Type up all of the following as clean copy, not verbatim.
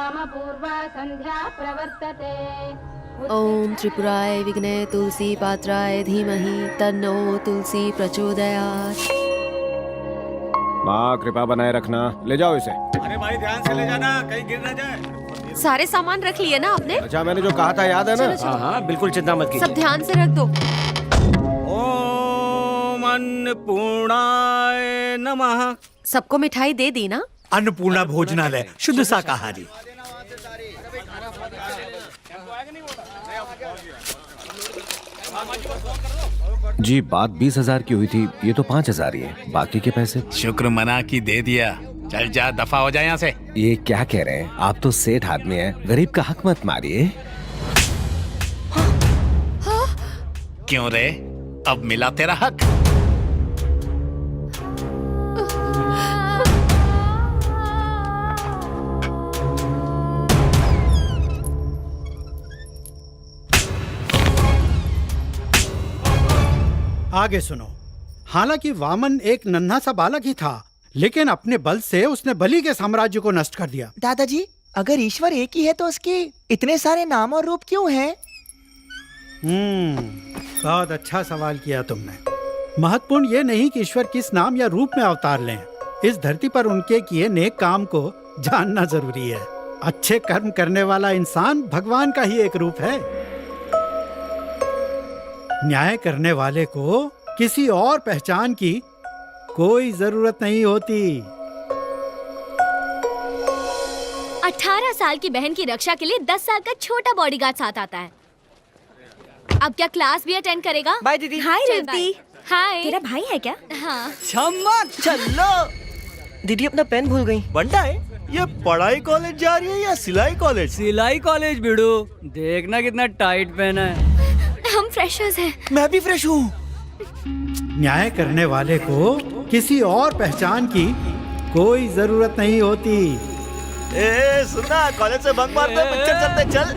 वामपूर्वा सन्ध्या प्रवर्तते। ओम त्रिपुराय विघ्ने तुलसी पात्राय धीमहि तन्नो तुलसी प्रचोदयात्। माँ कृपा बनाए रखना, ले जाओ इसे। अरे भाई ध्यान से ले जाना, कहीं गिर न जाए। सारे सामान रख लिए ना आपने? अच्छा मैंने जो कहा था याद है ना? हाँ हाँ बिल्कुल चिंता मत कीजिए। सब ध्यान से रख दो। ओम अन्नपूर्णाय नमः। सबको मिठाई दे दी ना? अन्नपूर्णा भोजनालय, शुद्ध शाकाहारी। जी बात 20,000 की हुई थी, ये तो 5,000 ही है, बाकी के पैसे? शुक्र मना की दे दिया, चल जा दफा हो जाए यहाँ से। ये क्या कह रहे हैं आप, तो सेठ आदमी हैं, गरीब का हक मत मारिए। क्यों रे, अब मिला तेरा हक। आगे सुनो। हालांकि वामन एक नन्हा सा बालक ही था, लेकिन अपने बल से उसने बलि के साम्राज्य को नष्ट कर दिया। दादाजी, अगर ईश्वर एक ही है तो उसके इतने सारे नाम और रूप क्यों हैं? बहुत अच्छा सवाल किया तुमने। महत्वपूर्ण ये नहीं कि ईश्वर किस नाम या रूप में अवतार लें, इस धरती पर उनके किए नेक काम को जानना जरूरी है। अच्छे कर्म करने वाला इंसान भगवान का ही एक रूप है। न्याय करने वाले को किसी और पहचान की कोई जरूरत नहीं होती। 18 साल की बहन की रक्षा के लिए 10 साल का छोटा बॉडीगार्ड साथ आता है। अब क्या क्लास भी अटेंड करेगा? बाय दीदी। हाय रेवती। हाय। तेरा भाई है क्या? हाँ। चलो। दीदी अपना पेन भूल गई। बंटा है, ये पढ़ाई कॉलेज जा रही है या सिलाई कॉलेज? सिलाई कॉलेज बिड़ू, देखना कितना टाइट पहना है। हम फ्रेशर्स हैं। मैं भी फ्रेश हूँ। न्याय करने वाले को किसी और पहचान की कोई जरूरत नहीं होती। ए सुना, कॉलेज से बंक मारते पिक्चर चलते चल।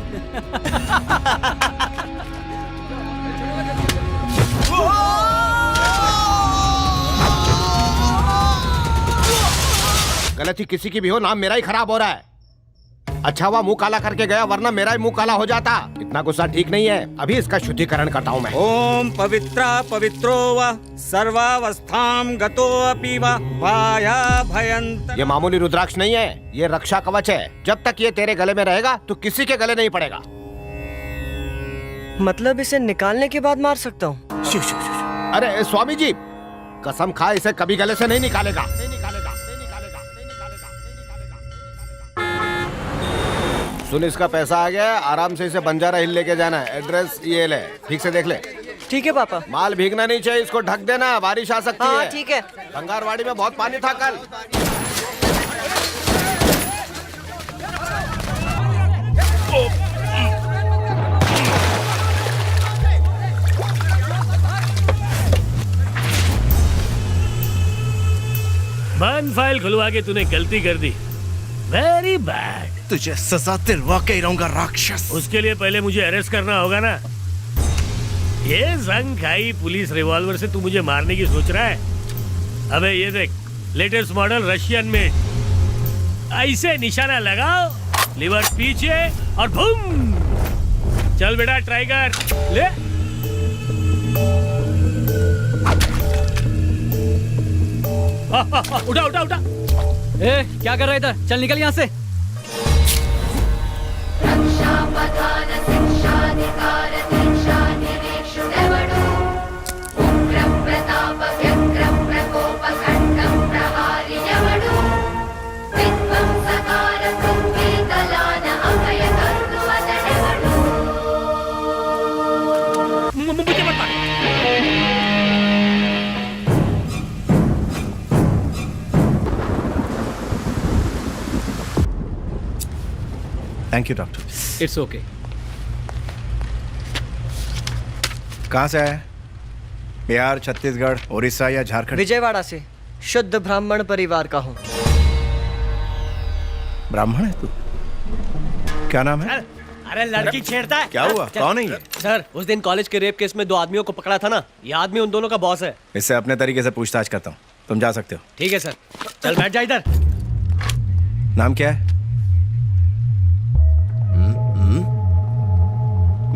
गलती किसी की भी हो, नाम मेरा ही खराब हो रहा है। अच्छा हुआ मुंह काला करके गया, वरना मेरा ही मुंह काला हो जाता। इतना गुस्सा ठीक नहीं है, अभी इसका शुद्धिकरण करता हूँ मैं। ओम पवित्रा पवित्रो व सर्वावस्थां गतो अपि व भाया भयंत। ये मामूली रुद्राक्ष नहीं है, ये रक्षा कवच है। जब तक ये तेरे गले में रहेगा तो किसी के गले नहीं पड़ेगा। मतलब इसे निकालने के बाद मार सकता हूँ? अरे स्वामी जी, कसम खा इसे कभी गले से नहीं निकालेगा। सुन, इसका पैसा आ गया, आराम से इसे बंजारा हिल लेके जाना है। एड्रेस ये ले, ठीक से देख ले। ठीक है पापा। माल भीगना नहीं चाहिए, इसको ढक देना, बारिश आ सकती है। ठीक है। बंगारवाड़ी में बहुत पानी था कल। बंद फाइल खुलवा के तूने गलती कर दी, वेरी बैड। तुझे सजा दिलवा के ही रहूंगा राक्षस। उसके लिए पहले मुझे अरेस्ट करना होगा ना। ये जंग खाई पुलिस रिवॉल्वर से तू मुझे मारने की सोच रहा है? अबे ये देख, लेटेस्ट मॉडल रशियन में। ऐसे निशाना लगाओ, लिवर पीछे और बूम। चल बेटा ट्राई कर ले। उठा उठा उठा। ए, क्या कर रहा है इधर? चल निकल यहाँ से। Thank you doctor. It's okay. कहाँ से आया? बिहार, छत्तीसगढ़, उड़ीसा या झारखंड? विजयवाड़ा से, शुद्ध ब्राह्मण परिवार का हूँ। ब्राह्मण है तू? क्या नाम है? अरे लड़की छेड़ता है। क्या हुआ? कौन है ये? सर, उस दिन कॉलेज के रेप केस में 2 आदमियों को पकड़ा था ना, ये आदमी उन दोनों का बॉस है। इससे अपने तरीके से पूछताछ करता हूँ, तुम जा सकते हो। ठीक है सर। चल बैठ जा इधर। नाम क्या है?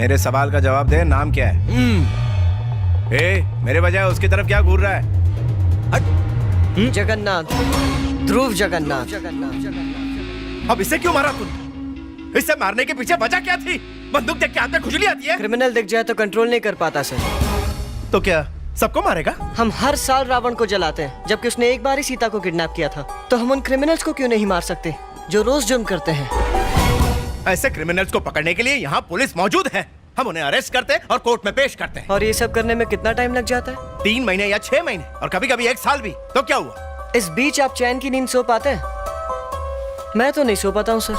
मेरे सवाल का जवाब दे, नाम क्या है? मेरे बजाय उसकी तरफ क्या घूर रहा है? जगन्नाथ, ध्रुव जगन्नाथ। अब इसे क्यों मारा तूने? इसे मारने के पीछे वजह क्या थी? बंदूक देख के हाथ में खुजली आती है? क्रिमिनल दिख जाए तो कंट्रोल नहीं कर पाता सर। तो क्या सबको मारेगा? हम हर साल रावण को जलाते हैं, जबकि उसने एक बार ही सीता को किडनैप किया था। तो हम उन क्रिमिनल्स को क्यों नहीं मार सकते जो रोज जुर्म करते हैं? ऐसे क्रिमिनल्स को पकड़ने के लिए यहाँ पुलिस मौजूद है। हम उन्हें अरेस्ट करते हैं और कोर्ट में पेश करते हैं। और ये सब करने में कितना टाइम लग जाता है? 3 महीने या 6 महीने और कभी कभी 1 साल भी। तो क्या हुआ? इस बीच आप चैन की नींद सो पाते हैं? मैं तो नहीं सो पाता हूँ सर।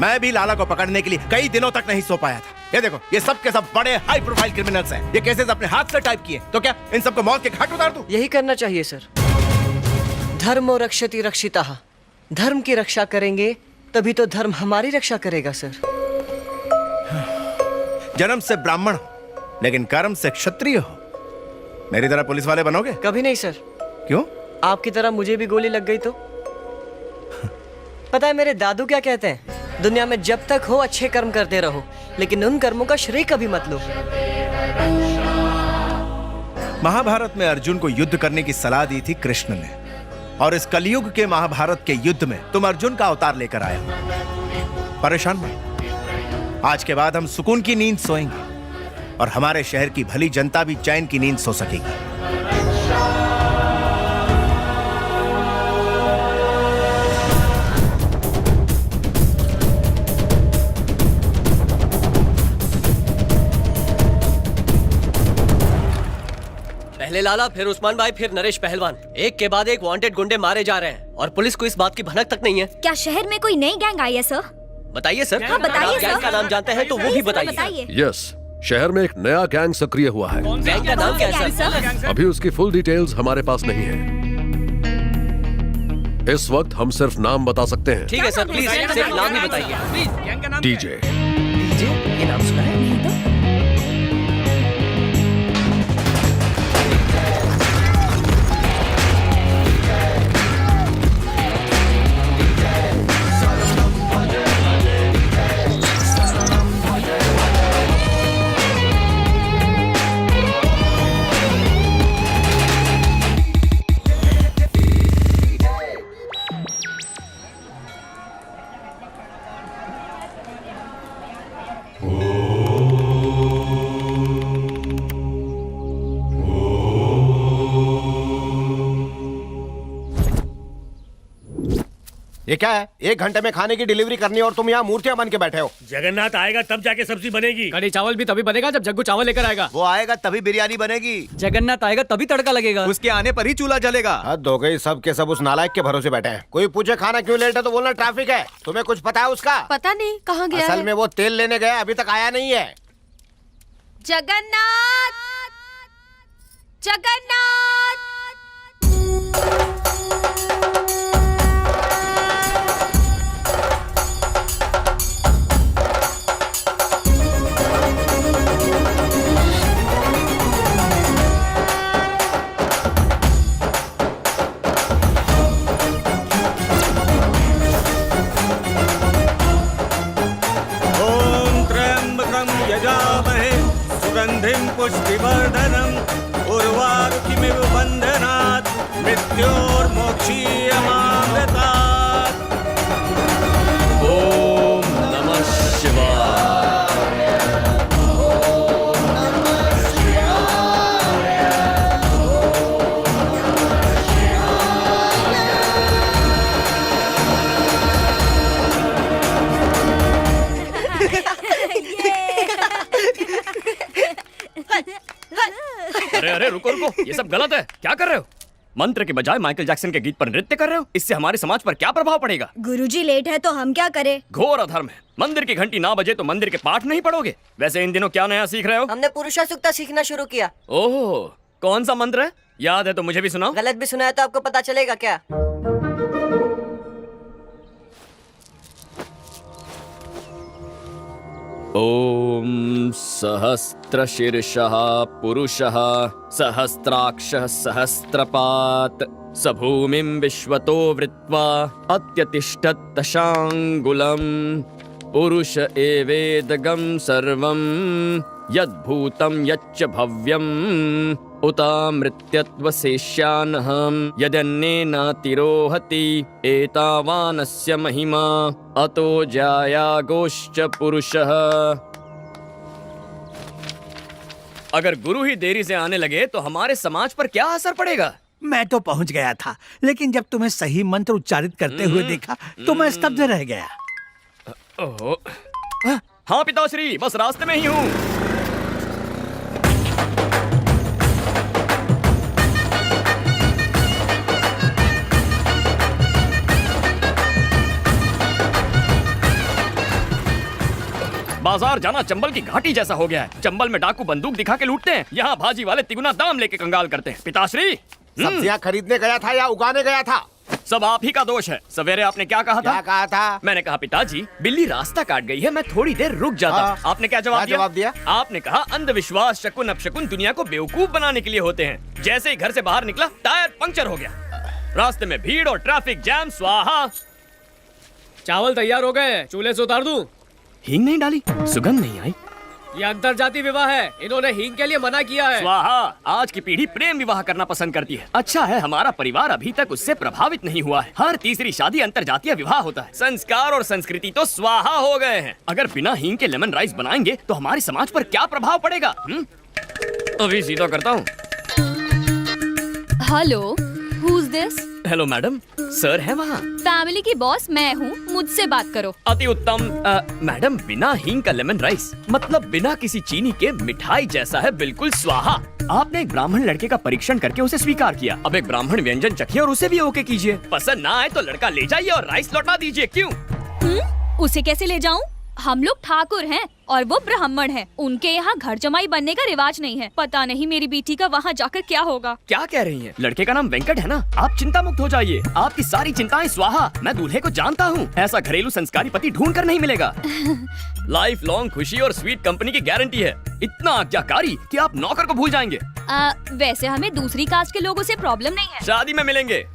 मैं भी लाला को पकड़ने के लिए कई दिनों तक नहीं सो पाया था। ये देखो, ये सब के सब बड़े हाई प्रोफाइल क्रिमिनल्स हैं। ये केसेस अपने हाथ से टाइप किए। तो क्या इन सबको मौत के घाट उतार दूं? यही करना चाहिए सर। धर्मो रक्षति रक्षिताः। धर्म की रक्षा करेंगे तभी तो धर्म हमारी रक्षा करेगा सर। जन्म से ब्राह्मण हो लेकिन कर्म से क्षत्रिय हो। मेरी तरह पुलिस वाले बनोगे? कभी नहीं सर। क्यों? आपकी तरह मुझे भी गोली लग गई तो? पता है मेरे दादू क्या कहते हैं? दुनिया में जब तक हो अच्छे कर्म करते रहो, लेकिन उन कर्मों का श्रेय कभी मत लो। महाभारत में अर्जुन को युद्ध करने की सलाह दी थी कृष्ण ने, और इस कलयुग के महाभारत के युद्ध में तुम अर्जुन का अवतार लेकर आए हो। परेशान मत। आज के बाद हम सुकून की नींद सोएंगे और हमारे शहर की भली जनता भी चैन की नींद सो सकेगी। पहले लाला, फिर उस्मान भाई, फिर नरेश पहलवान। एक के बाद एक वांटेड गुंडे मारे जा रहे हैं और पुलिस को इस बात की भनक तक नहीं है। क्या शहर में कोई नई गैंग आई है सर? बताइए सर। हाँ, बताइए आप गैंग सर। का नाम जानते हैं तो वो भी बताइए। यस, शहर में एक नया गैंग सक्रिय हुआ है। गैंग का नाम क्या है सर? अभी उसकी फुल डिटेल्स हमारे पास नहीं है। इस वक्त हम सिर्फ नाम बता सकते हैं। ठीक है सर, प्लीज सिर्फ नाम ही बताइए। डीजे। डीजे? ये नाम सुना है? नहीं तो। ये क्या है? 1 घंटे में खाने की डिलीवरी करनी है और तुम यहाँ मूर्तियाँ बन के बैठे हो। जगन्नाथ आएगा तब जाके सब्जी बनेगी। कड़ी चावल भी तभी बनेगा जब जग्गू चावल लेकर आएगा। वो आएगा तभी बिरयानी बनेगी। जगन्नाथ आएगा तभी तड़का लगेगा। उसके आने पर ही चूल्हा जलेगा। हद हो गई, सब के सब उस नालायक के भरोसे बैठे हैं। कोई पूछे खाना क्यों लेट है तो बोलना ट्रैफिक है। तुम्हें कुछ पता है उसका? पता नहीं कहाँ गया असल है। में वो तेल लेने गया, अभी तक आया नहीं है। जगन्नाथ, जगन्नाथ। ओम त्र्यंबकं यजामहे सुगंधिं पुष्टिवर्धनम् उर्वारुकमिव बन्धनात् मृत्योर्मोक्षीयमामृतात्। ओम नमः शिवाय। अरे अरे रुको रुको, ये सब गलत है। क्या कर रहे हो? मंत्र के बजाय माइकल जैक्सन के गीत पर नृत्य कर रहे हो। इससे हमारे समाज पर क्या प्रभाव पड़ेगा? गुरुजी लेट है तो हम क्या करें? घोर अधर्म है। मंदिर की घंटी ना बजे तो मंदिर के पाठ नहीं पढ़ोगे। वैसे इन दिनों क्या नया सीख रहे हो? हमने पुरुषा सूक्ता सीखना शुरू किया। ओह, कौन सा मंत्र है? याद है तो मुझे भी सुनाओ। गलत भी सुना है तो आपको पता चलेगा क्या? ओम सहस्त्रशीर्षः पुरुषः सहस्त्राक्षः सहस्त्रपात् स भूमिं विश्वतो वृत्वा अत्यतिष्ठत् दशांगुलम्। पुरुष एवेदगं सर्वं यद्भूतं यच्च भव्यम् उतामृत्यत्वशेष्यान्हं यदन्येनातिरोहति एतावानस्य महिमा अतो जायागोश्च पुरुषः। अगर गुरु ही देरी से आने लगे तो हमारे समाज पर क्या असर पड़ेगा? मैं तो पहुंच गया था, लेकिन जब तुम्हें सही मंत्र उच्चारित करते हुए देखा तो मैं स्तब्ध रह गया। ओह, हाँ पिताश्री, बस रास्ते में ही हूँ। बाजार जाना चंबल की घाटी जैसा हो गया है। चंबल में डाकू बंदूक दिखा के लूटते हैं, यहाँ भाजी वाले तिगुना दाम लेके कंगाल करते हैं। पिताश्री, सब्जियां खरीदने गया था या उगाने गया था? सब आप ही का दोष है। सवेरे आपने क्या कहा था? क्या कहा था? मैंने कहा पिताजी बिल्ली रास्ता काट गई है, मैं थोड़ी देर रुक जाता हूँ। आपने क्या जवाब दिया? आपने कहा अंधविश्वास शकुन अपशकुन दुनिया को बेवकूफ बनाने के लिए होते हैं। जैसे ही घर से बाहर निकला टायर पंक्चर हो गया। रास्ते में भीड़ और ट्रैफिक जैम, स्वाहा। चावल तैयार हो गए, चूल्हे से उतार दूं? हींग नहीं डाली, सुगंध नहीं आई। ये अंतरजातीय विवाह है, इन्होंने हींग के लिए मना किया है। स्वाहा। आज की पीढ़ी प्रेम विवाह करना पसंद करती है। अच्छा है हमारा परिवार अभी तक उससे प्रभावित नहीं हुआ है। हर तीसरी शादी अंतरजातीय विवाह होता है। संस्कार और संस्कृति तो स्वाहा हो गए हैं। अगर बिना हींग के लेमन राइस बनाएंगे तो हमारे समाज पर क्या प्रभाव पड़ेगा? अभी सीधा करता हूँ। Hello, who is this? Hello madam, sir है वहाँ। फैमिली की बॉस मैं हूँ, मुझसे बात करो। अति उत्तम। मैडम, बिना हींग का लेमन राइस मतलब बिना किसी चीनी के मिठाई जैसा है, बिल्कुल स्वाहा। आपने एक ब्राह्मण लड़के का परीक्षण करके उसे स्वीकार किया। अब एक ब्राह्मण व्यंजन चखिए और उसे भी ओके कीजिए। पसंद ना आए तो लड़का ले जाइए और राइस लौटा दीजिए। क्यों? उसे कैसे ले जाऊँ? हम लोग ठाकुर हैं और वो ब्राह्मण हैं। उनके यहाँ घर जमाई बनने का रिवाज नहीं है। पता नहीं मेरी बेटी का वहाँ जाकर क्या होगा। क्या कह रही हैं? लड़के का नाम वेंकट है ना? आप चिंता मुक्त हो जाइए, आपकी सारी चिंताएं स्वाहा। मैं दूल्हे को जानता हूँ, ऐसा घरेलू संस्कारी पति ढूंढ कर नहीं मिलेगा। लाइफ लॉन्ग खुशी और स्वीट कंपनी की गारंटी है। इतना आज्ञाकारी कि आप नौकर को भूल जाएंगे। वैसे हमें दूसरी कास्ट के लोगों से प्रॉब्लम नहीं है। शादी में मिलेंगे।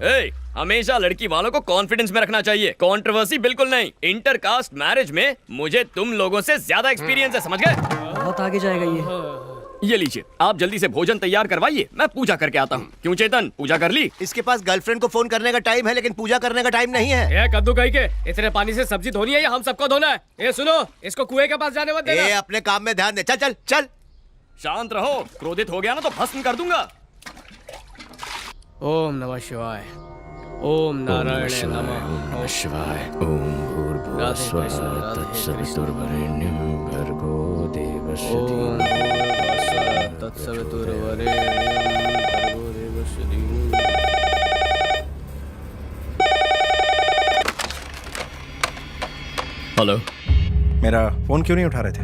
हमेशा लड़की वालों को कॉन्फिडेंस में रखना चाहिए, कंट्रोवर्सी बिल्कुल नहीं। इंटर कास्ट मैरिज में मुझे तुम लोगों से ज्यादा एक्सपीरियंस है, समझ गए? बहुत आगे जाएगा ये लीजिए, आप जल्दी से भोजन तैयार करवाइए, मैं पूजा करके आता हूँ। क्यों चेतन, पूजा कर ली? इसके पास गर्लफ्रेंड को फोन करने का टाइम है, लेकिन पूजा करने का टाइम नहीं है। ये कद्दू कहीं के इतने पानी से सब्जी धोनी है या हम सबको धोना है? ये सुनो, इसको कुएं के पास जाने मत देना। अपने काम में ध्यान दे। चल चल चल। शांत रहो, क्रोधित हो गया ना तो भस्म कर दूंगा। ओम नमः शिवाय, ओम नारायण नमः शिवाय, ओम भूर्भुवः स्वः तत्सवितुर्वरेण्यं भर्गो देवस्य धीमहि तत्सवितुर्वरेण्यं भर्गो देवस्य धीमहि। हेलो, मेरा फोन क्यों नहीं उठा रहे थे?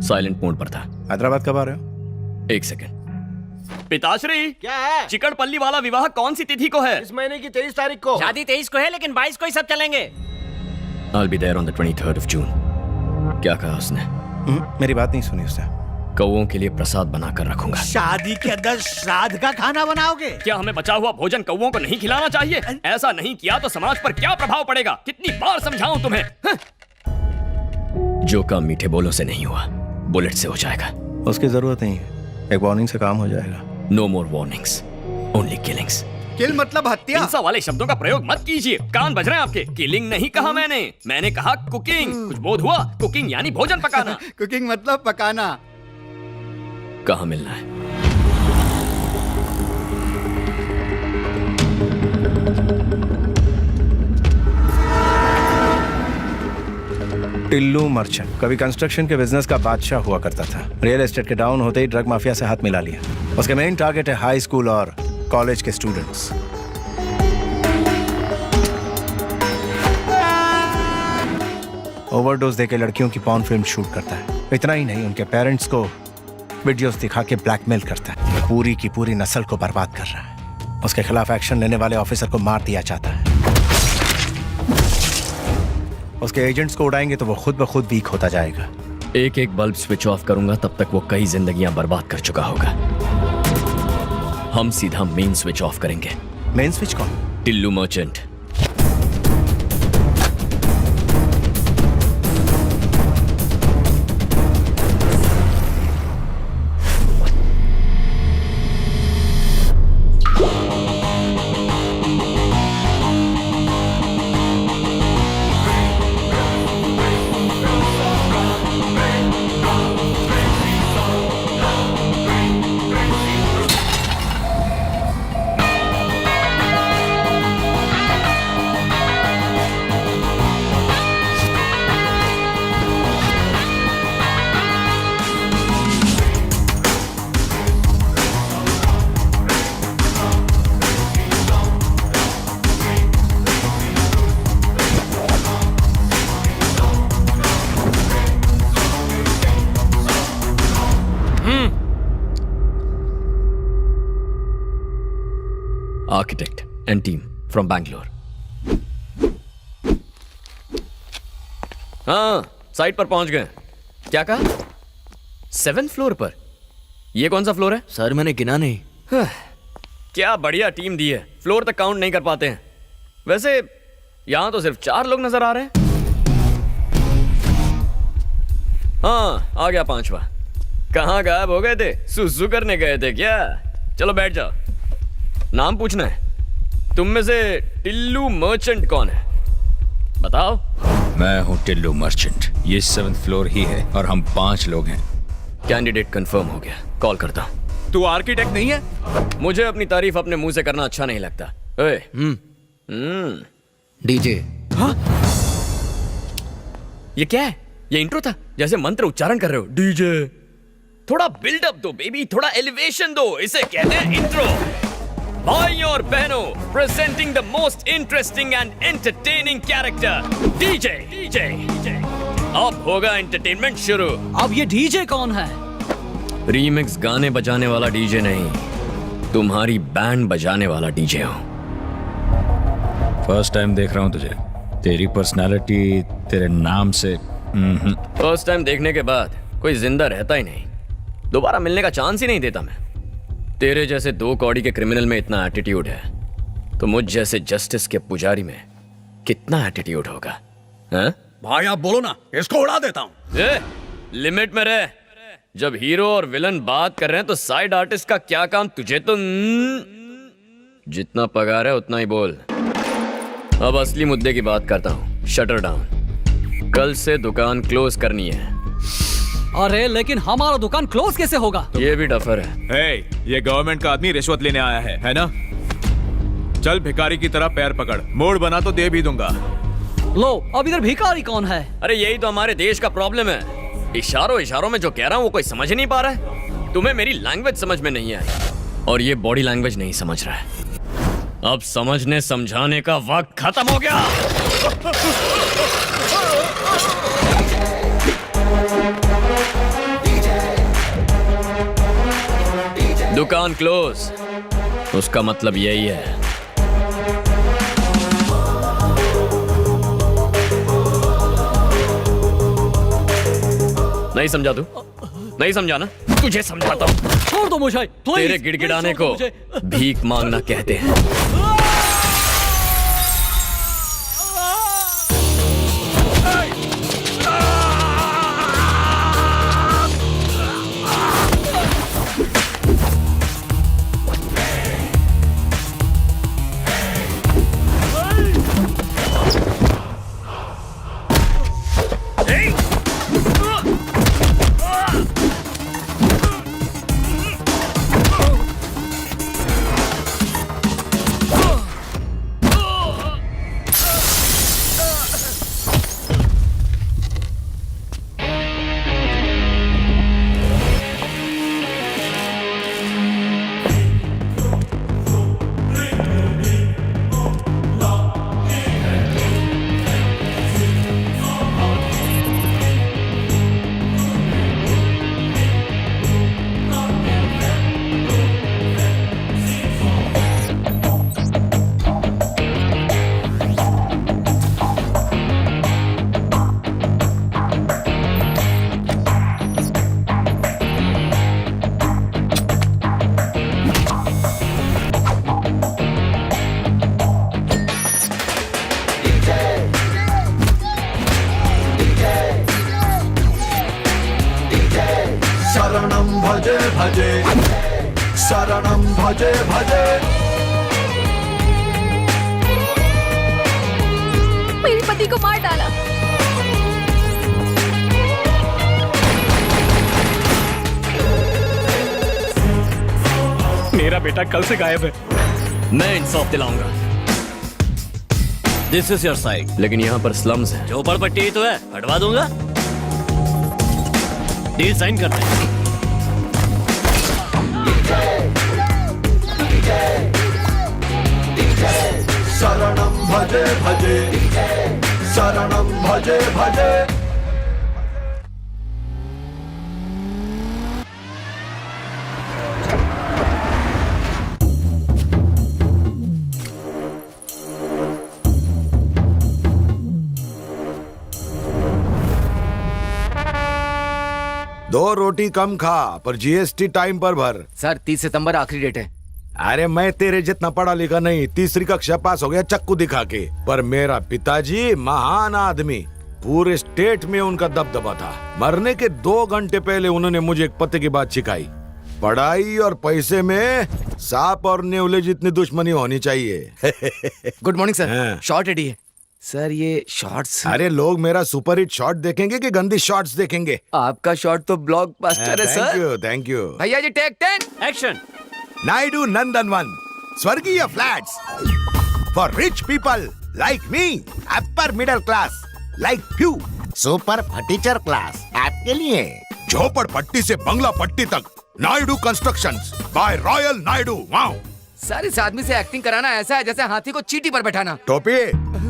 साइलेंट मोड पर था। हैदराबाद कब आ रहे हो? एक सेकंड। पिताश्री, क्या है? चिकड़पल्ली वाला विवाह कौन सी तिथि को है? इस महीने की 23 तारीख को। शादी 23 को है, लेकिन 22 को ही सब चलेंगे। I'll be there on the 23rd of June। क्या कहा उसने? मेरी बात नहीं सुनी उसने। कौओं के लिए प्रसाद बनाकर रखूंगा। शादी के अंदर श्राद्ध का खाना बनाओगे? क्या हमें बचा हुआ भोजन कौओं को नहीं खिलाना चाहिए? ऐसा नहीं किया तो समाज पर क्या प्रभाव पड़ेगा? कितनी बार समझाऊं तुम्हें? जो काम मीठे बोलों से नहीं हुआ, बुलेट से हो जाएगा। उसकी जरूरत नहीं है, एक वार्निंग से काम हो जाएगा। नो मोर वार्निंग्स, ओनली किलिंग्स। किल मतलब हत्या। हिंसा वाले शब्दों का प्रयोग मत कीजिए, कान बज रहे हैं आपके। किलिंग नहीं कहा मैंने कहा कुकिंग। कुछ बोध हुआ? कुकिंग यानी भोजन पकाना। कुकिंग मतलब पकाना। कहाँ मिलना है? टिल्लू मर्चेंट कभी कंस्ट्रक्शन के बिजनेस का बादशाह हुआ करता था। रियल एस्टेट के डाउन होते ही ड्रग माफिया से हाथ मिला लिया। उसके मेन टारगेट है हाई स्कूल और कॉलेज के स्टूडेंट्स। ओवरडोज देके लड़कियों की पॉर्न फिल्म शूट करता है। इतना ही नहीं, उनके पेरेंट्स को वीडियोस दिखा के ब्लैकमेल करता है। पूरी की पूरी नस्ल को बर्बाद कर रहा है। उसके खिलाफ एक्शन लेने वाले ऑफिसर को मार दिया जाता है। उसके एजेंट्स को उड़ाएंगे तो वो खुद ब खुद वीक होता जाएगा। एक एक बल्ब स्विच ऑफ करूंगा तब तक वो कई जिंदगियां बर्बाद कर चुका होगा। हम सीधा मेन स्विच ऑफ करेंगे। मेन स्विच कौन? Tillu merchant. Architect and team from Bangalore. हाँ, साइट पर पहुंच गए। क्या कहा? 7th फ्लोर पर? ये कौन सा फ्लोर है? सर मैंने गिना नहीं। क्या बढ़िया टीम दी है, फ्लोर तक काउंट नहीं कर पाते हैं। वैसे यहां तो सिर्फ 4 लोग नजर आ रहे हैं। हाँ, आ गया 5वां। कहाँ गायब हो गए थे? सुसु करने गए थे क्या? चलो बैठ जाओ। नाम पूछना है। तुम में से टिल्लू मर्चेंट कौन है? बताओ। मैं हूँ टिल्लू मर्चेंट। ये 7th फ्लोर ही है और हम 5 लोग हैं। कैंडिडेट कंफर्म हो गया, कॉल करता हूँ। तू आर्किटेक्ट नहीं है? मुझे अपनी तारीफ अपने मुंह से करना अच्छा नहीं लगता। ओए, डीजे। हाँ? ये क्या है? ये इंट्रो था, जैसे मंत्र उच्चारण कर रहे हो। डीजे। थोड़ा बिल्डअप दो बेबी, थोड़ा एलिवेशन दो। इसे कहते हैं इंट्रो। भाई और बहनों, presenting the most interesting and entertaining character, DJ. DJ अब होगा एंटरटेनमेंट शुरू। अब ये डीजे कौन है? रीमिक्स गाने बजाने वाला डीजे नहीं, तुम्हारी बैंड बजाने वाला डीजे हूं। फर्स्ट टाइम देख रहा हूँ तुझे। तेरी पर्सनालिटी तेरे नाम से। फर्स्ट टाइम देखने के बाद कोई जिंदा रहता ही नहीं, दोबारा मिलने का चांस ही नहीं देता मैं। तेरे जैसे 2 कौड़ी के क्रिमिनल में इतना एटीट्यूड है, तो मुझ जैसे जस्टिस के पुजारी में कितना एटीट्यूड होगा? हैं? भाई आप बोलो ना, इसको उड़ा देता हूँ। लिमिट में रह। जब हीरो और विलन बात कर रहे हैं तो साइड आर्टिस्ट का क्या काम? तुझे तो जितना पगार है उतना ही बोल। अब असली मुद्दे की बात करता हूँ। Shutter down. कल से दुकान क्लोज करनी है। अरे लेकिन हमारा दुकान क्लोज कैसे होगा? ये भी डफर है। ये गवर्नमेंट का आदमी रिश्वत लेने आया है ना? चल भिखारी की तरह पैर पकड़, मोड़ बना तो दे भी दूंगा। लो, अब इधर भिखारी कौन है? अरे यही तो हमारे देश का प्रॉब्लम है। इशारों में जो कह रहा हूँ वो कोई समझ नहीं पा रहा है। तुम्हें मेरी लैंग्वेज समझ में नहीं आई, और ये बॉडी लैंग्वेज नहीं समझ रहा है। अब समझने समझाने का वक्त खत्म हो गया। दुकान क्लोज, उसका मतलब यही है। नहीं समझा तू? नहीं समझा ना? तुझे समझाता हूँ। छोड़ दो मुझे, प्लीज। तेरे गिड़गिड़ाने को भीख मांगना कहते हैं। भजे भजे शरणं भजे भजे। मेरे पति को मार डाला। मेरा बेटा कल से गायब है। मैं इंसाफ दिलाऊंगा। This is your side. लेकिन यहाँ पर स्लम्स है। झोपड़पट्टी ही तो है, हटवा दूंगा। डील साइन करते हैं। शरणं भजे भजे शरणं भजे भजे। 2 रोटी कम खा पर जीएसटी टाइम पर भर। सर 30 सितंबर आखिरी डेट है। अरे मैं तेरे जितना पढ़ा लिखा नहीं, 3री कक्षा पास हो गया चक्कू दिखा के, पर मेरा पिताजी महान आदमी, पूरे स्टेट में उनका दबदबा था। मरने के 2 घंटे पहले उन्होंने मुझे एक पते की बात सिखाई, पढ़ाई और पैसे में सांप और नेवले जितनी दुश्मनी होनी चाहिए। Good morning sir. Shot ready है सर। ये शॉर्ट्स, अरे लोग मेरा सुपरहिट शॉट देखेंगे कि गंदी शॉट्स देखेंगे? आपका शॉट तो ब्लॉकबस्टर है सर। Thank you. भैया जी टेक 10 एक्शन। नायडू नंदनवन स्वर्गीय flats for rich people like me, upper middle class like you, super furniture class आपके लिए। झोपड़पट्टी से बंगला पट्टी तक Naidu constructions by royal Naidu. Wow sir, इस आदमी से एक्टिंग कराना ऐसा है जैसे हाथी को चींटी पर बैठाना। टोपी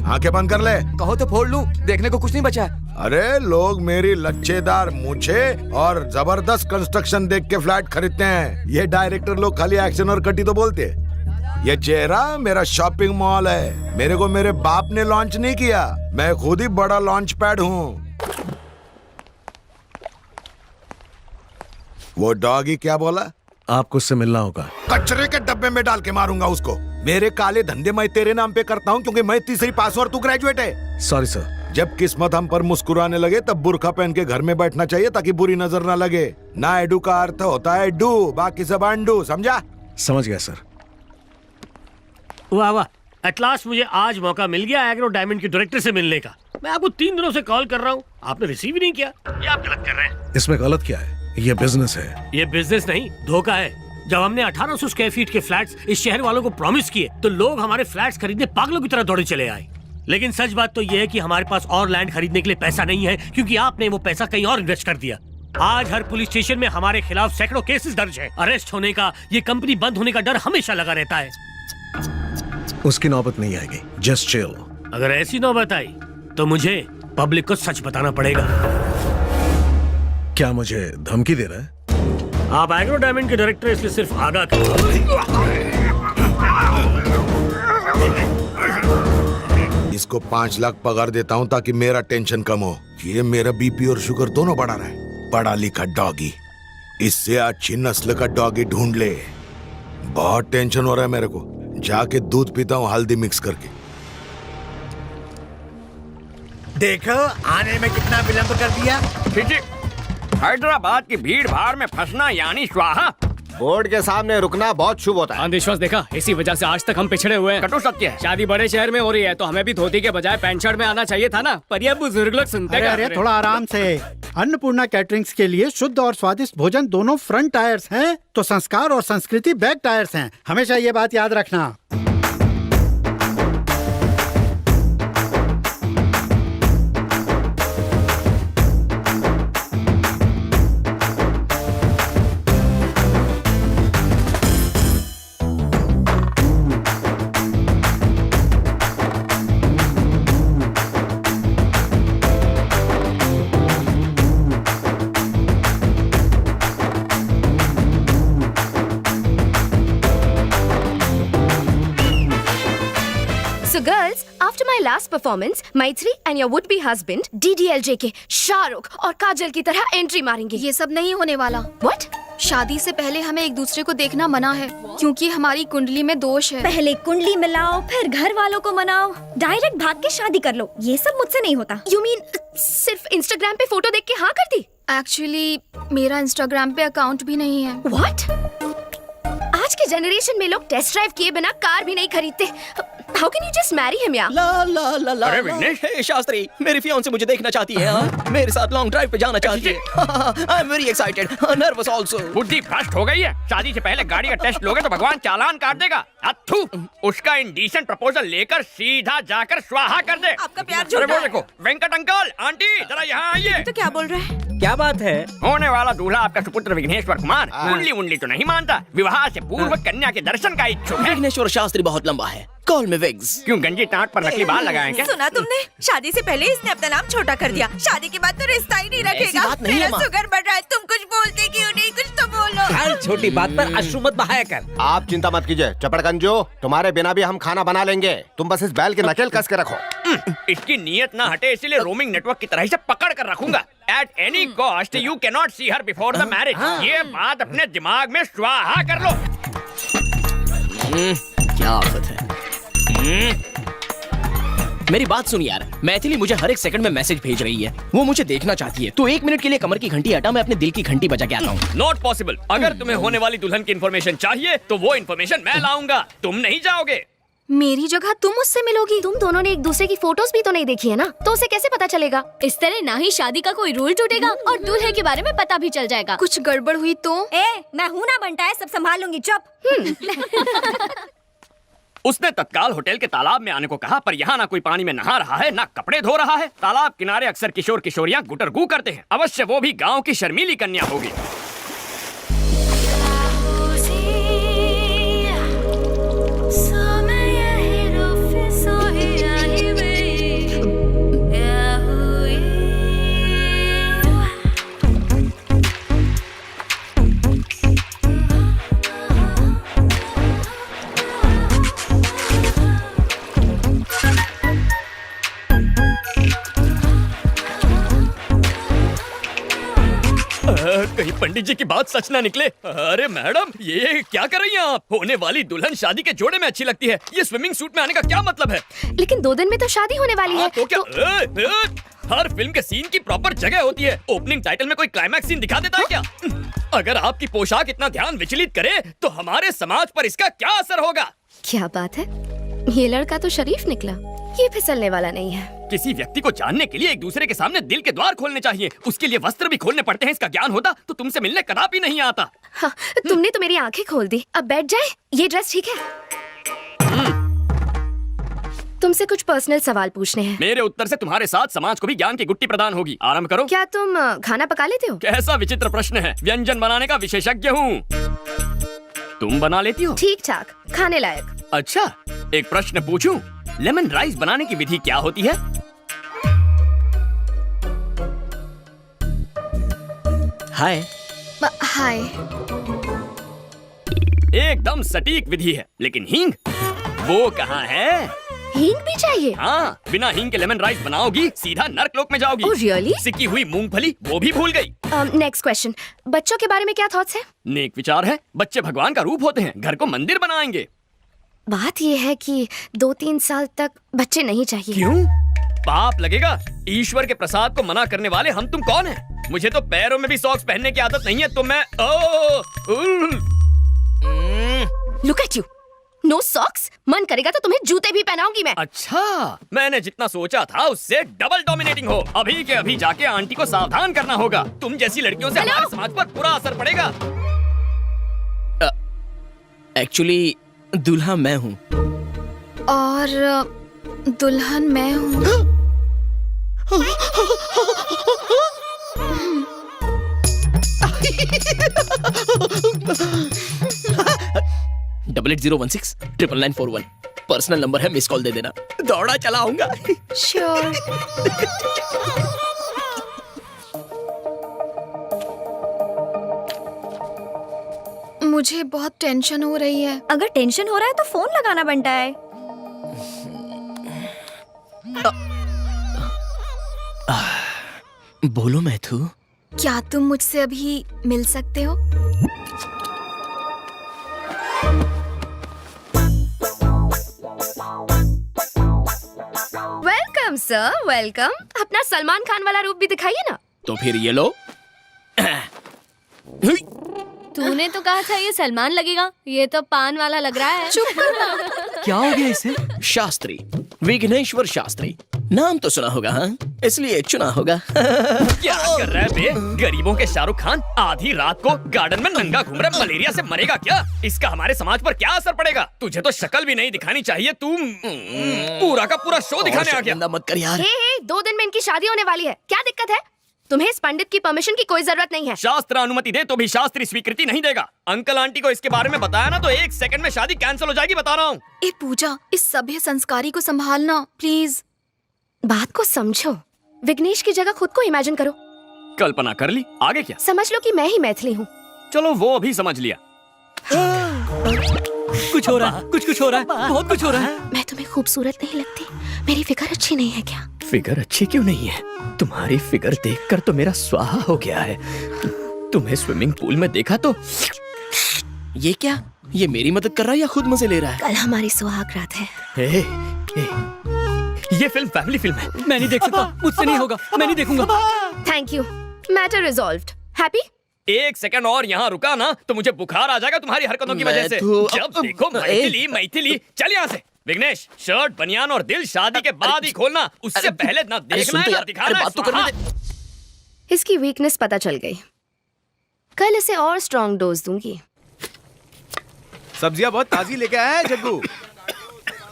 आंखें बंद कर ले। कहो तो फोड़ लूं, देखने को कुछ नहीं बचा है। अरे लोग मेरी लच्छेदार मूछे और जबरदस्त कंस्ट्रक्शन देख के फ्लैट खरीदते हैं। ये डायरेक्टर लोग खाली एक्शन और कटी तो बोलते हैं। ये चेहरा मेरा शॉपिंग मॉल है। मेरे को मेरे बाप ने लॉन्च नहीं किया, मैं खुद ही बड़ा लॉन्च पैड हूँ। वो डॉगी क्या बोला? आपको उससे मिलना होगा। कचरे के डब्बे में डाल के मारूंगा उसको। मेरे काले धंधे मैं तेरे नाम पे करता हूँ क्योंकि मैं 3री पास और तू ग्रेजुएट है। Sorry sir. जब किस्मत हम पर मुस्कुराने लगे तब बुर्का पहन के घर में बैठना चाहिए ताकि बुरी नजर ना लगे। नायडू का अर्थ होता है डू, बाकी सब अंडू, समझा? समझ गया सर। वाह वाह, एट लास्ट मुझे आज मौका मिल गया एग्रो डायमंड के डायरेक्टर से मिलने का। मैं आपको 3 दिनों से कॉल कर रहा हूँ, आपने रिसीव ही नहीं किया। ये आप गलत कर रहे हैं। इसमें गलत क्या है? ये बिजनेस है। ये बिजनेस नहीं, धोखा है। जब हमने 1800 स्क्वायर फीट के फ्लैट्स इस शहर वालों को प्रॉमिस किए तो लोग हमारे फ्लैट्स खरीदने पागलों की तरह दौड़े चले आए। लेकिन सच बात तो ये है कि हमारे पास और लैंड खरीदने के लिए पैसा नहीं है क्योंकि आपने वो पैसा कहीं और इन्वेस्ट कर दिया। आज हर पुलिस स्टेशन में हमारे खिलाफ सैकड़ों केसेस दर्ज है। अरेस्ट होने का, ये कंपनी बंद होने का डर हमेशा लगा रहता है। उसकी नौबत नहीं आएगी, जस्ट चिल। अगर ऐसी नौबत आई तो मुझे पब्लिक को सच बताना पड़ेगा। क्या मुझे धमकी दे रहा है? आप एग्रो डायमंड के डायरेक्टर, इसलिए सिर्फ आगाह करें। इसको 5 लाख पगार देता हूँ ताकि मेरा टेंशन कम हो। ये मेरा बीपी और शुगर दोनों बढ़ा रहा है। पढ़ा लिखा डॉगी, इससे अच्छी नस्ल का डॉगी ढूंढ ले। बहुत टेंशन हो रहा है मेरे को। जाके दूध पीता हूँ हल्दी मिक्स करके। देखो आने में कितना विलंब कर दिया। हैदराबाद की भीड़ भाड़ में फंसना यानी स्वाहा। बोर्ड के सामने रुकना बहुत शुभ होता है। अंधविश्वास देखा, इसी वजह से आज तक हम पिछड़े हुए हैं। कटु सत्य है। शादी बड़े शहर में हो रही है तो हमें भी धोती के बजाय पैंट शर्ट में आना चाहिए था ना, पर ये बुजुर्ग लोग सुनते अरे थोड़ा आराम से। अन्नपूर्णा कैटरिंग्स के लिए शुद्ध और स्वादिष्ट भोजन दोनों फ्रंट टायर्स हैं तो संस्कार और संस्कृति बैक टायर्स हैं। हमेशा ये बात याद रखना। So girls, after my last performance, Maitri and your would-be husband DDLJ के शाहरुख और काजल की तरह एंट्री मारेंगे। ये सब नहीं होने वाला। What? शादी से पहले हमें एक दूसरे को देखना मना है क्योंकि हमारी कुंडली में दोष है। पहले कुंडली मिलाओ, फिर घर वालों को मनाओ, डायरेक्ट भाग के शादी कर लो। ये सब मुझसे नहीं होता। You mean सिर्फ इंस्टाग्राम पे फोटो देख के हाँ कर दी? एक्चुअली मेरा इंस्टाग्राम पे अकाउंट भी नहीं है। What? आज के जनरेशन में लोग टेस्ट ड्राइव किए बिना कार भी नहीं खरीदते। How can you just marry him यार? ला ला ला ला। अरे विघ्नेश, हे शास्त्री, मेरी फियांसे मुझे देखना चाहती है। हाँ? मेरे साथ लॉन्ग ड्राइव पे जाना चाहती है। I am very excited, nervous also. बुद्धि भ्रष्ट हो गई है। शादी से पहले गाड़ी का टेस्ट लोगे तो भगवान चालान काट देगा। अथू, उसका इंडिसेंट प्रपोजल लेकर सीधा जाकर स्वाहा कर दे। आपका प्यार झूठा है। देखो, वेंकट अंकल, आंटी जरा यहाँ आइए। तो क्या बोल रहे हैं? क्या बात है? होने वाला दूल्हा आपका सुपुत्र विघ्नेश्वर कुमार कुंडली उंडली तो नहीं मानता, विवाह से पूर्व कन्या के दर्शन का इच्छुक है। विघ्नेश्वर शास्त्री बहुत लंबा है, कॉल में विग्स। क्यों गंजी टाट पर नकली बाल लगाए क्या? सुना तुमने? शादी से पहले इसने अपना नाम छोटा कर दिया, शादी के बाद तो रिश्ता ही नहीं रखेगा। बात नहीं है मेरा शुगर बढ़ रहा है, तुम कुछ बोलते क्यों नहीं? कुछ तो बोलो। हर छोटी बात पर अश्रु मत बहाया कर। आप चिंता मत कीजिए चपड़गंजो, तुम्हारे बिना भी हम खाना बना लेंगे। तुम बस इस बैल की नकेल कस के रखो। इसकी नीयत ना हटे, इसीलिए रोमिंग नेटवर्क की तरह से पकड़ कर रखूंगा। At any cost, you cannot see her before the marriage. ये बात अपने दिमाग में स्वाहा कर लो। क्या आफत है। मेरी बात सुन यार, मैथिली मुझे हर एक सेकंड में मैसेज भेज रही है। वो मुझे देखना चाहती है। तो 1 मिनट के लिए कमर की घंटी हटा, मैं अपने दिल की घंटी बजा के आता हूँ। Not possible. अगर तुम्हें होने वाली दुल्हन की इन्फॉर्मेशन चाहिए तो वो इन्फॉर्मेशन मैं लाऊंगा, तुम नहीं जाओगे। मेरी जगह तुम उससे मिलोगी। तुम दोनों ने एक दूसरे की फोटोज भी तो नहीं देखी है ना, तो उसे कैसे पता चलेगा? इस तरह ना ही शादी का कोई रूल टूटेगा और दूल्हे के बारे में पता भी चल जाएगा। कुछ गड़बड़ हुई तो? मैं हूँ ना बनता है, सब संभाल लूंगी, चुप। उसने तत्काल होटल के तालाब में आने को कहा, पर यहाँ ना कोई पानी में नहा रहा है, ना कपड़े धो रहा है। तालाब किनारे अक्सर किशोर किशोरियाँ गुटरगू करते हैं। अवश्य वो भी गांव की शर्मीली कन्या होगी। कहीं पंडित जी की बात सच ना निकले। अरे मैडम, ये क्या कर रही हैं आप? होने वाली दुल्हन शादी के जोड़े में अच्छी लगती है। ये स्विमिंग सूट में आने का क्या मतलब है? लेकिन 2 दिन में तो शादी होने वाली है। तो क्या हर फिल्म के सीन की प्रॉपर जगह होती है। ओपनिंग टाइटल में कोई क्लाइमैक्स सीन दिखा देता है क्या? अगर आपकी पोशाक इतना ध्यान विचलित करे तो हमारे समाज पर इसका क्या असर होगा? क्या बात है, ये लड़का तो शरीफ निकला। ये फिसलने वाला नहीं है। किसी व्यक्ति को जानने के लिए एक दूसरे के सामने दिल के द्वार खोलने चाहिए। उसके लिए वस्त्र भी खोलने पड़ते हैं। इसका ज्ञान होता तो तुमसे मिलने कदापि नहीं आता। हाँ, तुमने तो मेरी आंखें खोल दी। अब बैठ जाए। ये ड्रेस ठीक है? तुमसे कुछ पर्सनल सवाल पूछने हैं। मेरे उत्तर से तुम्हारे साथ समाज को भी ज्ञान की गुट्टी प्रदान होगी। आरंभ करो। क्या तुम खाना पका लेते हो? कैसा विचित्र प्रश्न है। व्यंजन बनाने का विशेषज्ञ हूँ। तुम बना लेती हो? ठीक ठाक, खाने लायक। अच्छा, एक प्रश्न पूछूं? लेमन राइस बनाने की विधि क्या होती है? हाय। हाय। एकदम सटीक विधि है, लेकिन हींग वो कहाँ है? हींग भी चाहिए? हाँ, बिना हींग के लेमन राइस बनाओगी सीधा नर्कलोक में जाओगी। Oh, really? सिकी हुई मूंगफली वो भी भूल गई। नेक्स्ट क्वेश्चन, बच्चों के बारे में क्या थॉट्स है? नेक विचार है। बच्चे भगवान का रूप होते हैं, घर को मंदिर बनाएंगे। बात ये है कि 2-3 साल तक बच्चे नहीं चाहिए। क्यों? पाप लगेगा। ईश्वर के प्रसाद को मना करने वाले हम तुम कौन हैं? मुझे तो पैरों में भी सॉक्स पहनने की आदत नहीं है, तो मैं look at you, no socks. मन करेगा तो तुम्हें जूते भी पहनाऊंगी मैं। अच्छा, मैंने जितना सोचा था उससे डबल डोमिनेटिंग हो। अभी के अभी जाके आंटी को सावधान करना होगा। तुम जैसी लड़कियों से हमारे समाज पर बुरा असर पड़ेगा। एक्चुअली दूल्हा मैं हूँ। और दुल्हन मैं हूँ। 8801699941 पर्सनल नंबर है, मिस कॉल दे देना। दौड़ा चला आऊंगा। श्योर। मुझे बहुत टेंशन हो रही है। अगर टेंशन हो रहा है तो फोन लगाना बनता है। बोलो मैथू। क्या तुम मुझसे अभी मिल सकते हो? Welcome sir, welcome. अपना सलमान खान वाला रूप भी दिखाइए ना। तो फिर ये लो। तूने तो कहा था ये सलमान लगेगा, ये तो पान वाला लग रहा है। चुप करना। क्या हो गया इसे? शास्त्री, विघ्नेश्वर शास्त्री। नाम तो सुना होगा, हाँ? इसलिए चुना होगा। क्या कर रहा है बे? गरीबों के शाहरुख खान आधी रात को गार्डन में नंगा घूम रहा, मलेरिया से मरेगा क्या? इसका हमारे समाज पर क्या असर पड़ेगा? तुझे तो शक्ल भी नहीं दिखानी चाहिए, तू पूरा का पूरा शो दिखाने आ गया। मत कर यार। 2 दिन में इनकी शादी होने वाली है, क्या दिक्कत है? तुम्हें इस पंडित की परमिशन की कोई जरूरत नहीं है। शास्त्र अनुमति दे तो भी शास्त्री स्वीकृति नहीं देगा। अंकल आंटी को इसके बारे में बताया ना तो 1 सेकंड में शादी कैंसिल हो जाएगी, बता रहा हूँ। ए पूजा, इस सभ्य संस्कारी को संभालना प्लीज। बात को समझो। विघ्नेश की जगह खुद को इमेजिन करो। कल्पना कर ली, आगे क्या? समझ लो कि मैं ही मैथिली हूँ। चलो वो भी समझ लिया। कुछ हो रहा है, कुछ हो रहा है, बहुत कुछ हो रहा है। मैं तुम्हें खूबसूरत नहीं लगती? मेरी फिगर अच्छी नहीं है क्या? फिगर अच्छी क्यों नहीं है? तुम्हारी फिगर देखकर तो मेरा स्वाहा हो गया है। तुम्हें स्विमिंग पूल में देखा तो ये क्या? ये मेरी मदद कर रहा है या खुद मजे ले रहा है? कल हमारी सुहाग रात है। ये फिल्म फैमिली फिल्म है। मैं नहीं देख सकता, मुझसे नहीं होगा, मैं नहीं देखूंगा। Thank you, matter resolved. Happy? एक सेकंड और यहाँ रुका ना तो मुझे बुखार आ जाएगा तुम्हारी हरकतों की वजह से। जब देखो मैथिली मैथिली। चल यहाँ से। विघ्नेश, शर्ट बनियान और दिल शादी के बाद ही खोलना, उससे पहले ना देखना है ना दिखाना है। इसकी वीकनेस पता चल गई, कल इसे और स्ट्रॉन्ग डोज दूंगी। सब्जियां बहुत ताजी लेके आया है जग्गू।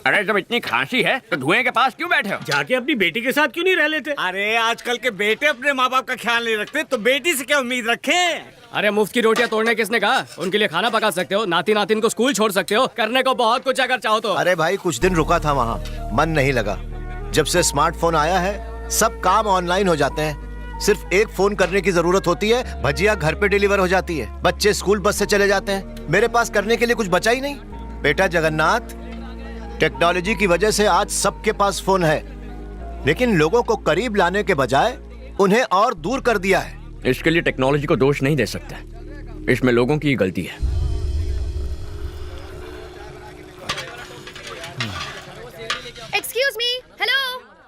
अरे जब इतनी खांसी है तो धुएं के पास क्यों बैठे हो? जाके अपनी बेटी के साथ क्यों नहीं रह लेते? अरे आजकल के बेटे अपने माँ बाप का ख्याल नहीं रखते तो बेटी से क्या उम्मीद रखे? अरे मुफ्त की रोटियां तोड़ने किसने कहा? उनके लिए खाना पका सकते हो, नाती नातिन को स्कूल छोड़ सकते हो, करने को बहुत कुछ अगर चाहो तो। अरे भाई कुछ दिन रुका था वहाँ, मन नहीं लगा। जब से स्मार्टफोन आया है सब काम ऑनलाइन हो जाते हैं। सिर्फ एक फोन करने की जरूरत होती है, भजिया घर पे डिलीवर हो जाती है, बच्चे स्कूल बस से चले जाते हैं। मेरे पास करने के लिए कुछ बचा ही नहीं। बेटा जगन्नाथ, टेक्नोलॉजी की वजह से आज सबके पास फोन है, लेकिन लोगों को करीब लाने के बजाय उन्हें और दूर कर दिया है। इसके लिए टेक्नोलॉजी को दोष नहीं दे सकते, इसमें लोगों की गलती है। एक्सक्यूज मी, हेलो,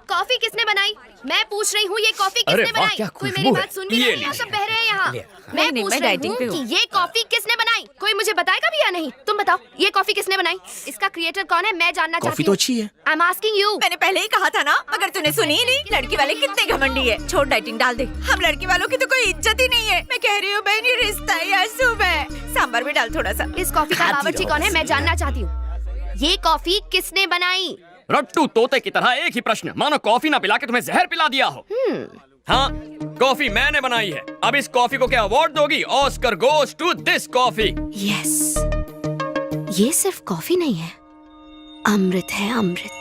कॉफी किसने बनाई? मैं पूछ रही हूँ ये कॉफी अरे किसने वाह, बनाई? क्या कोई खुशबू मेरी है। बात सुन भी ये नहीं, सब बह रहे हैं यहाँ। मैं नहीं, पूछ मैं रही डाइटिंग पे हूँ हूँ। कि ये कॉफी किसने बनाई? कोई मुझे बताएगा भी या नहीं? तुम बताओ, ये कॉफी किसने बनाई? इसका क्रिएटर कौन है? मैं जानना चाहती हूँ। कॉफी तो अच्छी है। I am asking you. मैंने पहले ही कहा था ना, मगर तूने सुनी ही नहीं। लड़की वाले कितने घमंडी है। छोड़, डाइटिंग डाल दे। हम लड़की वालों की तो कोई इज्जत ही नहीं है। मैं कह रही हूँ बहन, ये रिश्ता ही अशुभ है। सांबर भी डाल थोड़ा सा। इस कॉफी का बावर्ची कौन है? मैं जानना चाहती हूँ। ये कॉफी किसने बनाई? रट्टू तोते की तरह एक ही प्रश्न, मानो कॉफी ना पिला के तुम्हें जहर पिला दिया हो। हाँ, कॉफी मैंने बनाई है। अब इस कॉफी को क्या अवार्ड दोगी? Oscar goes to this coffee. Yes, ये सिर्फ कॉफी नहीं है, अमृत है, अमृत।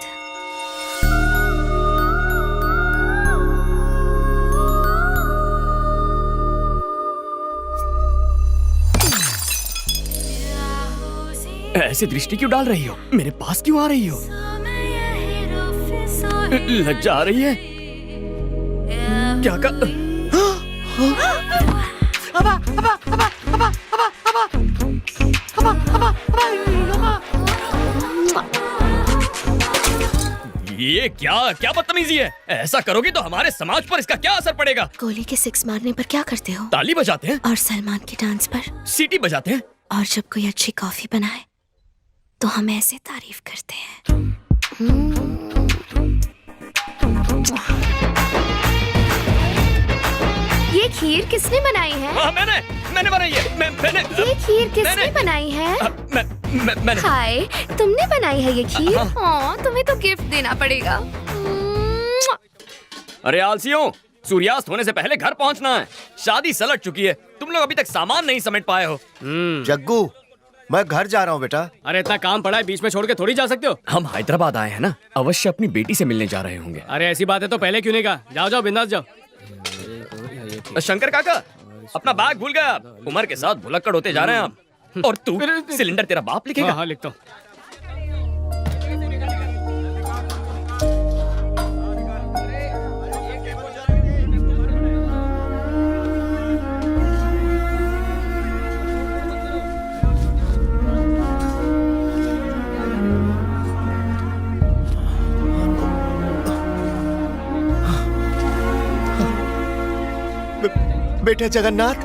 ऐसी दृष्टि क्यों डाल रही हो? मेरे पास क्यों आ रही हो? लज्जा आ रही है? क्या कर... ये क्या बदतमीजी है? ऐसा करोगी तो हमारे समाज पर इसका क्या असर पड़ेगा? गोली के 6 मारने पर क्या करते हो? ताली बजाते हैं। और सलमान के डांस पर सीटी बजाते हैं। और जब कोई अच्छी कॉफी बनाए तो हम ऐसे तारीफ करते हैं। ये खीर किसने बनाई है? मैंने बनाई है। मैंने ये खीर किसने बनाई है? मैंने। हाय, तुमने बनाई है ये खीर? तुम्हें तो गिफ्ट देना पड़ेगा। अरे आलसियों, सूर्यास्त होने से पहले घर पहुंचना है। शादी सलट चुकी है, तुम लोग अभी तक सामान नहीं समेट पाए हो। जग्गू, मैं घर जा रहा हूँ बेटा। अरे इतना काम पड़ा है, बीच में छोड़ के थोड़ी जा सकते हो। हम हैदराबाद आए हैं ना, अवश्य अपनी बेटी से मिलने जा रहे होंगे। अरे ऐसी बात है तो पहले क्यों नहीं कहा? जाओ जाओ, बिंदास जाओ। शंकर काका, अपना बैग भूल गया। उम्र के साथ भुलक्कड़ होते जा रहे हैं आप। और तू, सिलेंडर तेरा बाप लिखेगा? हाँ, लिखता हूँ। बेटा जगन्नाथ,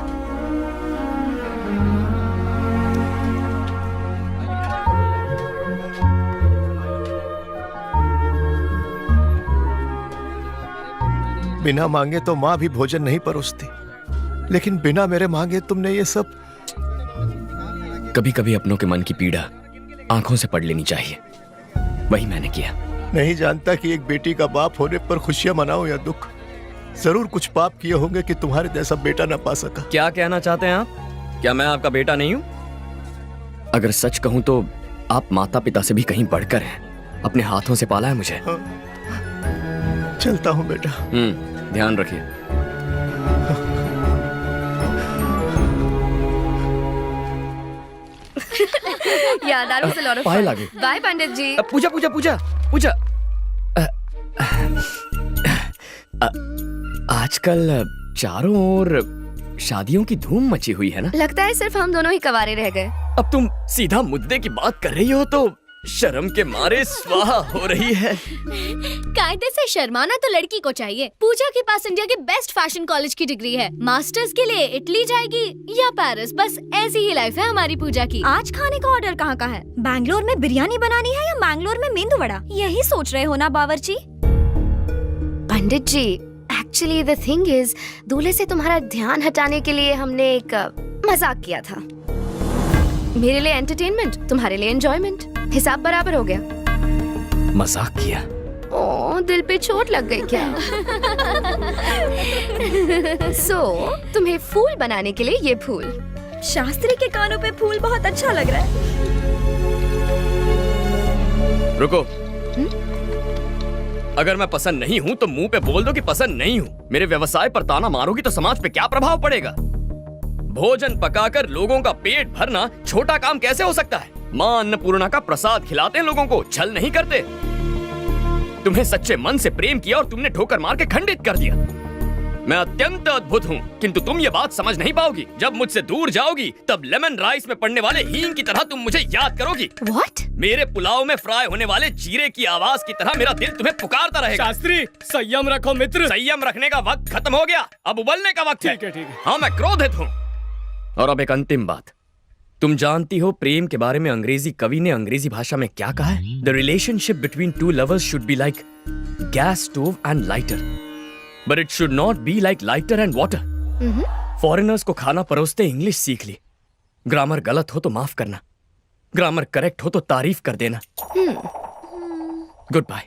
बिना मांगे तो माँ भी भोजन नहीं परोसती, लेकिन बिना मेरे मांगे तुमने ये सब। कभी कभी अपनों के मन की पीड़ा आंखों से पढ़ लेनी चाहिए, वही मैंने किया। नहीं जानता कि एक बेटी का बाप होने पर खुशियां मनाओ या दुख। जरूर कुछ पाप किए होंगे कि तुम्हारे जैसा बेटा ना पा सका। क्या कहना चाहते हैं आप? क्या मैं आपका बेटा नहीं हूँ? अगर सच कहूँ तो आप माता पिता से भी कहीं बढ़कर हैं। अपने हाथों से पाला है मुझे। चलता हूँ बेटा। ध्यान रखिए। Yeah, that was a lot of fun. Bye, पंडित जी। पूजा। आजकल चारों ओर शादियों की धूम मची हुई है ना? लगता है सिर्फ हम दोनों ही कवारे रह गए। अब तुम सीधा मुद्दे की बात कर रही हो तो शर्म के मारे स्वाहा हो रही है। कायदे से शर्माना तो लड़की को चाहिए। पूजा के पास इंडिया के बेस्ट फैशन कॉलेज की डिग्री है। मास्टर्स के लिए इटली जाएगी या पेरिस, बस ऐसी ही लाइफ है हमारी पूजा की। आज खाने का ऑर्डर कहाँ का है? बैंगलोर में बिरयानी बनानी है या मैंगलोर में मेंदू वड़ा? यही सोच रहे हो ना बावर्ची? पंडित जी, एक्चुअली द थिंग इज, दूल्हे से तुम्हारा ध्यान हटाने के लिए हमने एक मजाक किया था। मेरे लिए एंटरटेनमेंट, तुम्हारे लिए एंजॉयमेंट। हिसाब बराबर हो गया। मजाक किया? ओ, दिल पे चोट लग गई क्या? तुम्हें फूल बनाने के लिए ये फूल। शास्त्री के कानों पे फूल बहुत अच्छा लग रहा है। रुको। अगर मैं पसंद नहीं हूँ तो मुंह पे बोल दो कि पसंद नहीं हूँ। मेरे व्यवसाय पर ताना मारोगी तो समाज पे क्या प्रभाव पड़ेगा? भोजन पकाकर लोगों का पेट भरना छोटा काम कैसे हो सकता है? माँ अन्नपूर्णा का प्रसाद खिलाते हैं लोगों को, छल नहीं करते। तुम्हें सच्चे मन से प्रेम किया और तुमने ठोकर मार के खंडित कर दिया। मैं अत्यंत अद्भुत हूँ, किंतु तुम ये बात समझ नहीं पाओगी। जब मुझसे दूर जाओगी तब लेमन राइस में पड़ने वाले हींग की तरह तुम मुझे याद करोगी। What? मेरे पुलाव में फ्राई होने वाले जीरे की आवाज की तरह मेरा दिल तुम्हें पुकारता रहेगा। शास्त्री, संयम रखो मित्र। संयम रखने का वक्त खत्म हो गया, अब उबलने का वक्त है। ठीक है। हाँ, मैं क्रोधित हूँ। और अब एक अंतिम बात, तुम जानती हो प्रेम के बारे में अंग्रेजी कवि ने अंग्रेजी भाषा में क्या कहा है? The relationship between two lovers should be like gas stove and lighter, but it should not be like lighter and water. Foreigners को खाना परोसते इंग्लिश सीख ली। ग्रामर गलत हो तो माफ करना, ग्रामर करेक्ट हो तो तारीफ कर देना। Good bye.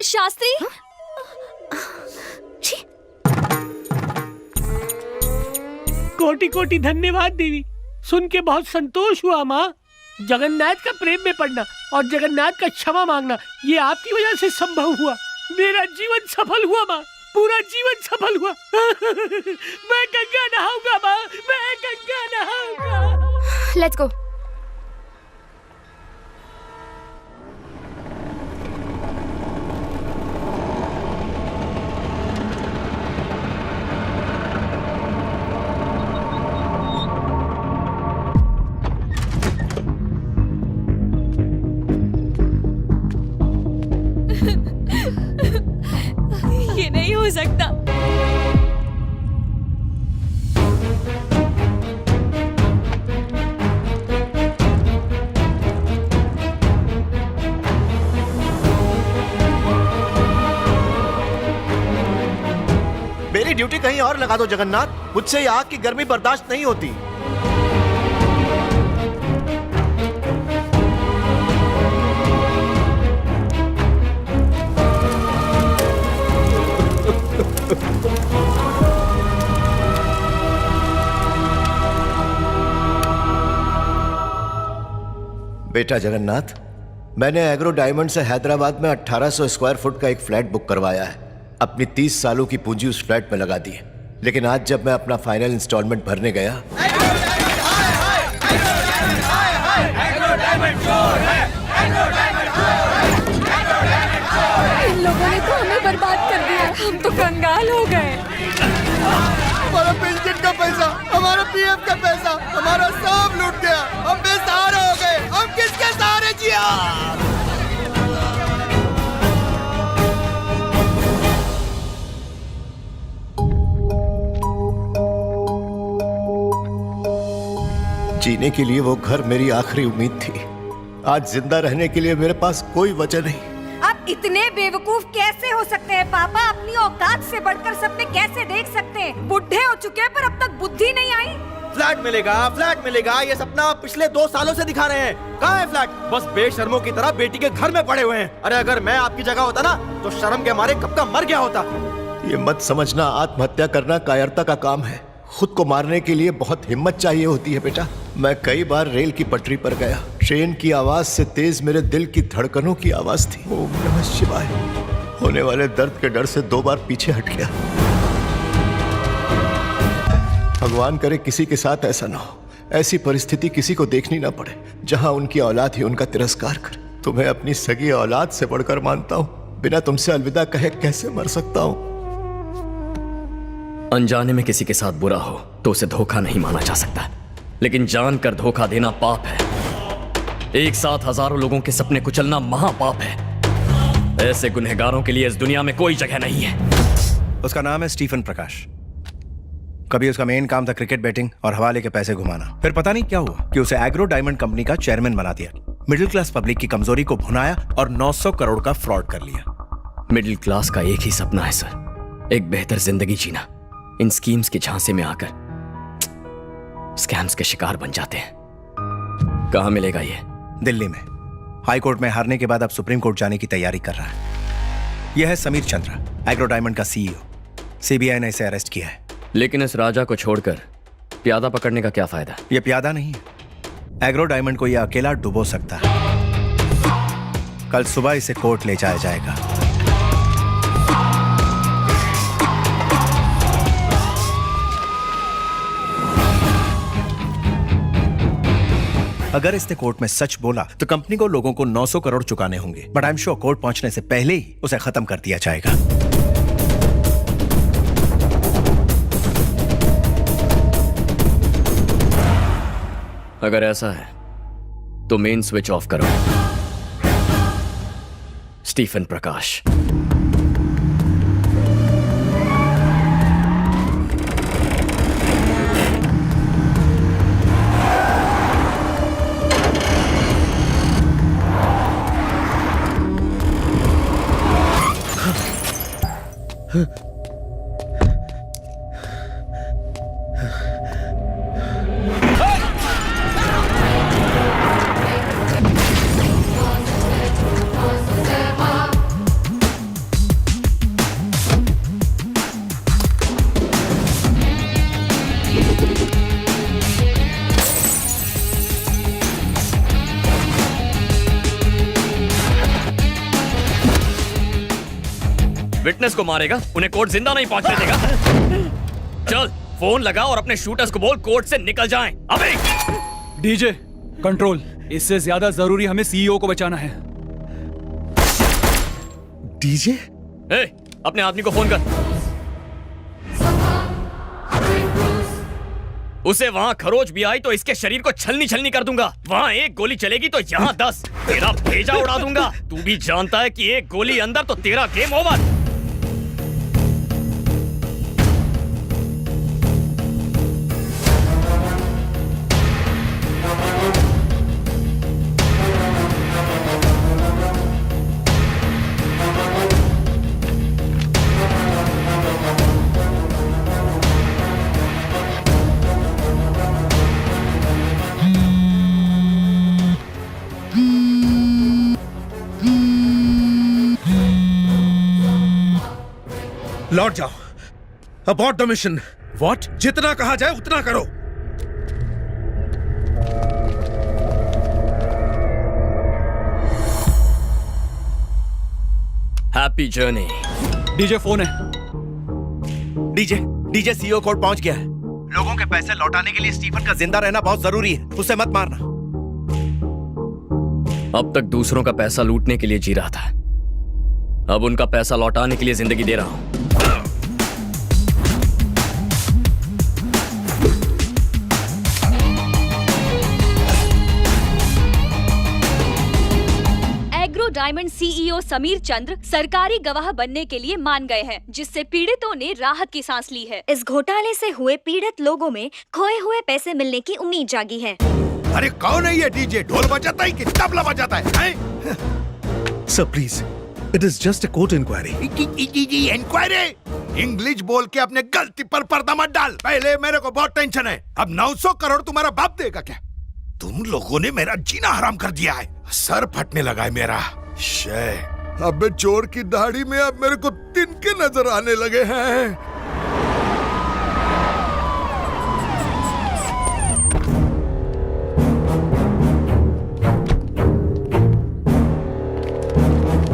शास्त्री, कोटि कोटि धन्यवाद देवी। सुन के बहुत संतोष हुआ माँ। जगन्नाथ का प्रेम में पड़ना और जगन्नाथ का क्षमा मांगना, ये आपकी वजह से संभव हुआ। मेरा जीवन सफल हुआ माँ, पूरा जीवन सफल हुआ। मैं गंगा नहाऊंगा माँ, मैं गंगा नहाऊंगा। Let's go. ये नहीं हो सकता। मेरी ड्यूटी कहीं और लगा दो जगन्नाथ, मुझसे ये आग की गर्मी बर्दाश्त नहीं होती। बेटा जगन्नाथ, मैंने एग्रो डायमंड से हैदराबाद में 1800 स्क्वायर फुट का एक फ्लैट बुक करवाया है। अपनी 30 सालों की पूंजी उस फ्लैट में लगा दी है, लेकिन आज जब मैं अपना फाइनल इंस्टॉलमेंट भरने गया, इन लोगों ने तो हमें बर्बाद कर दिया। हम तो कंगाल हो गए। हमारा पेंशन का पैसा, हमारा पीएफ का पैसा, हमारा सब लूट गया। हम बेसहारा हो गए। हम किसके सहारे जिया? जीने के लिए वो घर मेरी आखिरी उम्मीद थी। आज जिंदा रहने के लिए मेरे पास कोई वजह नहीं। आप इतने बेवकूफ कैसे हो सकते हैं पापा? अपनी औकात से बढ़कर सपने कैसे देख सकते हैं? बुढ़े हो चुके हैं पर अब तक बुद्धि नहीं आई। फ्लैट मिलेगा, ये सपना आप पिछले 2 सालों से दिखा रहे हैं। कहाँ है फ्लैट? बस बेशर्मों की तरह बेटी के घर में पड़े हुए हैं। अरे अगर मैं आपकी जगह होता ना तो शर्म के मारे कब का मर गया होता। ये मत समझना आत्महत्या करना कायरता का काम है। खुद को मारने के लिए बहुत हिम्मत चाहिए होती है बेटा। मैं कई बार रेल की पटरी पर गया। ट्रेन की आवाज से तेज मेरे दिल की धड़कनों की आवाज थी। ओम नमः शिवाय। होने वाले दर्द के डर से 2 बार पीछे हट गया। भगवान करे किसी के साथ ऐसा ना हो। ऐसी परिस्थिति किसी को देखनी ना पड़े जहां उनकी औलाद ही उनका तिरस्कार करे। तुम्हें अपनी सगी औलाद से बढ़कर मानता हूं। बिना तुमसे अलविदा कहे कैसे मर सकता हूं? अनजाने में किसी के साथ बुरा हो तो उसे धोखा नहीं माना जा सकता, लेकिन जानकर धोखा देना पाप है। एक साथ हजारों लोगों के सपने कुचलना महापाप है। ऐसे गुनहगारों के लिए इस दुनिया में कोई जगह नहीं है। उसका नाम है स्टीफन प्रकाश। कभी उसका मेन काम था क्रिकेट बैटिंग और हवाले के पैसे घुमाना। फिर पता नहीं क्या हुआ कि उसे एग्रो डायमंड कंपनी का चेयरमैन बना दिया। मिडिल क्लास पब्लिक की कमजोरी को भुनाया और 900 करोड़ का फ्रॉड कर लिया। मिडिल क्लास का एक ही सपना है सर, एक बेहतर जिंदगी जीना। इन स्कीम्स के झांसे में आकर स्कैम्स के शिकार बन जाते हैं। कहां मिलेगा ये? दिल्ली में। हाई कोर्ट में हारने के बाद अब सुप्रीम कोर्ट जाने की तैयारी कर रहा है। यह है समीर चंद्रा, एग्रो डायमंड का सीईओ। सीबीआई ने इसे अरेस्ट किया है। लेकिन इस राजा को छोड़कर प्यादा पकड़ने का क्या फायदा? यह प्यादा नहीं है, एग्रो डायमंड को यह अकेला डुबो सकता है। कल सुबह इसे कोर्ट ले जाया जाएगा। अगर इसने कोर्ट में सच बोला तो कंपनी को लोगों को 900 करोड़ चुकाने होंगे, but I am sure court पहुंचने से पहले ही उसे खत्म कर दिया जाएगा। अगर ऐसा है तो मेन स्विच ऑफ करो। स्टीफन प्रकाश। विटनेस को मारेगा, उन्हें कोर्ट जिंदा नहीं पहुंचने देगा। चल फोन लगा और अपने शूटर्स को बोल कोर्ट से निकल जाएं। अबे डीजे कंट्रोल, इससे ज्यादा जरूरी हमें सीईओ को बचाना है। डीजे अपने आदमी को फोन कर। उसे वहां खरोच भी आई तो इसके शरीर को छलनी छलनी कर दूंगा। वहां एक गोली चलेगी तो यहां 10। तेरा भेजा उड़ा दूंगा। तू भी जानता है कि एक गोली अंदर तो तेरा गेम ओवर। लौट जाओ। Abort the mission. व्हाट? जितना कहा जाए उतना करो। Happy journey. डीजे फोन है। डीजे सीईओ कोर्ट पहुंच गया है। लोगों के पैसे लौटाने के लिए स्टीफन का जिंदा रहना बहुत जरूरी है। उसे मत मारना। अब तक दूसरों का पैसा लूटने के लिए जी रहा था, अब उनका पैसा लौटाने के लिए जिंदगी दे रहा हूं। डायमंड सीईओ समीर चंद्र सरकारी गवाह बनने के लिए मान गए हैं, जिससे पीड़ितों ने राहत की सांस ली है। इस घोटाले से हुए पीड़ित लोगों में खोए हुए पैसे मिलने की उम्मीद जागी है। अरे कौन है ये डीजे? ढोल बजाता है कि तबला बजाता है? Sir please, it is just a court inquiry. Inquiry? English बोल के अपने गलती पर पर्दा मत डाल। पहले मेरे को बहुत टेंशन है। अब 900 करोड़ तुम्हारा बाप देगा क्या? तुम लोगों ने मेरा जीना हराम कर दिया है। सर फटने लगा है मेरा। अब चोर की दाढ़ी में अब मेरे को तिनके नजर आने लगे हैं।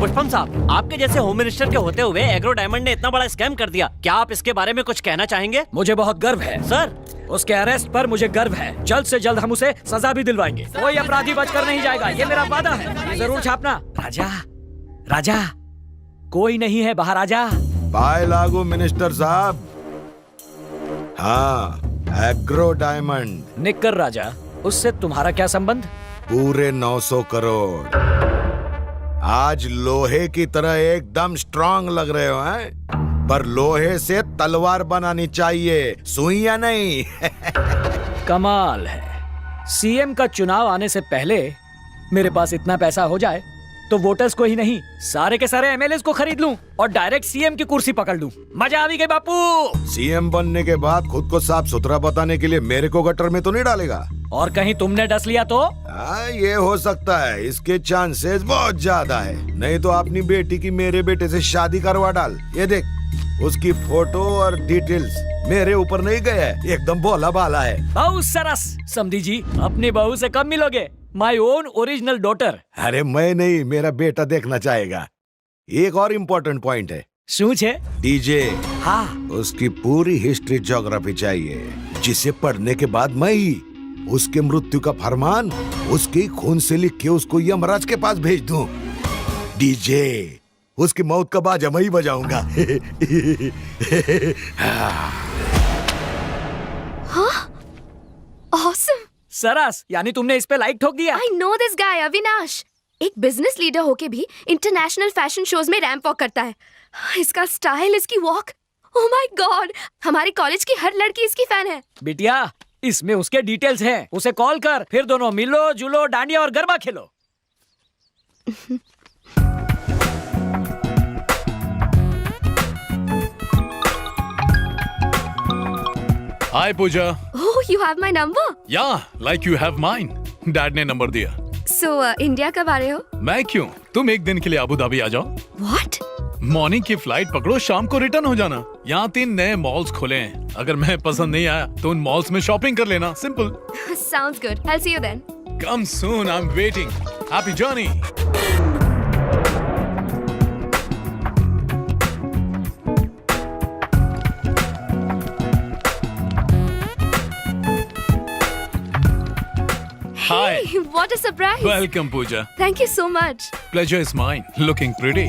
पुष्पम साहब, आपके जैसे होम मिनिस्टर के होते हुए एग्रो डायमंड ने इतना बड़ा स्कैम कर दिया। क्या आप इसके बारे में कुछ कहना चाहेंगे? मुझे बहुत गर्व है सर। उसके अरेस्ट पर मुझे गर्व है। जल्द से जल्द हम उसे सजा भी दिलवाएंगे। कोई अपराधी बचकर नहीं जाएगा, ये मेरा वादा है। ये जरूर छापना। राजा, राजा, कोई नहीं है बाहर। आजा। बाय लागू मिनिस्टर साहब। हाँ, एग्रो डायमंड। निक्कर राजा, उससे तुम्हारा क्या संबंध? पूरे 900 करोड़। आज लोहे की तरह एकदम स्ट्रांग लग रहे हो हैं? पर लोहे से तलवार बनानी चाहिए, सुइयां नहीं। कमाल है। सीएम का चुनाव आने से पहले मेरे पास इतना पैसा हो जाए तो वोटर्स को ही नहीं, सारे के सारे एमएलएस को खरीद लूं और डायरेक्ट सीएम की कुर्सी पकड़ लूं। मजा आ गई बापू। सीएम बनने के बाद खुद को साफ सुथरा बताने के लिए मेरे को गटर में तो नहीं डालेगा? और कहीं तुमने डस लिया तो? ये हो सकता है, इसके चांसेस बहुत ज्यादा है। नहीं तो अपनी बेटी की मेरे बेटे से शादी करवा डाल। ये देख, उसकी फोटो और डिटेल्स मेरे ऊपर नहीं गए है, एकदम भोला भाला है। बहुत सरस। समधी जी, अपनी बहू से कब मिलोगे? My own original daughter. अरे मैं नहीं, मेरा बेटा देखना चाहेगा। एक और इम्पोर्टेंट पॉइंट है। सूझ है? डीजे। हाँ। उसकी पूरी हिस्ट्री ज्योग्राफी चाहिए, जिसे पढ़ने के बाद मैं ही उसके मृत्यु का फरमान उसके खून से लिख के उसको यमराज के पास भेज दूं। डीजे, उसकी मौत का बाजा मैं ही बजाऊंगा। हाँ? Awesome. सरस, यानी तुमने इस पे लाइक ठोक दिया? I know this guy, Avinash. एक बिजनेस लीडर होके भी इंटरनेशनल फैशन शोज में रैंप वॉक करता है। इसका स्टाइल, इसकी वॉक, ओह माय गॉड, हमारे कॉलेज की हर लड़की इसकी फैन है। बिटिया, इसमें उसके डिटेल्स हैं, उसे कॉल कर, फिर दोनों मिलो जुलो, डांडिया और गरबा खेलो। हाय पूजा। Oh, you have my number? Yeah, like you have mine. Dad ने नंबर दिया। So, इंडिया कब आ रहे हो? मैं क्यों? तुम एक दिन के लिए अबू धाबी आ जाओ। What? मॉर्निंग की फ्लाइट पकड़ो, शाम को रिटर्न हो जाना। यहाँ 3 नए मॉल्स खुले हैं, अगर मैं पसंद नहीं आया तो उन मॉल्स में शॉपिंग कर लेना। Simple. Sounds good. I'll see you then. Come soon, I'm waiting. Happy journey. Hi. Hey, what a surprise. Welcome, Pooja. Thank you so much. Pleasure is mine. Looking pretty.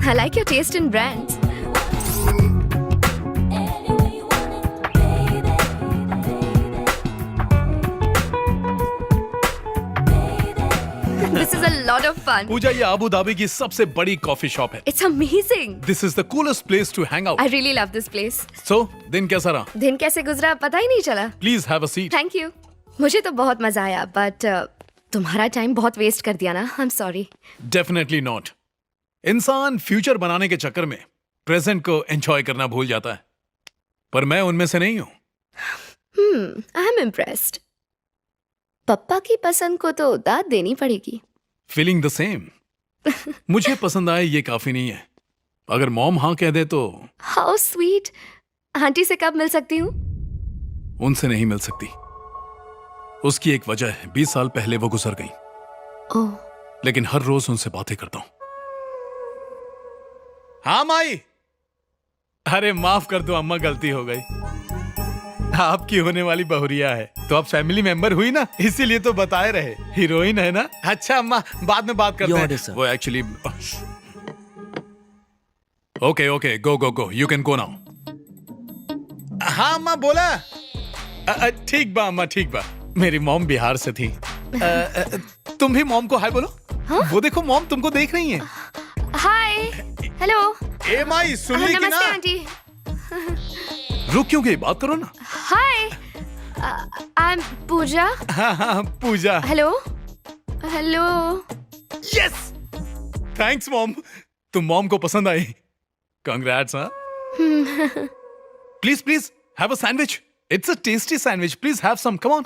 I like your taste in brands. This is a lot of fun. पूजा, ये Abu Dhabi की सबसे बड़ी coffee shop है। It's amazing. This is the coolest place to hang out. I really love this place. So, दिन कैसा रहा? दिन कैसे गुजरा पता ही नहीं चला। Please have a seat. Thank you. मुझे तो बहुत मजा आया, but तुम्हारा टाइम बहुत वेस्ट कर दिया ना। I'm sorry. Definitely not. इंसान फ्यूचर बनाने के चक्कर में प्रेजेंट को एंजॉय करना भूल जाता है, पर मैं उनमें से नहीं हूँ। I am impressed. पप्पा की पसंद को तो दाद देनी पड़ेगी। Feeling the same. मुझे पसंद आए ये काफी नहीं है, अगर मॉम हाँ कह दे तो। How sweet. आंटी से कब मिल सकती हूँ? उनसे नहीं मिल सकती। उसकी एक वजह है, 20 साल पहले वो गुजर गई। ओह। लेकिन हर रोज उनसे बातें करता हूँ। हाँ माई। अरे माफ कर दो अम्मा, गलती हो गई। आपकी होने वाली बहुरिया है तो आप फैमिली मेंबर हुई ना, इसीलिए तो बताए रहे। हीरोइन है ना। अच्छा अम्मा, बाद में बात करते हैं। वो actually okay go go go, you can go now. हाँ अम्मा बोला। ठीक बा अम्मा, ठीक बा। मेरी मॉम बिहार से थी। तुम भी मॉम को हाय बोलो। वो देखो मॉम तुमको देख रही हैं। हाय। हेलो। ए माई, सुन ली कि ना? नमस्ते आंटी। रुक क्यों गई, बात करो ना। हाय। I am Pooja. हाँ Pooja. Hello. Hello. Yes, thanks mom, तुम मॉम को पसंद आई। कांग्रेट्स। हाँ please please have a sandwich, it's a tasty sandwich, please have some, come on.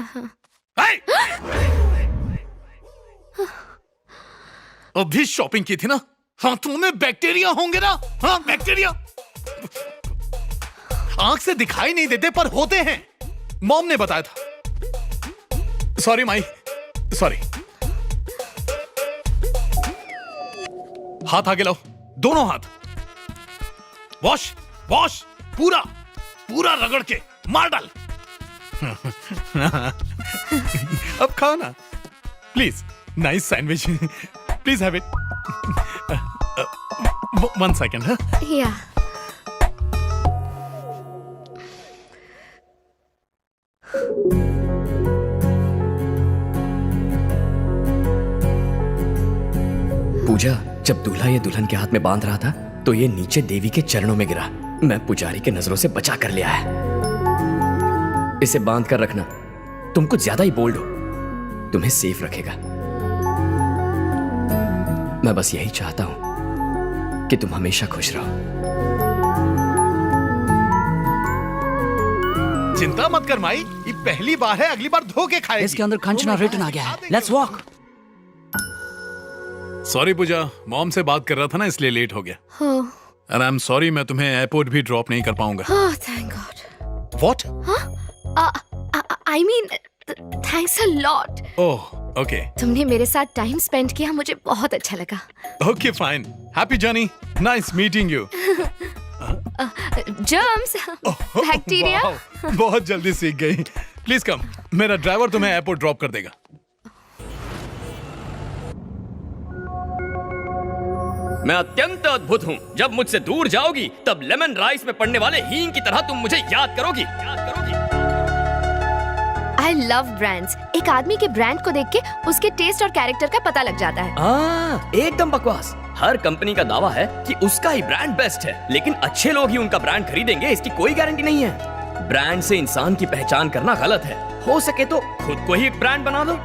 अभी शॉपिंग की थी ना, हाथों में बैक्टीरिया होंगे ना। हाँ बैक्टीरिया आंख से दिखाई नहीं देते पर होते हैं, मॉम ने बताया था। Sorry my, sorry. हाथ आगे लाओ, दोनों हाथ। वॉश वॉश, पूरा पूरा रगड़ के मार डाल। अब खाओ ना please, nice sandwich, please have it. 1 second. हाँ, या पूजा, जब दूल्हा ये दुल्हन के हाथ में बांध रहा था तो ये नीचे देवी के चरणों में गिरा। मैं पुजारी के नजरों से बचा कर ले आया। इसे बांध कर रखना, तुम कुछ ज्यादा ही बोल्ड हो, तुम्हें सेफ रखेगा। मैं बस यही चाहता हूं कि तुम हमेशा खुश रहो। चिंता मत कर माई, ये पहली बार है, अगली बार धो के खाएगी। इसके अंदर खंचना रिटन आ गया है। Let's walk. Sorry Pooja, mom से बात कर रहा था ना, इसलिए लेट हो गया। एंड आई एम सॉरी, मैं तुम्हें एयरपोर्ट भी ड्रॉप नहीं कर पाऊंगा। Thank God. What? I mean thanks a lot. Oh okay. तुमने मेरे साथ टाइम स्पेंड किया, मुझे बहुत अच्छा लगा। Okay fine, happy journey, nice meeting you. Germs, bacteria. बहुत जल्दी सीख गई। प्लीज कम, मेरा ड्राइवर तुम्हें एयरपोर्ट ड्रॉप कर देगा। मैं अत्यंत अद्भुत हूँ। जब मुझसे दूर जाओगी तब लेमन राइस में पड़ने वाले हींग की तरह तुम मुझे याद करोगी। I love brands. एक आदमी के ब्रांड को देख के उसके टेस्ट और कैरेक्टर का पता लग जाता है। एकदम बकवास। हर कंपनी का दावा है कि उसका ही ब्रांड बेस्ट है, लेकिन अच्छे लोग ही उनका ब्रांड खरीदेंगे, इसकी कोई गारंटी नहीं है। ब्रांड से इंसान की पहचान करना गलत है। हो सके तो खुद को ही एक ब्रांड बना दो।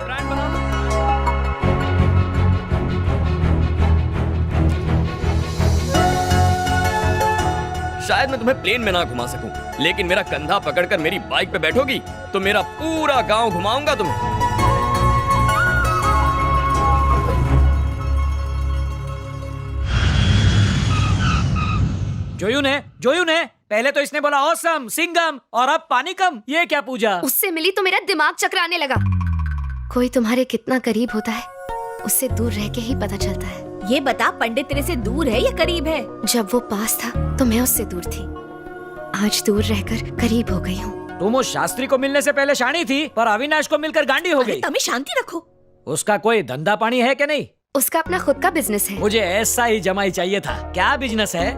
शायद मैं तुम्हें प्लेन में ना घुमा सकूं, लेकिन मेरा कंधा पकड़कर मेरी बाइक पे बैठोगी तो मेरा पूरा गांव घुमाऊंगा तुम्हें। जोयू ने पहले तो इसने बोला ऑसम, सिंगम, और अब पानी कम। ये क्या पूजा? उससे मिली तो मेरा दिमाग चकराने लगा। कोई तुम्हारे कितना करीब होता है, उससे दूर रह के ही पता चलता है। ये बता, पंडित तेरे से दूर है या करीब है? जब वो पास था तो मैं उससे दूर थी, आज दूर रहकर करीब हो गई हूँ। तुम उस शास्त्री को मिलने से पहले शानी थी, पर अविनाश को मिलकर गांडी हो गई। तभी शांति रखो। उसका कोई धंधा पानी है कि नहीं? उसका अपना खुद का बिजनेस है। मुझे ऐसा ही जमाई चाहिए था। क्या बिजनेस है?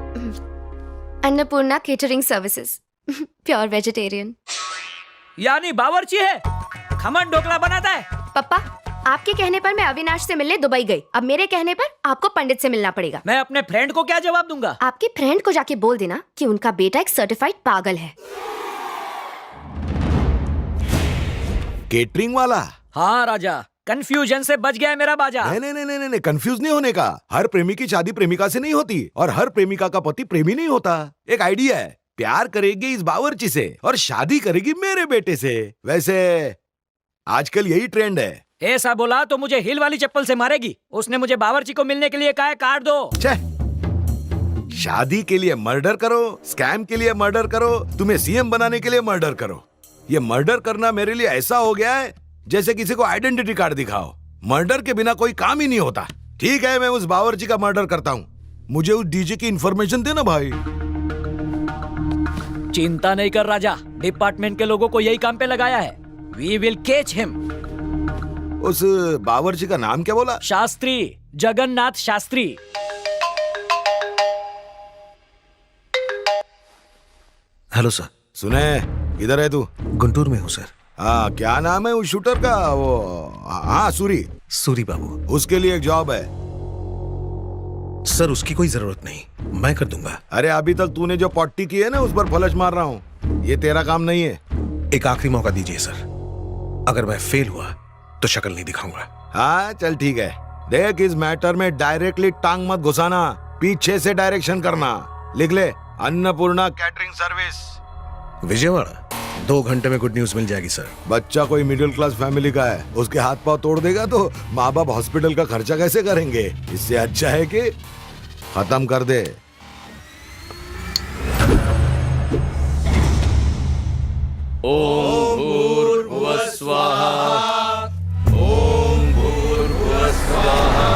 Annapurna catering services, pure vegetarian. यानी बावर्ची है, खमन ढोकला बनाता है। पापा, आपके कहने पर मैं अविनाश से मिलने दुबई गई, अब मेरे कहने पर आपको पंडित से मिलना पड़ेगा। मैं अपने फ्रेंड को क्या जवाब दूंगा? आपके फ्रेंड को जाके बोल देना कि उनका बेटा एक सर्टिफाइड पागल है। केटरिंग वाला? हाँ राजा, कंफ्यूजन से बच गया है मेरा बाजा। नहीं, कंफ्यूज नहीं होने का। हर प्रेमी की शादी प्रेमिका से नहीं होती, और हर प्रेमिका का पति प्रेमी नहीं होता। एक आइडिया है, प्यार करेगी इस बावर्ची से और शादी करेगी मेरे बेटे से। वैसे आजकल यही ट्रेंड है। ऐसा बोला तो मुझे हिल वाली चप्पल से मारेगी। उसने मुझे बावर्ची को मिलने के लिए कहा है, काट दो। शादी के लिए मर्डर करो, स्कैम के लिए मर्डर करो, तुम्हें सीएम बनाने के लिए मर्डर करो। ये मर्डर करना मेरे लिए ऐसा हो गया है जैसे किसी को आइडेंटिटी कार्ड दिखाओ। मर्डर के बिना कोई काम ही नहीं होता। ठीक है, मैं उस बावर्ची का मर्डर करता हूँ। मुझे उस डीजे की इंफॉर्मेशन देना भाई। चिंता नहीं कर राजा, डिपार्टमेंट के लोगों को यही काम पे लगाया है। We will catch him. उस बावर्ची का नाम क्या बोला? शास्त्री, जगन्नाथ शास्त्री। Hello sir. सुने, इधर है तू? गुंटूर में हूँ सर। हाँ, क्या नाम है उस शूटर का? वो हाँ, सूरी बाबू। उसके लिए एक जॉब है सर। उसकी कोई जरूरत नहीं, मैं कर दूंगा। अरे अभी तक तूने जो पट्टी की है ना, उस पर फ्लश मार रहा हूँ। ये तेरा काम नहीं है। एक आखिरी मौका दीजिए सर, अगर मैं फेल हुआ तो शक्ल नहीं दिखाऊंगा। हाँ चल ठीक है। देख, इस मैटर में डायरेक्टली टांग मत घुसाना, पीछे से डायरेक्शन करना। लिख ले, अन्नपूर्णा कैटरिंग सर्विस, विजयवाड़ा। 2 घंटे में गुड न्यूज मिल जाएगी सर। बच्चा कोई मिडिल क्लास फैमिली का है, उसके हाथ पांव तोड़ देगा तो माँ बाप हॉस्पिटल का खर्चा कैसे करेंगे? इससे अच्छा है कि खत्म कर दे। ओम भूर्भुवः स्वाहा, ओम भूर्भुवः स्वाहा।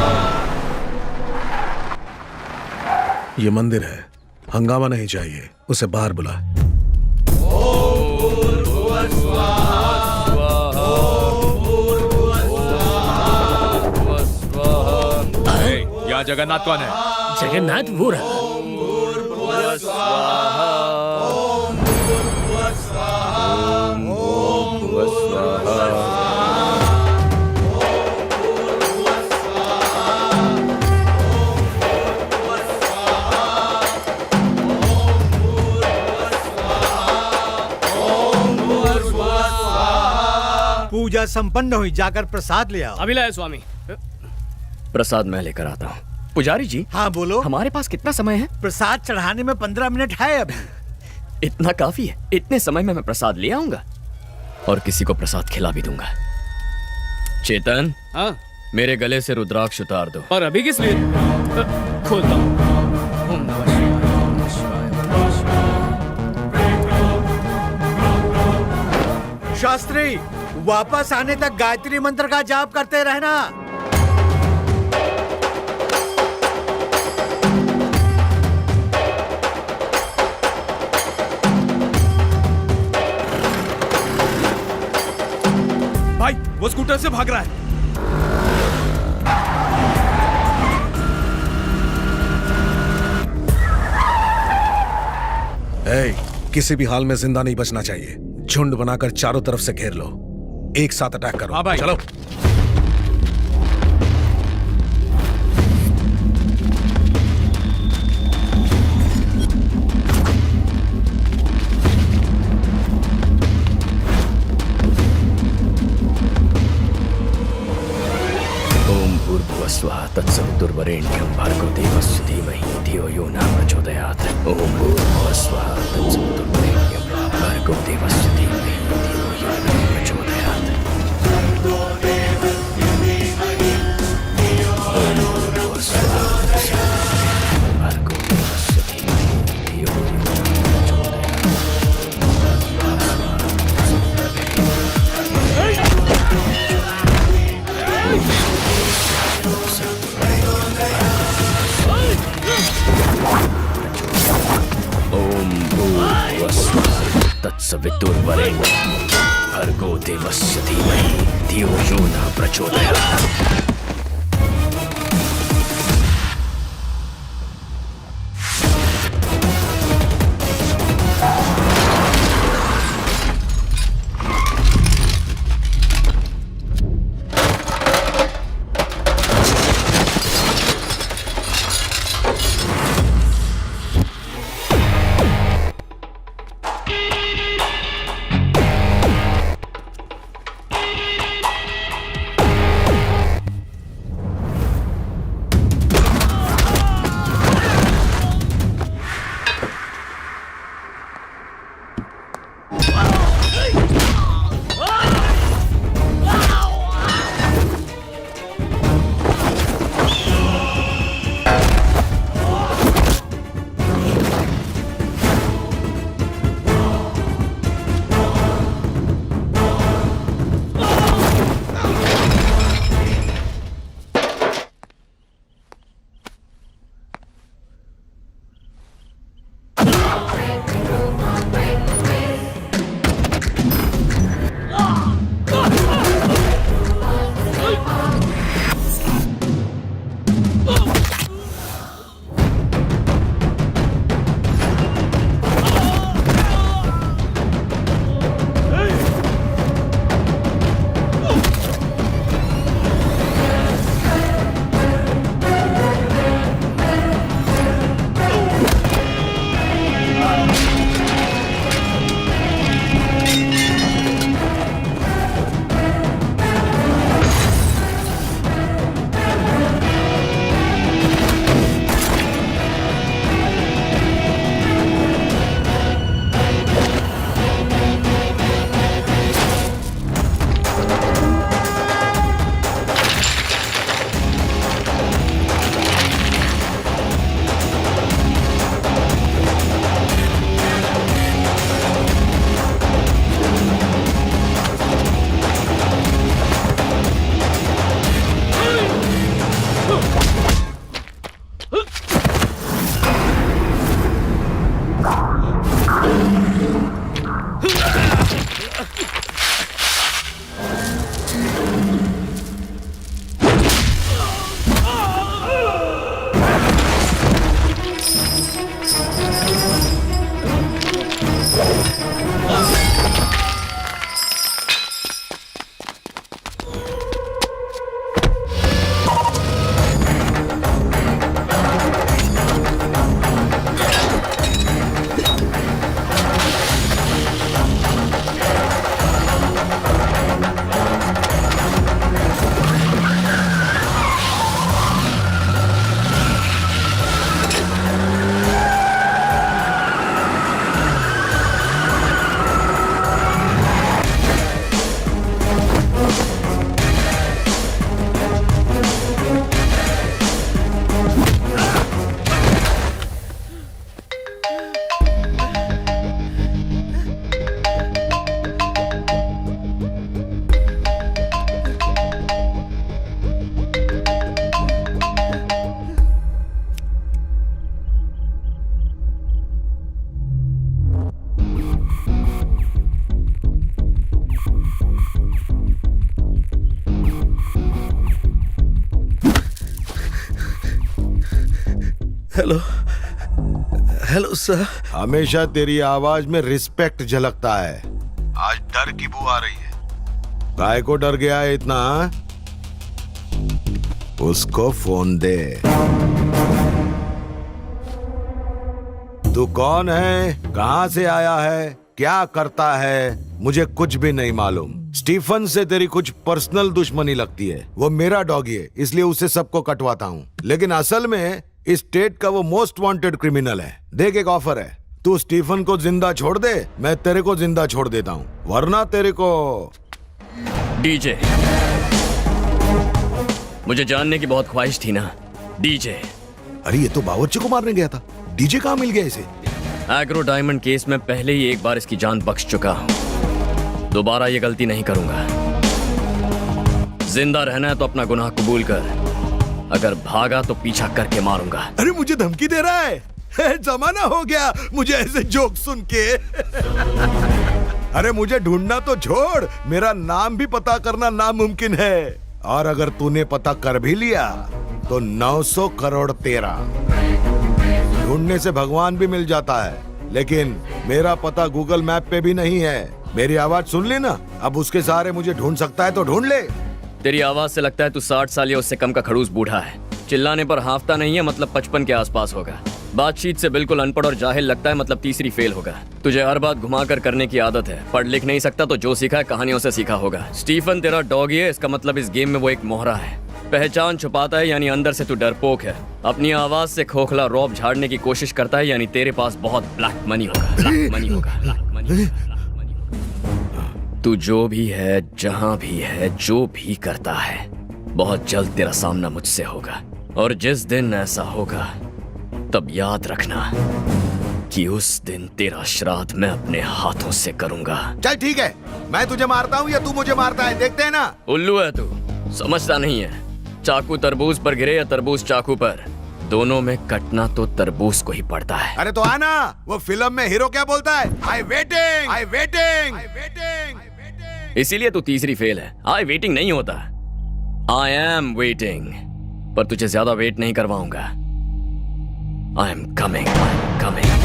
ये मंदिर है, हंगामा नहीं चाहिए। उसे बाहर बुला। यहाँ जगन्नाथ कौन है? जगन्नाथ वो रहा। पूजा संपन्न हुई, जाकर प्रसाद ले आओ। अभी लाए स्वामी। प्रसाद मैं लेकर आता हूँ। पुजारी जी। हाँ बोलो। हमारे पास कितना समय है? प्रसाद चढ़ाने में 15 मिनट है अभी। इतना काफी है। इतने समय में मैं प्रसाद ले आऊंगा और किसी को प्रसाद खिला भी दूंगा। चेतन। हाँ। मेरे गले से रुद्राक्ष उतार दो। और अभी किस लिए? खोलता हूँ। शास्त्री, वापस आने तक गायत्री मंत्र का जाप करते रहना। भाई वो स्कूटर से भाग रहा है। किसी भी हाल में जिंदा नहीं बचना चाहिए। झुंड बनाकर चारों तरफ से घेर लो, एक साथ अटैक करो। हाँ भाई। चलो। ओम भूर्भुवस्वः तत्सवितुर्वरेण्यं भर्गो देवस्य धीमहि धियो यो न प्रचोदयात्। ओम भूर्भुवस्वः तत्सवितुर्वरेण्यं भर्गो देवस्य धीमहि धियो यो न प्रचोदयात्। ओम भूर्भुवस्वः भर्गो देवस्य धीमहि धियो यो न ओम भूर्भुवस्वः तत्सवितुर्वरेण्यं भर्गो देवस्य धीमहि धियो यो न प्रचोदयात्। Hello hello sir. हमेशा तेरी आवाज में रिस्पेक्ट झलकता है, आज डर की बू आ रही है। काय को डर गया है इतना? हाँ? उसको फोन दे। तू कौन है, कहां से आया है, क्या करता है, मुझे कुछ भी नहीं मालूम। स्टीफन से तेरी कुछ पर्सनल दुश्मनी लगती है। वो मेरा डॉगी है, इसलिए उसे सबको कटवाता हूँ, लेकिन असल में इस स्टेट का वो मोस्ट वांटेड क्रिमिनल है। देख, एक ऑफर है, तू स्टीफन को जिंदा छोड़ दे, मैं तेरे को जिंदा छोड़ देता हूँ, वरना तेरे को। डीजे, मुझे जानने की बहुत ख्वाहिश थी ना डीजे। अरे ये तो बावर्ची को मारने गया था, डीजे कहाँ मिल गया इसे? एग्रो डायमंड केस में पहले ही एक बार इसकी जान बख्श चुका हूं, दोबारा ये गलती नहीं करूंगा। जिंदा रहना है तो अपना गुनाह कबूल कर, अगर भागा तो पीछा करके मारूंगा। अरे मुझे धमकी दे रहा है? जमाना हो गया मुझे ऐसे जोक सुन के। अरे मुझे ढूंढना तो छोड़, मेरा नाम भी पता करना नामुमकिन है, और अगर तूने पता कर भी लिया तो 900 करोड़ तेरा। ढूंढने से भगवान भी मिल जाता है, लेकिन मेरा पता गूगल मैप पे भी नहीं है। मेरी आवाज सुन ली ना, अब उसके सहारे मुझे ढूंढ सकता है तो ढूंढ ले। तेरी आवाज से लगता है तू 60 साल या उससे कम का खड़ूस बूढ़ा है। चिल्लाने पर हाफता नहीं है, मतलब 55 के आसपास होगा। बातचीत से बिल्कुल अनपढ़ और जाहिल लगता है, मतलब तीसरी फेल होगा। तुझे हर बात घुमाकर करने की आदत है, पढ़ लिख नहीं सकता तो जो सीखा है कहानियों से सीखा होगा। स्टीफन तेरा डॉगी है, इसका मतलब इस गेम में वो एक मोहरा है। पहचान छुपाता है, यानी अंदर से तू डरपोक है। अपनी आवाज से खोखला रौब झाड़ने की कोशिश करता है, यानी तेरे पास बहुत ब्लैक मनी होगा। ब्लैक मनी होगा, ब्लैक मनी। तू जो भी है, जहां भी है, जो भी करता है, बहुत जल्द तेरा सामना मुझसे होगा, और जिस दिन ऐसा होगा तब याद रखना कि उस दिन तेरा श्राद्ध मैं अपने हाथों से करूंगा। चल ठीक है, मैं तुझे मारता हूँ या तू मुझे मारता है, देखते हैं ना। उल्लू है तू, समझता नहीं है। चाकू तरबूज पर गिरे या तरबूज चाकू पर, दोनों में कटना तो तरबूज को ही पड़ता है। अरे तो आना, वो फिल्म में हीरो क्या बोलता है? आई वेटिंग, आई वेटिंग, आई वेटिंग। इसीलिए तू तीसरी फेल है। आई वेटिंग नहीं होता, आई एम वेटिंग। पर तुझे ज्यादा वेट नहीं करवाऊंगा। I am coming, I am coming.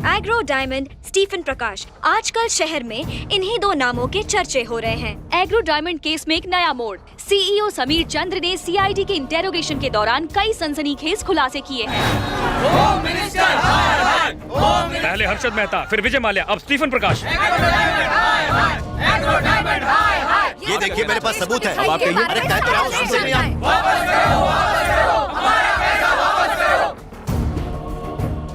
Agro diamond, Stephen Prakash. आजकल शहर में इन्हीं दो नामों के चर्चे हो रहे हैं। एग्रो डायमंड केस में एक नया मोड़। सीईओ समीर चंद्र ने सीआईडी के इंटेरोगेशन के दौरान कई सनसनीखेज खुलासे किए हैं। पहले हर्षद मेहता, फिर विजय माल्या, अब स्टीफन प्रकाश। ये देखिए मेरे पास सबूत है। अब आप कहिए। अरे कह तो रहा हूं, समझ नहीं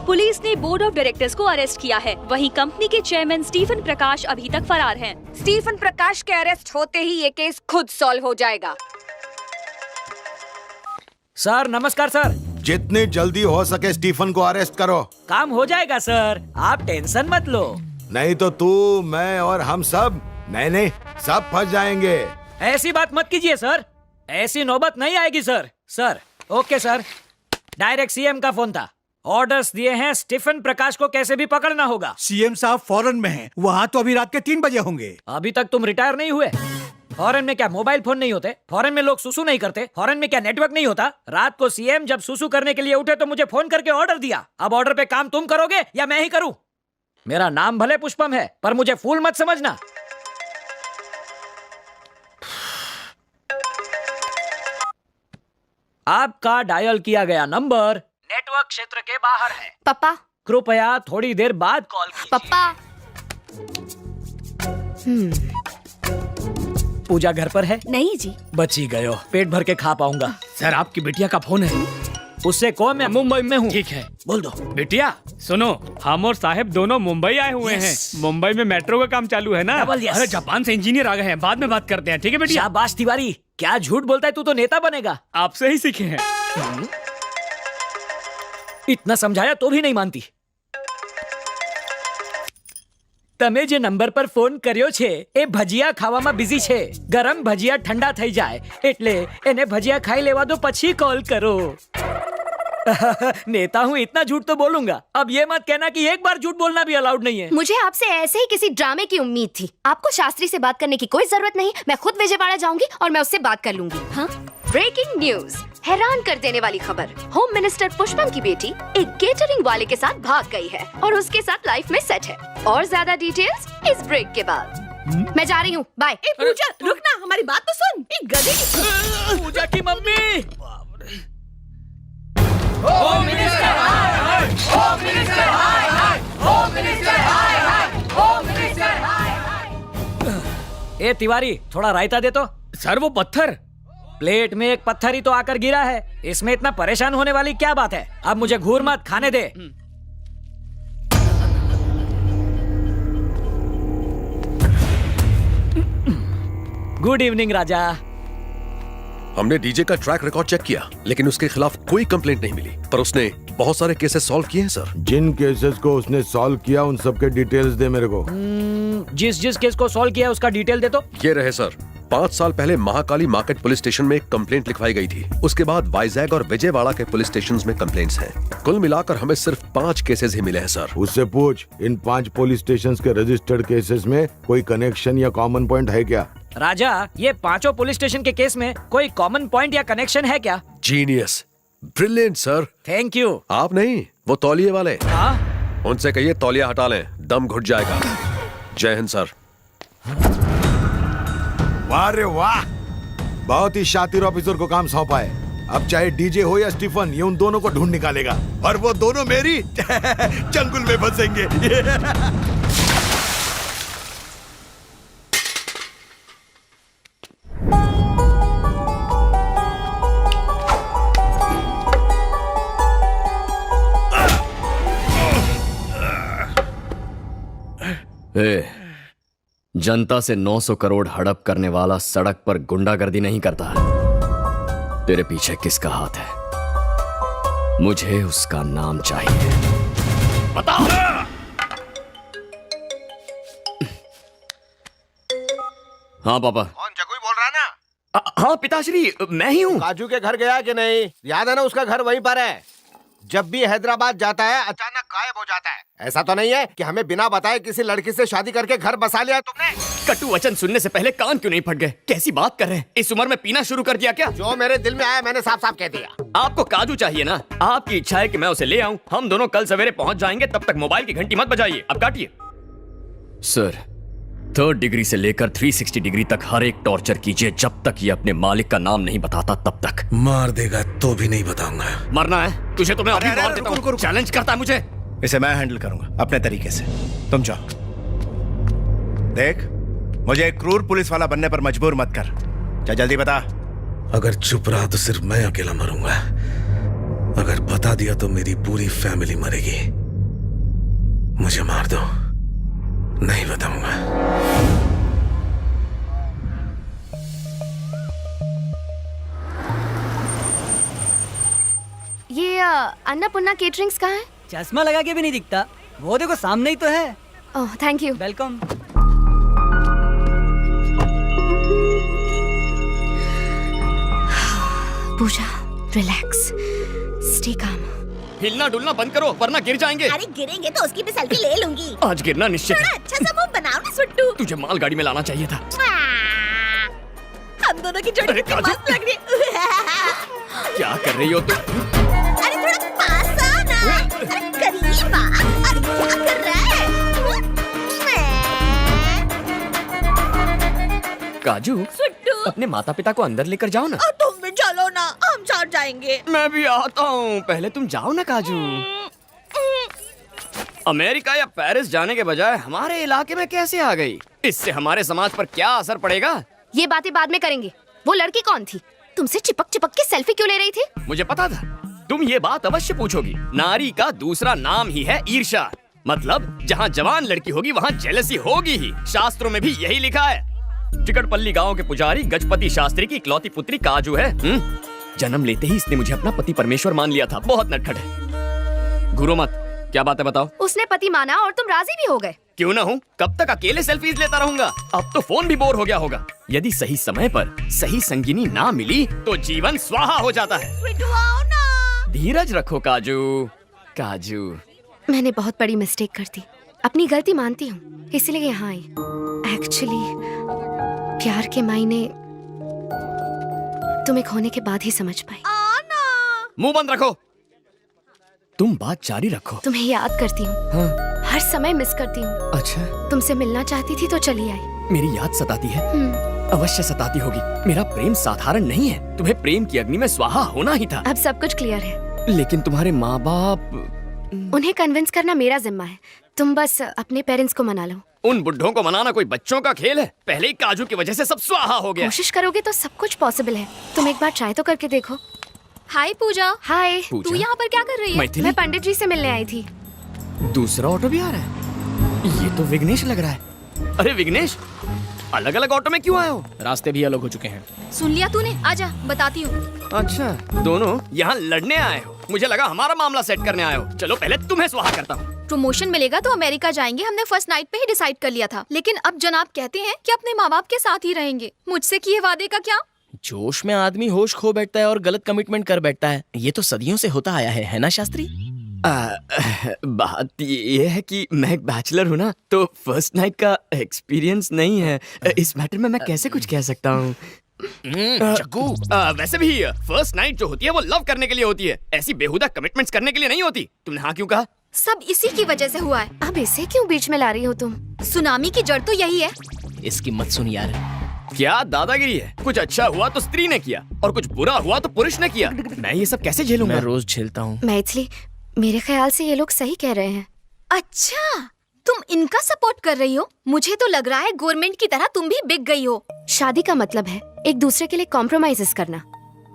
पुलिस ने बोर्ड ऑफ डायरेक्टर्स को अरेस्ट किया है, वहीं कंपनी के चेयरमैन स्टीफन प्रकाश अभी तक फरार हैं। स्टीफन प्रकाश के अरेस्ट होते ही ये केस खुद सॉल्व हो जाएगा। सर नमस्कार सर। जितनी जल्दी हो सके स्टीफन को अरेस्ट करो। काम हो जाएगा सर, आप टेंशन मत लो। नहीं तो तू, मैं और हम सब, नहीं सब फंस जाएंगे। ऐसी बात मत कीजिए सर, ऐसी नौबत नहीं आएगी sir. Sir okay sir, direct CM का फोन था, ऑर्डर्स दिए हैं, स्टीफन प्रकाश को कैसे भी पकड़ना होगा। सीएम साहब फॉरेन में हैं, वहाँ तो अभी रात के 3 बजे होंगे। अभी तक तुम रिटायर नहीं हुए? फॉरेन में क्या मोबाइल फोन नहीं होते? फॉरेन में लोग सुसु नहीं करते? फॉरेन में क्या नेटवर्क नहीं होता? रात को सीएम जब सुसु करने के लिए उठे तो मुझे फोन करके ऑर्डर दिया। अब ऑर्डर पे काम तुम करोगे या मैं ही करूं? मेरा नाम भले पुष्पम है, पर मुझे फूल मत समझना। आपका डायल किया गया नंबर नेटवर्क क्षेत्र के बाहर है। पापा, कृपया थोड़ी देर बाद कॉल कीजिए। पापा। पूजा घर पर है? नहीं जी। बची गए हो, पेट भर के खा पाऊंगा। सर आपकी बिटिया का फोन है, उससे कहो मैं मुंबई में हूँ। ठीक है, बोल दो। बिटिया सुनो, हम और साहब दोनों मुंबई आए हुए हैं। मुंबई में मेट्रो का काम चालू है ना। अरे जापान से इंजीनियर आ गए हैं, बाद में बात करते हैं, ठीक है बेटिया? शाबाश तिवारी, क्या झूठ बोलता है तू, तो नेता बनेगा। आपसे ही सीखे हैं। इतना समझाया तो भी नहीं मानती। તમે જે નંબર પર ફોન કર્યો છે એ ભજીયા ખાવામાં બિઝી છે. ગરમ ભજીયા ઠંડા થઈ જાય એટલે એને ભજીયા ખાઈ લેવા દો પછી कॉल करो. नेता हूँ, इतना झूठ तो बोलूंगा. अब ये मत कहना कि एक बार झूठ बोलना भी अलाउड नहीं है. मुझे आपसे ऐसे ही किसी ड्रामे की उम्मीद थी. आपको शास्त्री से बात करने की कोई जरूरत नहीं. मैं खुद विजयवाड़ा जाऊंगी और मैं उससे बात कर लूंगी. हाँ? ब्रेकिंग न्यूज, हैरान कर देने वाली खबर. होम मिनिस्टर पुष्पम की बेटी एक केटरिंग वाले के साथ भाग गई है और उसके साथ लाइफ में सेट है. और ज्यादा डिटेल्स इस ब्रेक के बाद. मैं जा रही हूँ, बाय. पूजा रुक ना, हमारी बात तो सुन. गधे की पूजा की मम्मी. होम मिनिस्टर हाय हाय, होम मिनिस्टर हाय हाय, होम मिनिस्टर हाय हाय, होम मिनिस्टर हाय हाय. ए तिवारी, थोड़ा रायता दे तो. सर वो पत्थर. प्लेट में एक पत्थर ही तो आकर गिरा है. इसमें इतना परेशान होने वाली क्या बात है? अब मुझे घूर मत, खाने दे. गुड इवनिंग राजा. हमने डीजे का ट्रैक रिकॉर्ड चेक किया लेकिन उसके खिलाफ कोई कंप्लेंट नहीं मिली, पर उसने बहुत सारे केसेस सॉल्व किए हैं सर. जिन केसेस को उसने सॉल्व किया उन सब के डिटेल्स दे मेरे को. जिस जिस केस को सॉल्व किया उसका डिटेल दे तो. ये रहे सर. 5 साल पहले महाकाली मार्केट पुलिस स्टेशन में एक कंप्लेंट लिखवाई गई थी. उसके बाद वाइजैग और विजयवाड़ा के पुलिस स्टेशंस में कंप्लेंट्स हैं. कुल मिलाकर हमें सिर्फ 5 केसेस ही मिले हैं सर. उससे पूछ इन 5 पुलिस स्टेशंस के रजिस्टर्ड केसेस में कोई कनेक्शन या कॉमन पॉइंट है क्या? राजा, ये 5 पुलिस स्टेशन के केस में कोई कॉमन पॉइंट या कनेक्शन है क्या? Genius, brilliant sir. Thank you. आप नहीं, वो तौलिए वाले. हाँ? उनसे कहिए तौलिया हटा लें, दम घुट जाएगा. जय हिंद सर. वाह रे वाह, बहुत ही शातिर ऑफिसर को काम सौंपा है. अब चाहे डीजे हो या स्टीफन, ये उन दोनों को ढूंढ निकालेगा और वो दोनों मेरी चंगुल में फंसेंगे. जनता से 900 करोड़ हड़प करने वाला सड़क पर गुंडागर्दी नहीं करता. तेरे पीछे किसका हाथ है? मुझे उसका नाम चाहिए. बताओ. हाँ पापा. कौन, जगुई बोल रहा है ना? हाँ पिताश्री, मैं ही हूँ. काजू के घर गया कि नहीं? याद है ना, उसका घर वहीं पर है. जब भी हैदराबाद जाता है अचानक गायब हो जाता है. ऐसा तो नहीं है कि हमें बिना बताए किसी लड़की से शादी करके घर बसा लिया तुमने? कटु वचन सुनने से पहले कान क्यों नहीं फट गए? कैसी बात कर रहे हैं? इस उम्र में पीना शुरू कर दिया क्या? जो मेरे दिल में आया मैंने साफ साफ कह दिया. आपको काजू चाहिए ना? आपकी इच्छा है कि मैं उसे ले आऊं. हम दोनों कल सवेरे पहुंच जाएंगे. तब तक मोबाइल की घंटी मत बजाइए. अब काटिए. सर, 3rd डिग्री से लेकर 360 डिग्री तक हर एक टॉर्चर कीजिए जब तक ये अपने मालिक का नाम नहीं बताता तब तक. मार देगा तो भी नहीं बताऊंगा. मरना है तुझे तो मैं अभी मार देता हूं. चैलेंज करता है मुझे. इसे मैं हैंडल करूंगा अपने तरीके से. तुम जाओ. देख, मुझे एक क्रूर पुलिस वाला बनने पर मजबूर मत कर. क्या जल्दी बता. अगर चुप रहा तो सिर्फ मैं अकेला मरूंगा. अगर बता दिया तो मेरी पूरी फैमिली मरेगी. मुझे मार दो, नहीं बताऊंगा. ये अन्नपूर्णा केटरिंग्स कहाँ है? चश्मा लगा के भी नहीं दिखता. वो देखो सामने ही तो है. Oh thank you. Welcome. Pooja, relax, stay calm. हिलना डुलना बंद करो वरना गिर जाएंगे. अरे गिरेंगे तो उसकी भी सेल्फी ले लूंगी. आज गिरना निश्चित है. अच्छा सा मुंह बनाओ ना सुट्टू. तुझे मालगाड़ी में लाना चाहिए था. हम दोनों की जोड़ी कितनी मस्त लग रही है. क्या कर रही हो तुम? अरे थोड़ा पास आओ ना. अरे करीब आ. अरे क्या कर रहा है? काजू, सुट्टू, अपने माता पिता को अंदर लेकर जाओ ना. तुम भी चलो ना, हम साथ जाएंगे. मैं भी आता हूँ. पहले तुम जाओ ना काजू. अमेरिका या पेरिस जाने के बजाय हमारे इलाके में कैसे आ गई? इससे हमारे समाज पर क्या असर पड़ेगा? ये बातें बाद में करेंगे. वो लड़की कौन थी? तुमसे चिपक चिपक के सेल्फी क्यों ले रही थी? मुझे पता था तुम ये बात अवश्य पूछोगी. नारी का दूसरा नाम ही है ईर्ष्या. मतलब जहाँ जवान लड़की होगी वहाँ जेलसी होगी ही. शास्त्रों में भी यही लिखा है. चिकटपल्ली गांव के पुजारी गजपति शास्त्री की इकलौती पुत्री काजू है. जन्म लेते ही इसने मुझे अपना पति परमेश्वर मान लिया था. बहुत नटखट है. घूरो मत. क्या बात है बताओ। उसने पति माना और तुम राजी भी हो गए। क्यों ना हूँ, कब तक अकेले सेल्फीज लेता रहूंगा। अब तो फोन भी बोर हो गया होगा। यदि सही समय पर सही संगिनी ना मिली तो जीवन स्वाहा हो जाता है। धीरज रखो काजू। काजू, मैंने बहुत बड़ी मिस्टेक कर दी, अपनी गलती मानती हूँ, इसलिए यहाँ आई। एक्चुअली प्यार के मायने तुम्हें खोने के बाद ही समझ पाई। मुंह बंद रखो। तुम बात जारी रखो। तुम्हें याद करती हूँ। हाँ। हर समय मिस करती हूँ। अच्छा, तुमसे मिलना चाहती थी तो चली आई। मेरी याद सताती है। अवश्य सताती होगी। मेरा प्रेम साधारण नहीं है। तुम्हें प्रेम की अग्नि में स्वाहा होना ही था। अब सब कुछ क्लियर है। लेकिन तुम्हारे माँ बाप, उन्हें कन्विंस करना मेरा जिम्मा है। तुम बस अपने पेरेंट्स को मना लो। उन बुढ़ों को मनाना कोई बच्चों का खेल है। पहले ही काजू की वजह से सब स्वाहा हो गया। कोशिश करोगे तो सब कुछ पॉसिबल है। तुम एक बार ट्राई तो करके देखो। हाय पूजा। हाय। तू यहाँ पर क्या कर रही है? मैथिली? मैं पंडित जी से मिलने आई थी। दूसरा ऑटो भी आ रहा है। ये तो विघ्नेश लग रहा है। अरे विघ्नेश, अलग अलग ऑटो में क्यों आए हो? रास्ते भी अलग हो चुके हैं। सुन लिया तूने? आजा बताती हूँ। अच्छा, दोनों यहाँ लड़ने आए हो। मुझे लगा हमारा मामला सेट करने आए हो। चलो पहले तुम्हें स्वाहा करता हूँ। प्रमोशन मिलेगा तो अमेरिका जाएंगे, हमने फर्स्ट नाइट पे ही डिसाइड कर लिया था। लेकिन अब जनाब कहते हैं कि अपने माँ बाप के साथ ही रहेंगे। मुझसे किए वादे का क्या? जोश में आदमी होश खो बैठता है और गलत कमिटमेंट कर बैठता है। ये तो सदियों से होता आया है ना शास्त्री? बात ये है कि मैं एक बैचलर हूँ ना, तो फर्स्ट नाइट का एक्सपीरियंस नहीं है। इस मैटर में मैं कैसे कुछ कह सकता हूँ। वैसे भी फर्स्ट नाइट जो होती है वो लव करने के लिए होती है, ऐसी बेहुदा कमिटमेंट्स करने के लिए नहीं होती। तुमने हाँ क्यों कहा? सब इसी की वजह से हुआ है। अब इसे क्यों बीच में ला रही हो तुम? सुनामी की जड़ तो यही है। इसकी मत सुन यार। क्या दादागिरी है? कुछ अच्छा हुआ तो स्त्री ने किया और कुछ बुरा हुआ तो पुरुष ने किया। मैं ये सब कैसे झेलूंगा? मैं रोज झेलता हूँ। मैथिली, मेरे ख्याल से ये लोग सही कह रहे हैं। अच्छा, तुम इनका सपोर्ट कर रही हो? मुझे तो लग रहा है गवर्नमेंट की तरह तुम भी बिक गई हो। शादी का मतलब है एक दूसरे के लिए कॉम्प्रोमाइजेस करना।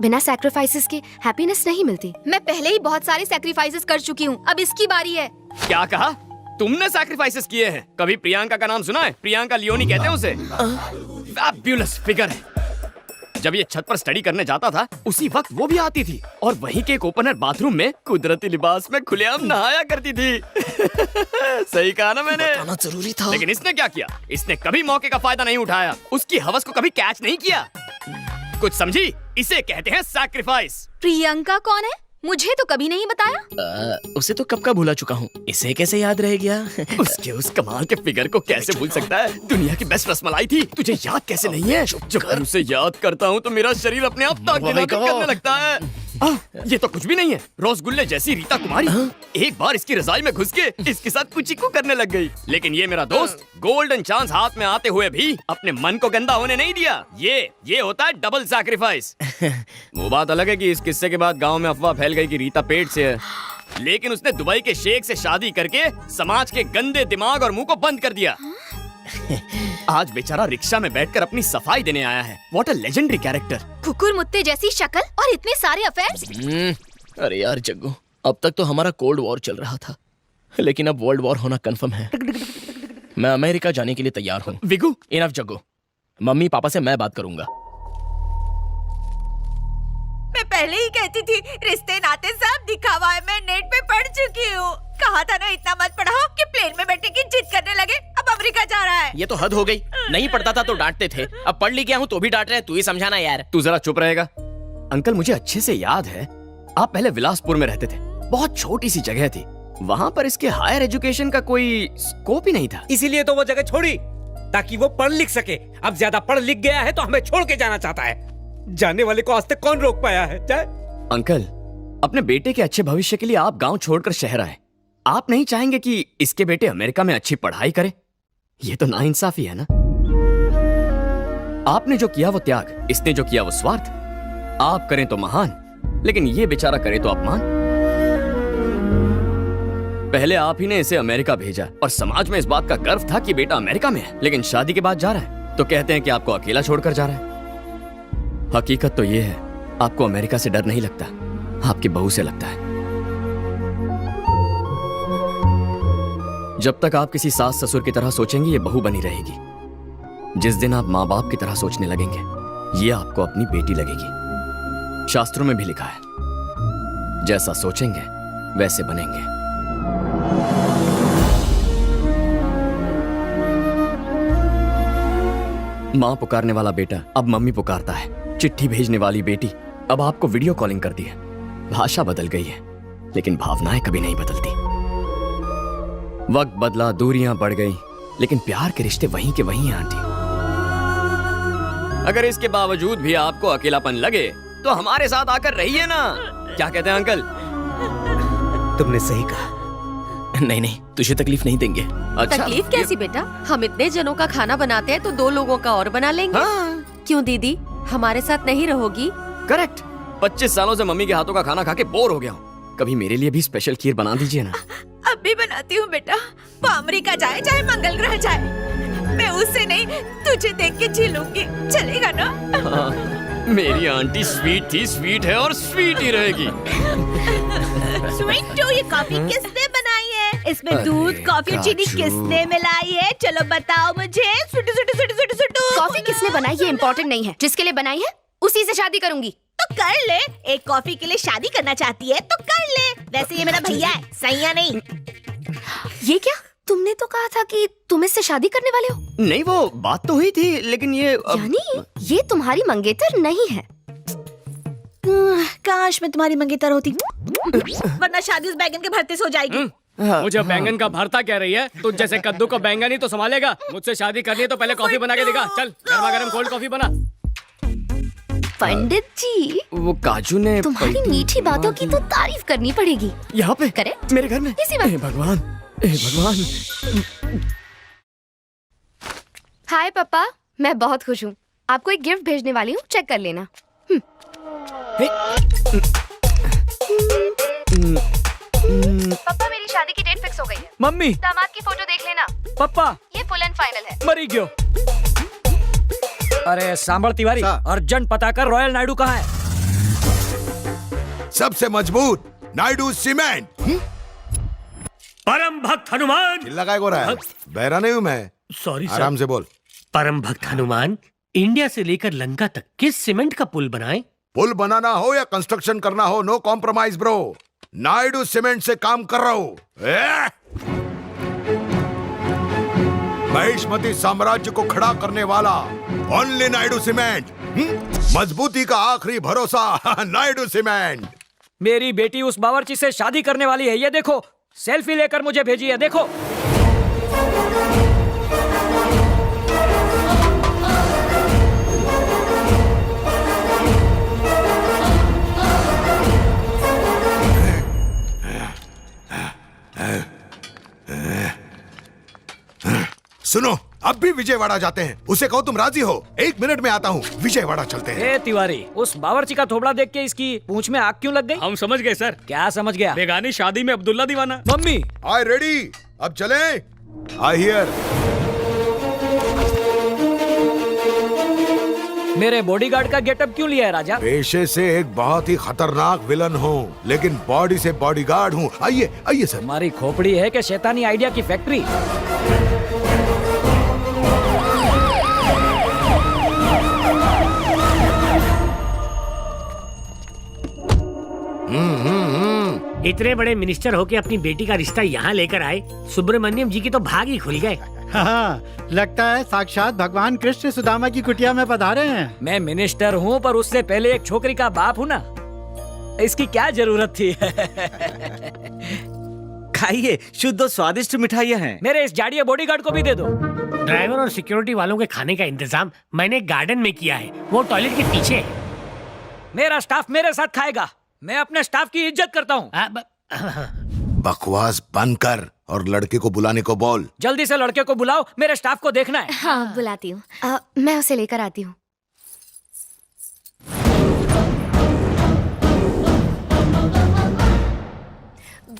बिना सैक्रिफाइसेस के हैप्पीनेस नहीं मिलती। मैं पहले ही बहुत सारे सैक्रिफाइसेस कर चुकी हूँ, अब इसकी बारी है। क्या कहा? तुमने सैक्रिफाइसेस किए हैं? कभी प्रियंका का नाम सुना है? प्रियंका लियोनी कहते हैं उसे। फैब्युलस फिगर है। जब ये छत पर स्टडी करने जाता था उसी वक्त वो भी आती थी और वहीं के एक ओपनर बाथरूम में कुदरती लिबास में खुलेआम नहाया करती थी। सही कहा ना मैंने? बताना जरूरी था। लेकिन इसने क्या किया? इसने कभी मौके का फायदा नहीं उठाया, उसकी हवस को कभी कैच नहीं किया। कुछ समझी? इसे कहते हैं सैक्रिफाइस। प्रियंका कौन है? मुझे तो कभी नहीं बताया। उसे तो कब का भूला चुका हूँ, इसे कैसे याद रह गया? उसके उस कमाल के फिगर को कैसे भूल सकता है? दुनिया की बेस्ट रसमलाई थी, तुझे याद कैसे नहीं है? जब मैं उसे याद करता हूँ तो मेरा शरीर अपने आप ताक़त करने लगता है। ये तो कुछ भी नहीं है। रसगुल्ले जैसी रीता कुमारी एक बार इसकी रजाई में घुस के इसके साथ कुचिकू करने लग गई। लेकिन ये मेरा दोस्त गोल्डन चांस हाथ में आते हुए भी अपने मन को गंदा होने नहीं दिया। ये होता है डबल सैक्रिफाइस। वो बात अलग है कि इस किस्से के बाद गांव में अफवाह फैल गई कि रीता पेट से है, लेकिन उसने दुबई के शेख से शादी करके समाज के गंदे दिमाग और मुंह को बंद कर दिया। आज बेचारा रिक्शा में बैठकर अपनी सफाई देने आया है। What a legendary character. कुकुर मुत्ते जैसी शक्ल और इतने सारे अफेयर्स। अरे यार जग्गू, अब तक तो हमारा कोल्ड वॉर चल रहा था, लेकिन अब वर्ल्ड वॉर होना कंफर्म है। मैं अमेरिका जाने के लिए तैयार हूँ। विगू, इनफ जग्गू, मम्मी पापा से मैं बात करूंगा। मैं पहले ही कहती थी रिश्ते नाते सब दिखावा है। मैं नेट पे पढ़ चुकी हूँ। कहा था ना इतना मत पढ़ाओ कि प्लेन में बैठने की जिद करने लगे। अब अमेरिका जा रहा है। ये तो हद हो गई। नहीं पढ़ता था तो डांटते थे, अब पढ़ लिख गया हूँ तो भी डांट रहे हैं। तू ही समझाना यार। तू जरा चुप रहेगा? अंकल, मुझे अच्छे से याद है आप पहले विलासपुर में रहते थे। बहुत छोटी सी जगह थी, वहाँ पर इसके हायर एजुकेशन का कोई स्कोप ही नहीं था। इसीलिए तो वो जगह छोड़ी ताकि वो पढ़ लिख सके। अब ज्यादा पढ़ लिख गया है तो हमें छोड़ के जाना चाहता है। जाने वाले को आज तक कौन रोक पाया है? अंकल, अपने बेटे के अच्छे भविष्य के लिए आप गांव छोड़कर शहर आए। आप नहीं चाहेंगे कि इसके बेटे अमेरिका में अच्छी पढ़ाई करे? ये तो नाइंसाफी है ना। आपने जो किया वो त्याग, इसने जो किया वो स्वार्थ। आप करें तो महान, लेकिन ये बेचारा करे तो अपमान। पहले आप ही ने इसे अमेरिका भेजा और समाज में इस बात का गर्व था कि बेटा अमेरिका में है, लेकिन शादी के बाद जा रहा है तो कहते हैं कि आपको अकेला छोड़कर जा रहा है। हकीकत तो ये है, आपको अमेरिका से डर नहीं लगता, आपकी बहू से लगता है। जब तक आप किसी सास ससुर की तरह सोचेंगे ये बहू बनी रहेगी। जिस दिन आप माँ बाप की तरह सोचने लगेंगे ये आपको अपनी बेटी लगेगी। शास्त्रों में भी लिखा है, जैसा सोचेंगे वैसे बनेंगे। माँ पुकारने वाला बेटा अब मम्मी पुकारता है, चिट्ठी भेजने वाली बेटी अब आपको वीडियो कॉलिंग करती है। भाषा बदल गई है लेकिन भावनाएं कभी नहीं बदलती। वक्त बदला, दूरियां बढ़ गई, लेकिन प्यार के रिश्ते वहीं के वहीं हैं आंटी। अगर इसके बावजूद भी आपको अकेलापन लगे तो हमारे साथ आकर रहिए ना। क्या कहते हैं अंकल? तुमने सही कहा। नहीं नहीं, तुझे तकलीफ नहीं देंगे। अच्छा, तकलीफ कैसी बेटा? हम इतने जनों का खाना बनाते हैं तो 2 लोगों का और बना लेंगे। क्यों दीदी, हमारे साथ नहीं रहोगी? करेक्ट। 25 सालों से मम्मी के हाथों का खाना खा के बोर हो गया हूँ। कभी मेरे लिए भी स्पेशल खीर बना दीजिए ना। अब भी बनाती हूँ बेटा। वो अमेरिका जाए चाहे मंगल ग्रह जाए, मैं उससे नहीं तुझे देख के जी लूंगी। चलेगा ना? हाँ, मेरी आंटी स्वीट थी, स्वीट है और स्वीट ही रहेगी। स्वीट टू, ये कॉफी किसने बनाई है? इसमें दूध, कॉफी और चीनी किसने मिलाई है? चलो बताओ मुझे। सुटू सुटू सुटू सुटू सुटू। कॉफी किसने बनाई ये इम्पोर्टेंट नहीं है, जिसके लिए बनाई है उसी से शादी करूंगी। तो कर ले। एक कॉफी के लिए शादी करना चाहती है तो कर ले। वैसे ये मेरा भैया है, सैया नहीं। ये क्या? तुमने तो कहा था कि तुम इससे शादी करने वाले हो। नहीं, वो बात तो हुई थी लेकिन ये यानी ये तुम्हारी मंगेतर नहीं है। काश मैं तुम्हारी मंगेतर होती, वरना शादी उस बैगन के भरते से हो जाएगी। मुझे बैंगन का भरता कह रही है? तुझ जैसे कद्दू को बैंगन ही तो संभालेगा। मुझसे शादी करनी है तो पहले कॉफी बना के दिखा। चल गर्मा गर्म कोल्ड कॉफी बना। पंडित जी, वो काजू ने तुम्हारी मीठी बातों की तो तारीफ करनी पड़ेगी। यहाँ पे करे मेरे घर में? इसी वक्त। भगवान, भगवान। हाय पापा, मैं बहुत खुश हूँ। आपको एक गिफ्ट भेजने वाली हूँ, चेक कर लेना। पापा, मेरी शादी की डेट फिक्स हो गई है। मम्मी, दामाद की फोटो देख लेना। पापा, ये फुल एंड फाइनल है। मरी गयो। अरे सांभर तिवारी, अर्जेंट पता कर रॉयल नायडू कहाँ है? सबसे मजबूत नायडू सीमेंट। परम भक्त हनुमान। लगाए को रहा है, बहरा नहीं हूँ मैं। Sorry sir. आराम से बोल। परम भक्त हनुमान, इंडिया से लेकर लंका तक किस सीमेंट का पुल बनाए? पुल बनाना हो या कंस्ट्रक्शन करना हो, no compromise bro. Naidu cement से काम कर रहा हूँ। महिष्मती साम्राज्य को खड़ा करने वाला ओनली नायडू सीमेंट। मजबूती का आखिरी भरोसा नायडू सीमेंट। मेरी बेटी उस बावर्ची से शादी करने वाली है। ये देखो, सेल्फी लेकर मुझे भेजी है, देखो। सुनो, अब भी विजयवाड़ा जाते हैं। उसे कहो तुम राजी हो? 1 मिनट में आता हूँ, विजयवाड़ा चलते हैं। ए तिवारी, उस बावर्ची का थोबड़ा देख के इसकी पूंछ में आग क्यों लग गई? हम समझ गए सर। क्या समझ गया? बेगानी शादी में अब्दुल्ला दीवाना। मम्मी, आई रेडी, अब चलें। I hear. मेरे बॉडीगार्ड का गेटअप क्यों लिया है राजा? पेशे से एक बहुत ही खतरनाक विलन हूँ, लेकिन बॉडी से बॉडीगार्ड हूँ। आइए आइए सर। हमारी खोपड़ी है कि शैतानी आइडिया की फैक्ट्री? इतने बड़े मिनिस्टर होके अपनी बेटी का रिश्ता यहाँ लेकर आए, सुब्रमण्यम जी की तो भाग ही खुल गए। हाँ, लगता है साक्षात भगवान कृष्ण सुदामा की कुटिया में पधारे हैं। मैं मिनिस्टर हूँ पर उससे पहले एक छोकरी का बाप हूँ ना। इसकी क्या जरूरत थी? खाइए, शुद्ध और स्वादिष्ट मिठाइयाँ हैं। मेरे इस जाड़िया बॉडीगार्ड को भी दे दो। ड्राइवर और सिक्योरिटी वालों के खाने का इंतजाम मैंने गार्डन में किया है, वो टॉयलेट के पीछे है। मेरा स्टाफ मेरे साथ खाएगा। मैं अपने स्टाफ की इज्जत करता हूँ। बकवास बंद कर और लड़के को बुलाने को बोल। जल्दी से लड़के को बुलाओ, मेरे स्टाफ को देखना है। हाँ, बुलाती हूँ। मैं उसे लेकर आती हूँ।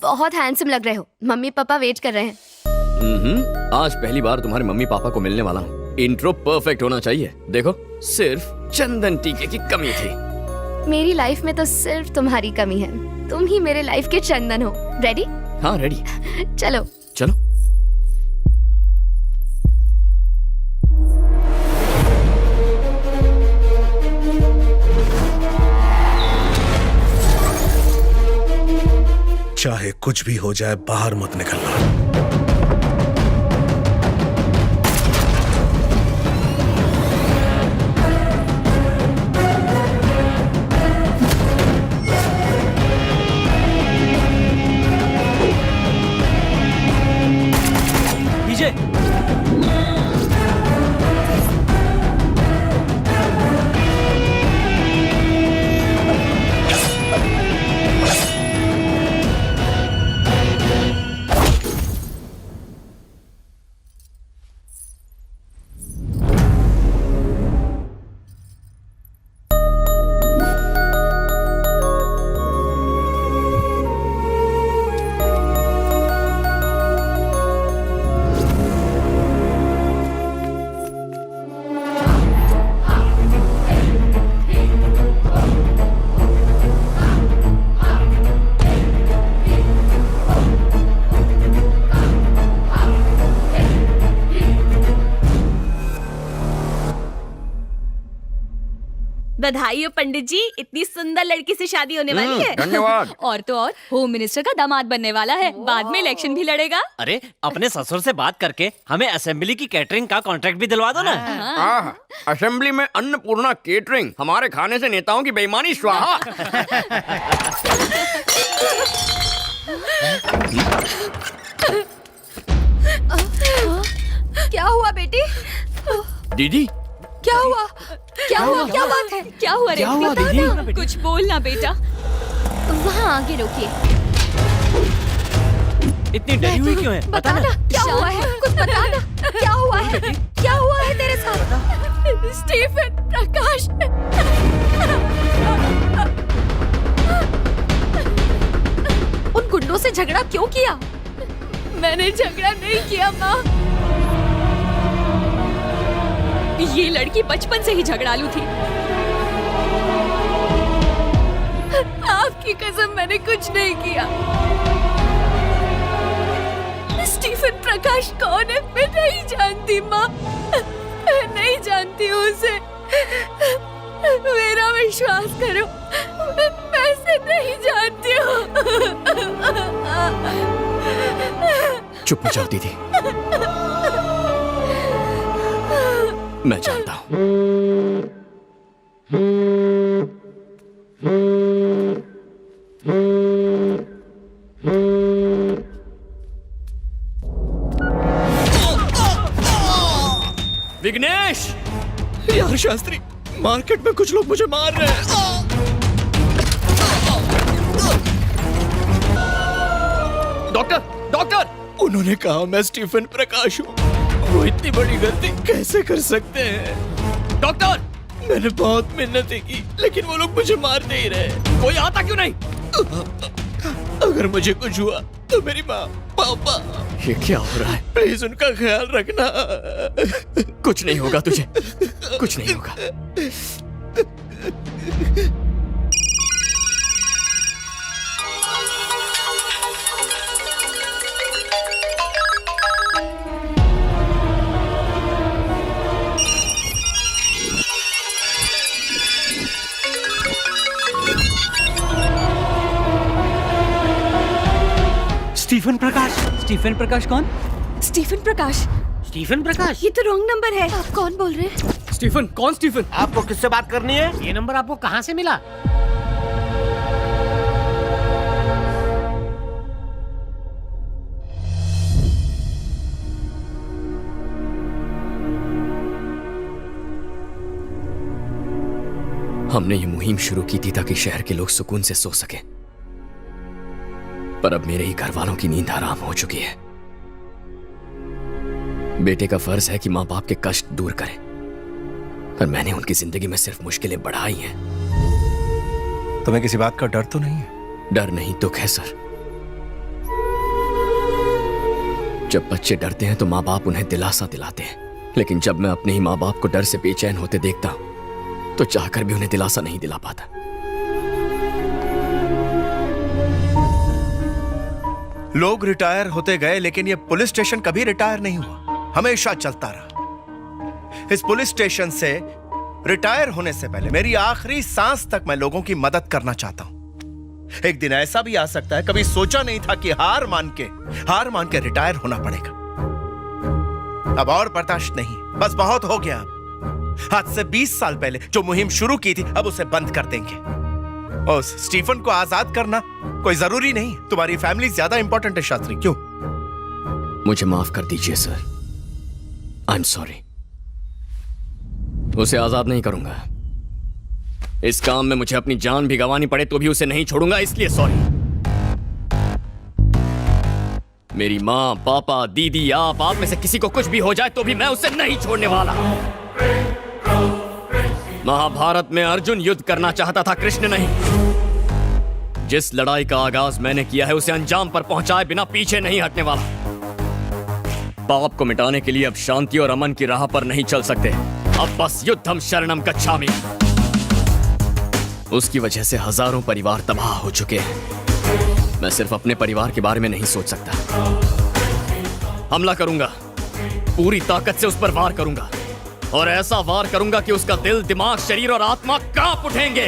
बहुत हैंडसम लग रहे हो। मम्मी पापा वेट कर रहे हैं। आज पहली बार तुम्हारे मम्मी पापा को मिलने वाला हूँ। इंट्रो परफेक्ट होना चाहिए। देखो, सिर्फ चंदन टीके की कमी थी। मेरी लाइफ में तो सिर्फ तुम्हारी कमी है। तुम ही मेरे लाइफ के चंदन हो। रेडी? हाँ, रेडी। चलो चलो। चाहे कुछ भी हो जाए बाहर मत निकलना। विजय, बधाई हो पंडित जी, इतनी सुंदर लड़की से शादी होने वाली है। धन्यवाद। और तो और होम मिनिस्टर का दामाद बनने वाला है, बाद में इलेक्शन भी लड़ेगा। अरे अपने ससुर से बात करके हमें असेंबली की कैटरिंग का कॉन्ट्रैक्ट भी दिलवा दो ना। असेंबली में अन्नपूर्णा केटरिंग, हमारे खाने से नेताओं की बेईमानी स्वाहा। क्या हुआ बेटी? दीदी क्या हुआ? क्या हुआ? क्या बात है? क्या हुआ रे? क्या हुआ बता दीदी? ना, कुछ बोलना बेटा। वहाँ आगे रोकिए। इतनी डरी हुई क्यों है? बता ना क्या हुआ है? कुछ बता ना क्या हुआ है? क्या हुआ है तेरे साथ? स्टीफन प्रकाश, उन गुंडों से झगड़ा क्यों किया? मैंने झगड़ा नहीं किया माँ। ये लड़की बचपन से ही झगड़ालू थी। आपकी कसम, मैंने कुछ नहीं किया। स्टीफन प्रकाश कौन है मैं नहीं जानती माँ, मैं नहीं हूँ उसे। मेरा विश्वास करो, मैं उसे नहीं जानती हूँ। चुप हो जाओ दीदी, मैं जानता हूँ। विघ्नेश! यार शास्त्री, मार्केट में कुछ लोग मुझे मार रहे हैं। Doctor, doctor! उन्होंने कहा मैं स्टीफन प्रकाश हूँ। वो इतनी बड़ी गलती कैसे कर सकते हैं? डॉक्टर! मैंने बहुत मेहनत की, लेकिन वो लोग मुझे मारते ही रहे। कोई आता क्यों नहीं? अगर मुझे कुछ हुआ तो मेरी माँ, पापा, ये क्या हो रहा है? प्लीज उनका ख्याल रखना। कुछ नहीं होगा तुझे, कुछ नहीं होगा। स्टीफन प्रकाश। स्टीफन प्रकाश कौन? स्टीफन प्रकाश। स्टीफन प्रकाश? ये तो रॉन्ग नंबर है। आप कौन बोल रहे हैं? स्टीफन? कौन स्टीफन? आपको किससे बात करनी है? ये नंबर आपको कहाँ से मिला? हमने ये मुहिम शुरू की थी ताकि शहर के लोग सुकून से सो सके, पर अब मेरे ही घर वालों की नींद हराम हो चुकी है। बेटे का फर्ज है कि माँ बाप के कष्ट दूर करे, पर मैंने उनकी जिंदगी में सिर्फ मुश्किलें बढ़ाई हैं। तुम्हें किसी बात का डर तो नहीं है? डर नहीं, दुख है सर। जब बच्चे डरते हैं तो माँ बाप उन्हें दिलासा दिलाते हैं, लेकिन जब मैं अपने ही माँ बाप को डर से बेचैन होते देखता हूं तो चाहकर भी उन्हें दिलासा नहीं दिला पाता। लोग रिटायर होते गए, लेकिन ये पुलिस स्टेशन कभी रिटायर नहीं हुआ, हमेशा चलता रहा। इस पुलिस स्टेशन से रिटायर होने से पहले मेरी आखिरी सांस तक मैं लोगों की मदद करना चाहता हूं। एक दिन ऐसा भी आ सकता है, कभी सोचा नहीं था कि हार मान के रिटायर होना पड़ेगा। अब और बर्दाश्त नहीं, बस बहुत हो गया। आज से 20 साल पहले जो मुहिम शुरू की थी, अब उसे बंद कर देंगे। और स्टीफन को आजाद करना कोई जरूरी नहीं, तुम्हारी फैमिली ज्यादा इंपॉर्टेंट है शास्त्री। क्यों? मुझे माफ कर दीजिए सर, आई एम सॉरी। उसे आजाद नहीं करूंगा। इस काम में मुझे अपनी जान भी गंवानी पड़े तो भी उसे नहीं छोड़ूंगा, इसलिए सॉरी। मेरी माँ, पापा, दीदी, आप में से किसी को कुछ भी हो जाए तो भी मैं उसे नहीं छोड़ने वाला। महाभारत में अर्जुन युद्ध करना चाहता था, कृष्ण नहीं। जिस लड़ाई का आगाज मैंने किया है उसे अंजाम पर पहुंचाए बिना पीछे नहीं हटने वाला। पाप को मिटाने के लिए अब शांति और अमन की राह पर नहीं चल सकते। अब बस युद्धम शरणम गच्छामि। उसकी वजह से हजारों परिवार तबाह हो चुके हैं। मैं सिर्फ अपने परिवार के बारे में नहीं सोच सकता। हमला करूंगा, पूरी ताकत से उस पर वार करूंगा, और ऐसा वार करूंगा कि उसका दिल, दिमाग, शरीर और आत्मा कांप उठेंगे।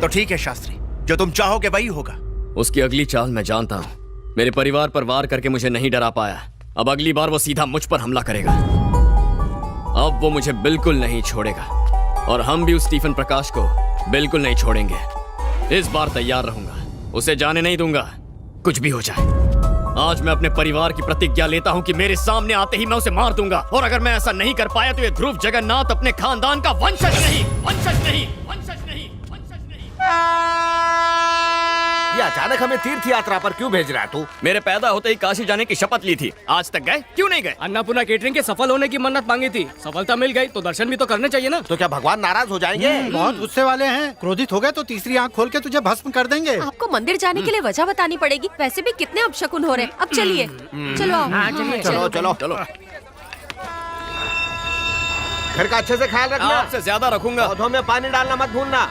तो ठीक है शास्त्री, जो तुम चाहोगे वही होगा। उसकी अगली चाल मैं जानता हूं। मेरे परिवार पर वार करके मुझे नहीं डरा पाया, अब अगली बार वो सीधा मुझ पर हमला करेगा। अब वो मुझे बिल्कुल नहीं छोड़ेगा, और हम भी उस स्टीफन प्रकाश को बिल्कुल नहीं छोड़ेंगे। इस बार तैयार रहूंगा, उसे जाने नहीं दूंगा, कुछ भी हो जाए। आज मैं अपने परिवार की प्रतिज्ञा लेता हूं कि मेरे सामने आते ही मैं उसे मार दूंगा, और अगर मैं ऐसा नहीं कर पाया तो ये ध्रुव जगन्नाथ अपने खानदान का वंशज नहीं। ये अचानक हमें तीर्थ यात्रा पर क्यों भेज रहा है तू? मेरे पैदा होते ही काशी जाने की शपथ ली थी, आज तक गए क्यों नहीं गए? अन्नपूर्णा केटरिंग के सफल होने की मन्नत मांगी थी, सफलता मिल गई तो दर्शन भी तो करने चाहिए ना। तो क्या भगवान नाराज हो जाएंगे? बहुत गुस्से वाले हैं, क्रोधित हो गए तो तीसरी आंख खोल के तुझे भस्म कर देंगे। आपको मंदिर जाने के लिए वजह बतानी पड़ेगी, वैसे भी कितने अपशकुन हो रहे हैं। अब चलिए, चलो आओ। चलो चलो चलो। घर का अच्छे से ख्याल रखना। आपसे ज्यादा रखूंगा। पौधों में पानी डालना मत भूलना।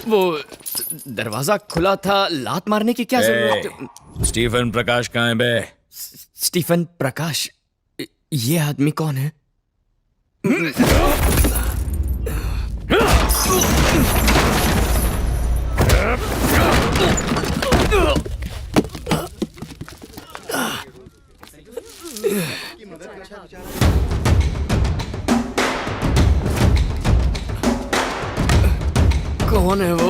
वो दरवाजा खुला था, लात मारने की क्या जरूरत? स्टीफन प्रकाश कहाँ है बे? स्टीफन प्रकाश? ये आदमी कौन है? कौन है वो?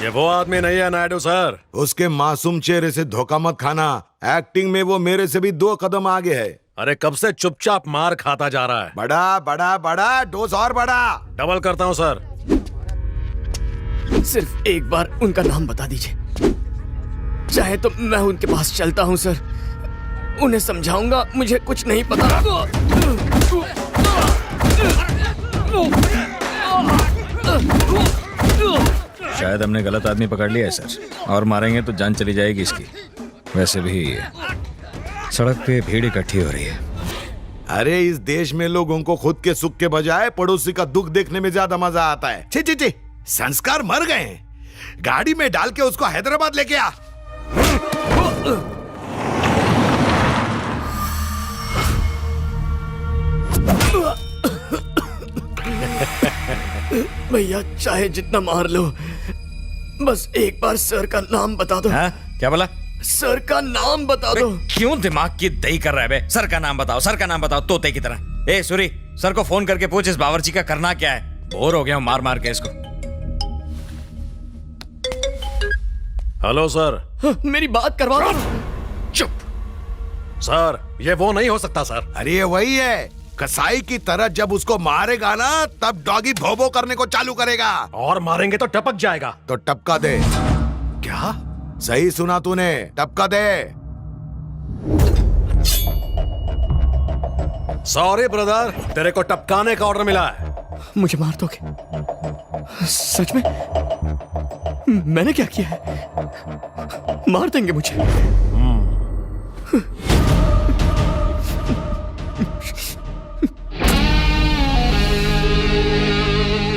ये वो आदमी नहीं है नायडू सर। उसके मासूम चेहरे से धोखा मत खाना। एक्टिंग में वो मेरे से भी 2 कदम आगे है। अरे कब से चुपचाप मार खाता जा रहा है। बड़ा बड़ा बड़ा डोज और बड़ा। डबल करता हूँ सर। सिर्फ एक बार उनका नाम बता दीजिए, चाहे तो मैं उनके पास चलता हूँ सर, उन्हें समझाऊंगा मुझे कुछ नहीं पता। शायद हमने गलत आदमी पकड़ लिया है सर, और मारेंगे तो जान चली जाएगी इसकी। वैसे भी सड़क पे भीड़ इकट्ठी हो रही है। अरे इस देश में लोगों को खुद के सुख के बजाय पड़ोसी का दुख देखने में ज्यादा मजा आता है। छी छी छी, संस्कार मर गए हैं। गाड़ी में डाल के उसको हैदराबाद लेके आ। भैया चाहे जितना मार लो, बस एक बार सर का नाम बता दो। हाँ? क्या बोला? सर का नाम बता दो। क्यों दिमाग की दही कर रहा है बे? सर का नाम बताओ, सर का नाम बताओ, तोते की तरह। ए सूरी, सर को फोन करके पूछ इस बावर्ची का करना क्या है। बोर हो गया हूं मार मार के इसको। Hello sir. मेरी बात करवा दो। चुप सर, ये वो नहीं हो सकता सर। अरे ये वही है। कसाई की तरह जब उसको मारेगा ना, तब डॉगी भोबो करने को चालू करेगा। और मारेंगे तो टपक जाएगा। तो टपका दे। क्या? सही सुना तूने, टपका दे। सॉरी ब्रदर, तेरे को टपकाने का ऑर्डर मिला है। मुझे मार दोगे? सच में? मैंने क्या किया है? मार देंगे मुझे?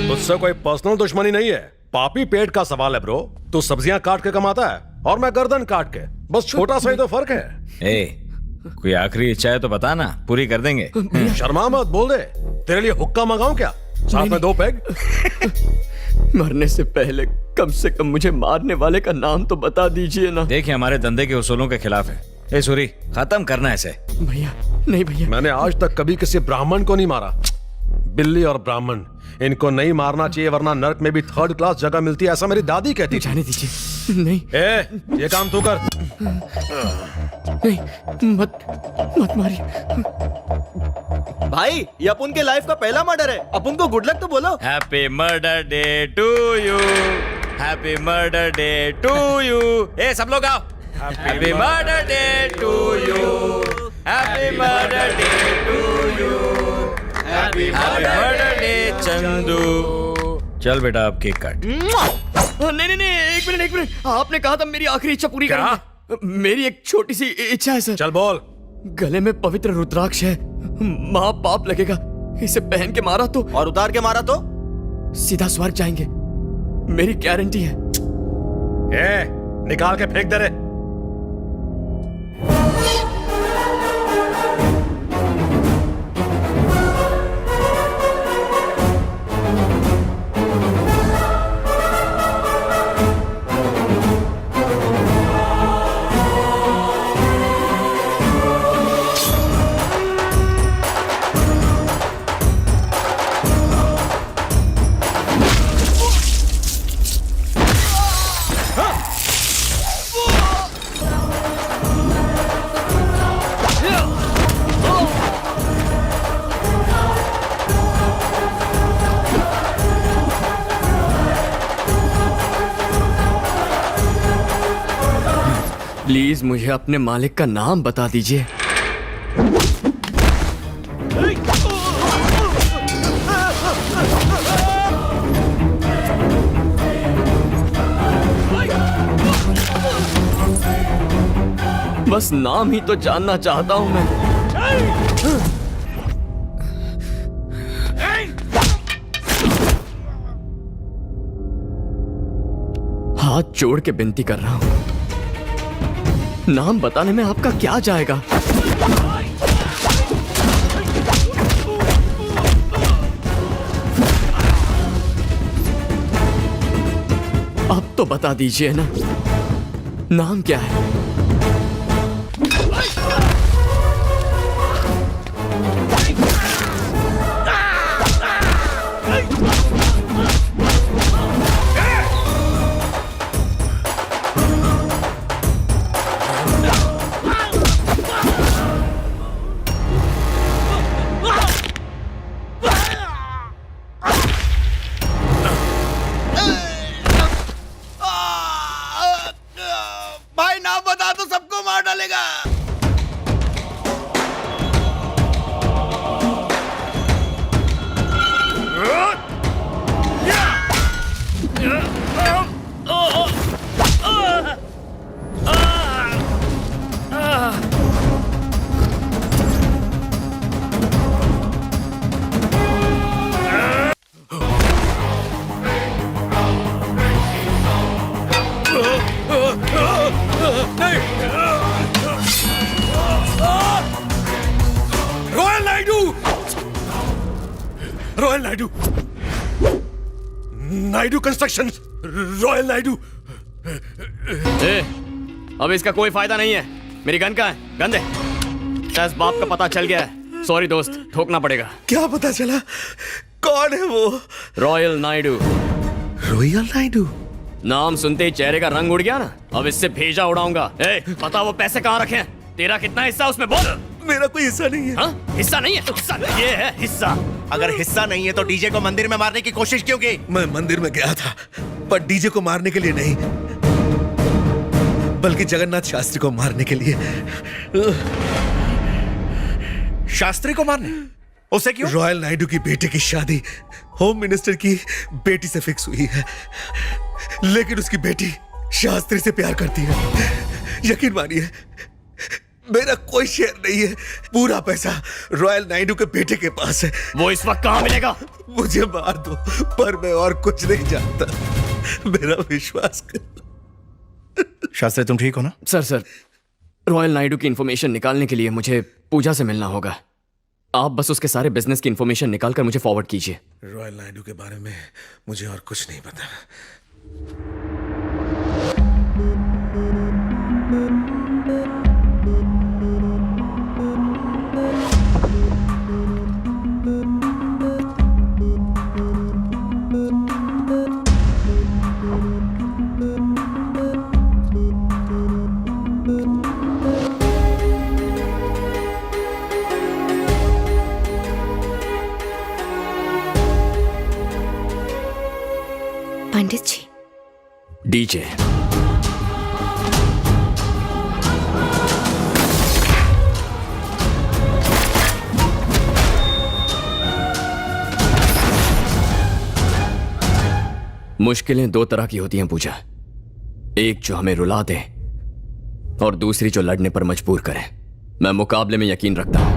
तुझसे कोई पर्सनल दुश्मनी नहीं है, पापी पेट का सवाल है ब्रो। तू सब्जियां काट के कमाता है और मैं गर्दन काट के, बस छोटा सा ही तो फर्क है। कोई आखिरी इच्छा है तो बता ना, पूरी कर देंगे। शर्मा मत, बोल दे। तेरे लिए हुक्का मंगाऊं क्या? साथ में 2 पैग। मरने से पहले कम से कम मुझे मारने वाले का नाम तो बता दीजिए ना। देखिए, हमारे धंधे के उसूलों के खिलाफ है। ए सूरी, खत्म करना ऐसे। भैया नहीं भैया, मैंने आज तक कभी किसी ब्राह्मण को नहीं मारा। बिल्ली और ब्राह्मण, इनको नहीं मारना चाहिए वरना नरक में भी 3rd क्लास जगह मिलती है, ऐसा मेरी दादी कहती थी। जाने दीजिए। नहीं ये काम तू कर। नहीं, मत मारिए भाई। ये अपन के लाइफ का पहला मर्डर है, अपन को गुड लक तो बोलो। Happy murder day to you, happy murder day to you. ए सब लोग आओ। Happy murder day to you, happy murder day to you, happy murder day Chandu. चल बेटा, अब केक काट। नहीं, एक मिनट। आपने कहा था मेरी आखिरी इच्छा पूरी करना। मेरी एक छोटी सी इच्छा है सर। चल बोल। गले में पवित्र रुद्राक्ष है, माँ पाप लगेगा। इसे पहन के मारा तो, और उतार के मारा तो सीधा स्वर्ग जाएंगे, मेरी गारंटी है। निकाल के फेंक दे रे। प्लीज मुझे अपने मालिक का नाम बता दीजिए। बस नाम ही तो जानना चाहता हूं मैं। हाथ जोड़ के विनती कर रहा हूं, नाम बताने में आपका क्या जाएगा? अब तो बता दीजिए ना, नाम क्या है? Royal Naidu, Naidu construction, royal Naidu. अब इसका कोई फायदा नहीं है। मेरी गन कहाँ है? गन दे। शायद बाप का पता चल गया है। सॉरी दोस्त, ठोकना पड़ेगा। क्या पता चला? कौन है वो? रॉयल नायडू। रॉयल नायडू? नाम सुनते ही चेहरे का रंग उड़ गया ना। अब इससे भेजा उड़ाऊंगा। पता वो पैसे कहाँ रखे हैं? तेरा कितना हिस्सा उसमें बोल। मेरा कोई हिस्सा नहीं है। हा? हिस्सा नहीं है तो हिस्सा ये है हिस्सा। अगर हिस्सा नहीं है तो डीजे को मंदिर में मारने की कोशिश क्यों की? मैं मंदिर में गया था, पर डीजे को मारने के लिए नहीं, बल्कि जगन्नाथ शास्त्री को मारने के लिए। शास्त्री को मारने? उसे क्यों? रॉयल नायडू की बेटे की शादी होम मिनिस्टर की बेटी से फिक्स हुई है, लेकिन उसकी बेटी शास्त्री से प्यार करती है। यकीन मानिए मेरा कोई शेयर नहीं है, पूरा पैसा रॉयल नायडू के बेटे के पास है। वो इस वक्त कहाँ मिलेगा? मुझे मार दो पर मैं और कुछ नहीं जानता, मेरा विश्वास कर। शास्त्री तुम ठीक हो ना? सर रॉयल नायडू की इंफॉर्मेशन निकालने के लिए मुझे पूजा से मिलना होगा। आप बस उसके सारे बिजनेस की इंफॉर्मेशन निकाल कर मुझे फॉरवर्ड कीजिए। रॉयल नायडू के बारे में मुझे और कुछ नहीं पता। पंडित जी, डीजे मुश्किलें दो तरह की होती हैं पूजा, एक जो हमें रुला दे और दूसरी जो लड़ने पर मजबूर करे। मैं मुकाबले में यकीन रखता हूं,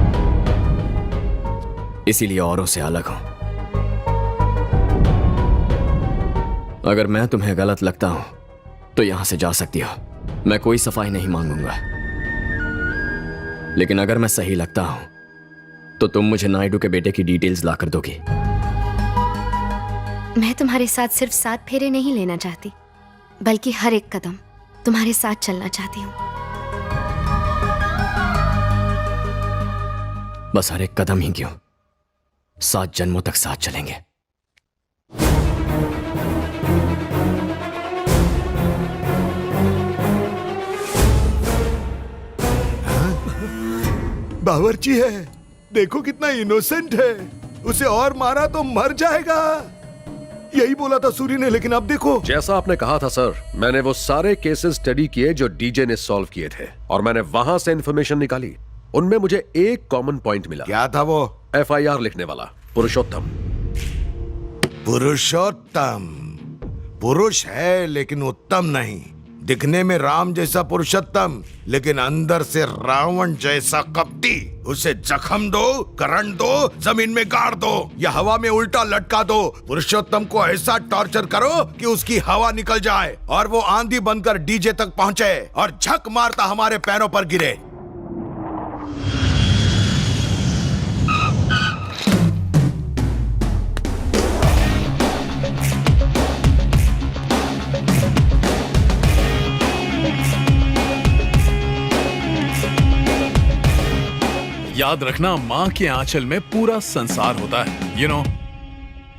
इसीलिए औरों से अलग हूं। अगर मैं तुम्हें गलत लगता हूं तो यहां से जा सकती हो, मैं कोई सफाई नहीं मांगूंगा। लेकिन अगर मैं सही लगता हूं तो तुम मुझे नायडू के बेटे की डिटेल्स लाकर दोगी। मैं तुम्हारे साथ सिर्फ 7 फेरे नहीं लेना चाहती, बल्कि हर एक कदम तुम्हारे साथ चलना चाहती हूँ। बस हर एक कदम ही क्यों, 7 जन्मों तक साथ चलेंगे। बावर्ची है, देखो कितना इनोसेंट है, उसे और मारा तो मर जाएगा। यही बोला था सूरी ने, लेकिन अब देखो। जैसा आपने कहा था सर, मैंने वो सारे केसेस स्टडी किए जो डीजे ने सॉल्व किए थे और मैंने वहां से इंफॉर्मेशन निकाली। उनमें मुझे एक कॉमन पॉइंट मिला। क्या था वो? FIR लिखने वाला पुरुषोत्तम। पुरुषोत्तम पुरुष है लेकिन उत्तम नहीं। दिखने में राम जैसा पुरुषोत्तम, लेकिन अंदर से रावण जैसा कपटी। उसे जख्म दो, करंट दो, जमीन में गाड़ दो या हवा में उल्टा लटका दो। पुरुषोत्तम को ऐसा टॉर्चर करो कि उसकी हवा निकल जाए और वो आंधी बनकर डीजे तक पहुंचे और झक मारता हमारे पैरों पर गिरे। याद रखना, माँ के आंचल में पूरा संसार होता है। यू नो,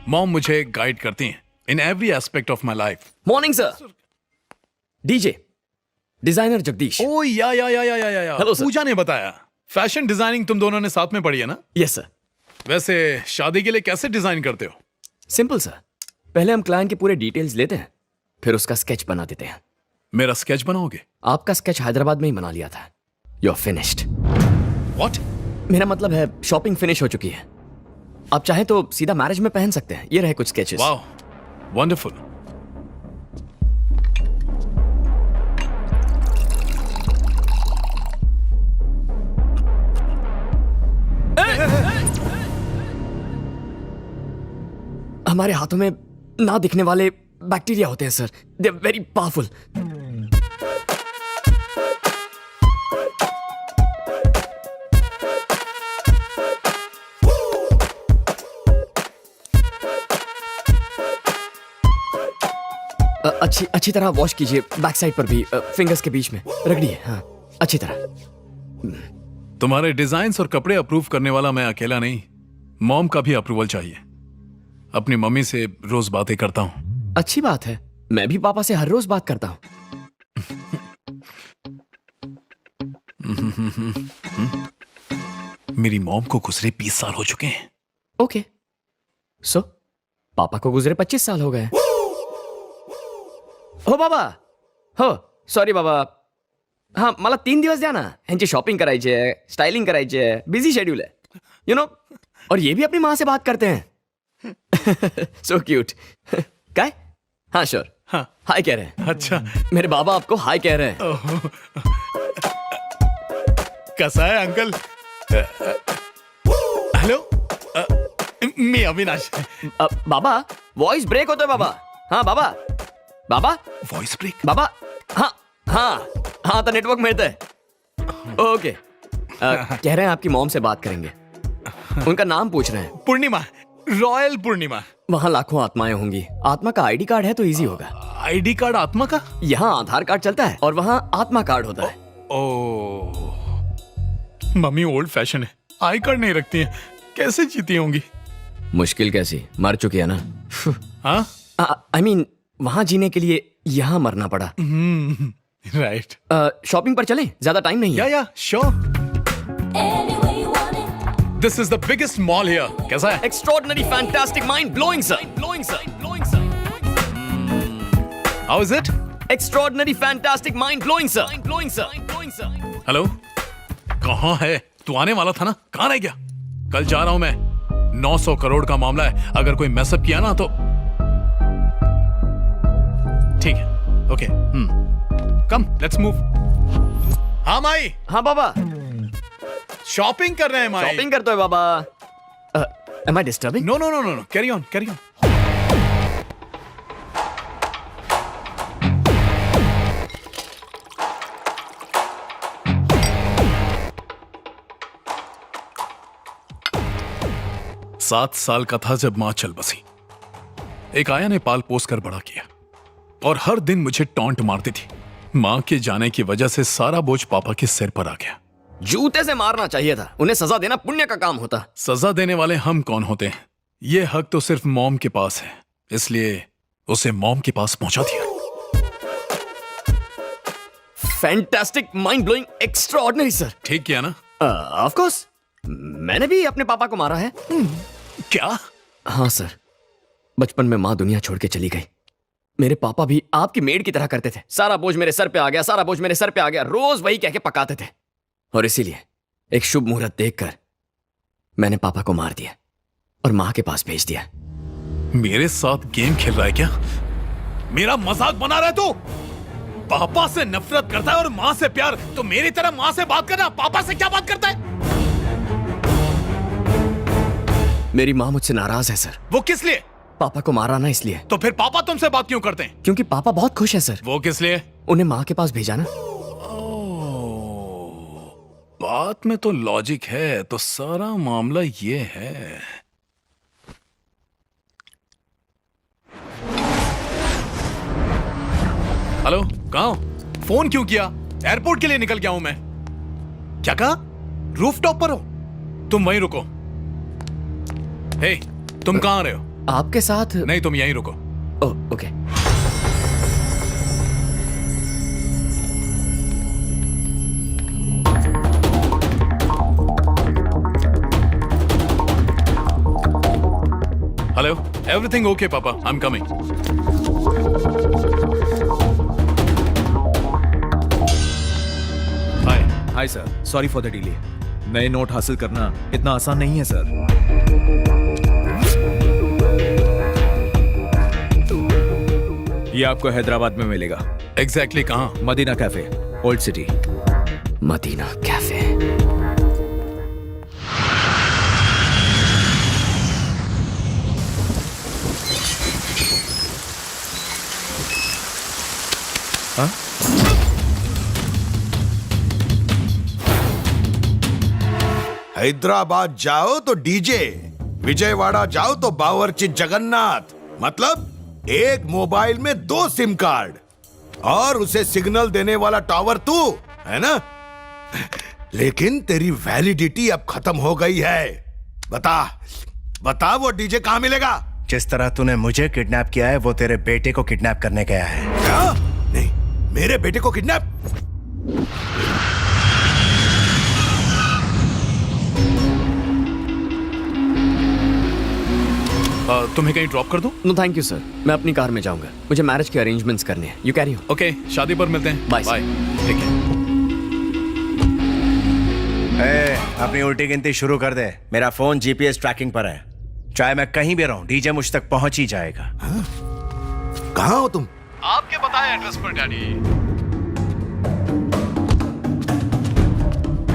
मॉम मुझे गाइड करती हैं in every aspect of my life. Morning sir. DJ designer Jagdish. Oh yeah hello sir. पूजा ने बताया फैशन डिजाइनिंग तुम दोनों ने साथ में पढ़ी है ना? Yes sir. वैसे शादी के लिए कैसे डिजाइन करते हो? सिंपल सर, पहले हम क्लाइंट की पूरे डिटेल्स लेते हैं, फिर उसका स्केच बना देते हैं। मेरा स्केच बनाओगे? आपका स्केच हैदराबाद में ही बना लिया था। You are finished. व्हाट? मेरा मतलब है शॉपिंग फिनिश हो चुकी है। आप चाहे तो सीधा मैरिज में पहन सकते हैं। ये रहे कुछ स्केचेस। Wow, wonderful. हमारे हाथों में ना दिखने वाले बैक्टीरिया होते हैं sir, they are very powerful. अच्छी तरह वॉश कीजिए, बैक साइड पर भी, फिंगर्स के बीच में रगड़िए। हाँ, अच्छी तरह। तुम्हारे डिजाइन्स और कपड़े अप्रूव करने वाला मैं अकेला नहीं, मॉम का भी अप्रूवल चाहिए। अपनी मम्मी से रोज बातें करता हूँ। अच्छी बात है, मैं भी पापा से हर रोज बात करता हूँ। मेरी मॉम को गुजरे 20 साल हो चुके हैं। ओके, सो पापा को गुजरे 25 साल हो गए। हो बाबा, हो सॉरी बाबा, हाँ मला 3 दिवस द्या ना, ह्यांची शॉपिंग करायची आहे, स्टायलिंग करायची आहे, बिझी शेड्यूल आहे। यू नो, और ये भी अपनी माँ से बात करते हैं। So cute. क्या? हाँ श्योर। हाँ हाय कह रहे हैं। अच्छा, मेरे बाबा आपको हाय कह रहे हैं। कैसा है अंकल? हेलो, मैं अविनाश। बाबा वॉइस ब्रेक होता है बाबा। हाँ बाबा, बाबा वॉइस ब्रेक। बाबा हाँ हाँ हाँ, तो नेटवर्क में है। ओके, कह रहे हैं आपकी मॉम से बात करेंगे, उनका नाम पूछ रहे हैं। पूर्णिमा, रॉयल पूर्णिमा। वहाँ लाखों आत्माएं होंगी, आत्मा का आईडी कार्ड है तो इजी होगा। आईडी कार्ड आत्मा का? यहाँ आधार कार्ड चलता है और वहाँ आत्मा कार्ड होता है। ओ, मम्मी ओल्ड फैशन है, आई कार्ड नहीं रखती है, कैसे जीती होंगी? मुश्किल कैसी, मर चुकी है ना। हाँ, आई मीन वहाँ जीने के लिए यहाँ मरना पड़ा। राइट। शॉपिंग पर चलें, ज्यादा टाइम नहीं है। या sure. This is the biggest mall here. कैसा है? Extraordinary, fantastic, mind-blowing, sir. How is it? Extraordinary, fantastic, mind-blowing, sir. Hello, कहाँ है? तू आने वाला था ना, कहाँ रह गया? कल जा रहा हूं मैं, 900 करोड़ का मामला है, अगर कोई मैसअप किया ना तो ठीक है। Okay, come let's move. हाँ माई। हाँ बाबा, शॉपिंग कर रहे हैं माई। शॉपिंग करते हो बाबा। Am I disturbing? No, no, no, no, no. Carry on, carry on. सात साल का था जब मां चल बसी। एक आया ने पाल पोस कर बड़ा किया और हर दिन मुझे टॉन्ट मारती थी। मां के जाने की वजह से सारा बोझ पापा के सिर पर आ गया। जूते से मारना चाहिए था, उन्हें सजा देना पुण्य का काम होता। सजा देने वाले हम कौन होते हैं? ये हक तो सिर्फ मॉम के पास है, इसलिए उसे मॉम के पास पहुंचा दिया। Fantastic, mind blowing, extraordinary sir. ठीक किया ना? ऑफ कोर्स, मैंने भी अपने पापा को मारा है। क्या? हाँ सर, बचपन में माँ दुनिया छोड़ के चली गई। मेरे पापा भी आपकी मेड की तरह करते थे। सारा बोझ मेरे सर पे आ गया, सारा बोझ मेरे सर पे आ गया, रोज वही कह के पकाते थे। और इसीलिए एक शुभ मुहूर्त देखकर मैंने पापा को मार दिया और माँ के पास भेज दिया। मेरे साथ गेम खेल रहा है क्या? मेरा मजाक बना रहा है तू? पापा से नफरत करता है और माँ से प्यार, तो मेरी तरह माँ से बात करना, पापा से क्या बात करता है? मेरी माँ मुझसे नाराज है सर। वो किस लिए? पापा को मारा ना इसलिए। तो फिर पापा तुमसे बात क्यों करते हैं? क्योंकि पापा बहुत खुश है सर। वो किस लिए? उन्हें माँ के पास भेजा ना। बात में तो लॉजिक है, तो सारा मामला ये है। हेलो, कहाँ हो? फोन क्यों किया? एयरपोर्ट के लिए निकल गया हूं मैं। क्या कहा? रूफटॉप पर हो? तुम वहीं रुको। हे, तुम कहाँ आ रहे हो? आपके साथ। नहीं, तुम यहीं रुको। ओके। हेलो, एवरीथिंग ओके पापा? आई am coming. Hi sir, sorry for the delay. नए नोट हासिल करना इतना आसान नहीं है सर। ये आपको हैदराबाद में मिलेगा। एग्जैक्टली कहाँ? Madina cafe, old city. Madina cafe. हाँ? हैदराबाद जाओ तो डीजे, विजयवाड़ा जाओ तो बावर्ची जगन्नाथ। मतलब एक मोबाइल में 2 सिम कार्ड और उसे सिग्नल देने वाला टावर तू है ना? लेकिन तेरी वैलिडिटी अब खत्म हो गई है। बता वो डीजे कहाँ मिलेगा? जिस तरह तूने मुझे किडनैप किया है, वो तेरे बेटे को किडनैप करने गया है। क्या? नहीं, मेरे बेटे को किडनैप? तुम्हें कहीं ड्रॉप कर दूं? नो थैंक यू सर, मैं अपनी कार में जाऊंगा। मुझे मैरिज के अरेंजमेंट्स करने हैं। You carry on. ओके, शादी पर मिलते हैं। बाय। ठीक है। अपनी उल्टी गिनती शुरू कर दे। मेरा फोन जीपीएस ट्रैकिंग पर है, चाहे मैं कहीं भी रहूं डीजे मुझ तक पहुंच ही जाएगा। कहाँ हो तुम? आपके बताए एड्रेस पर daddy.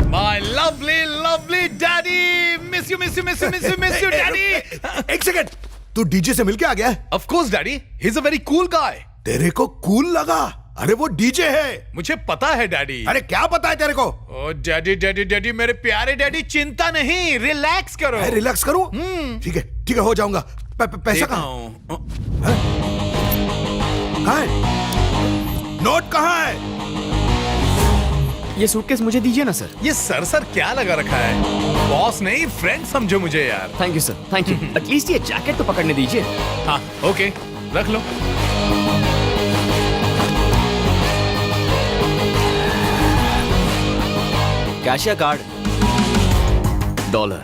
My lovely lovely daddy, miss you miss you miss you miss you miss you daddy. एक सेकंड, तू डीजे से मिलके आ गया? Of course daddy, he is a very cool guy. तेरे को कूल लगा? अरे वो डीजे है। मुझे पता है डैडी। अरे क्या पता है तेरे को? ओ डैडी डैडी डैडी, मेरे प्यारे डैडी, चिंता नहीं, रिलैक्स करो। रिलैक्स करूं? ठीक है हो जाऊंगा। पैसा कहाँ है? नोट कहाँ है? ये सूटकेस मुझे दीजिए ना सर। ये सर क्या लगा रखा है? बॉस नहीं, फ्रेंड समझो मुझे यार। Thank you sir, thank you. At least ये जैकेट तो पकड़ने दीजिए। हाँ ओके, रख लो। कैश या कार्ड? $।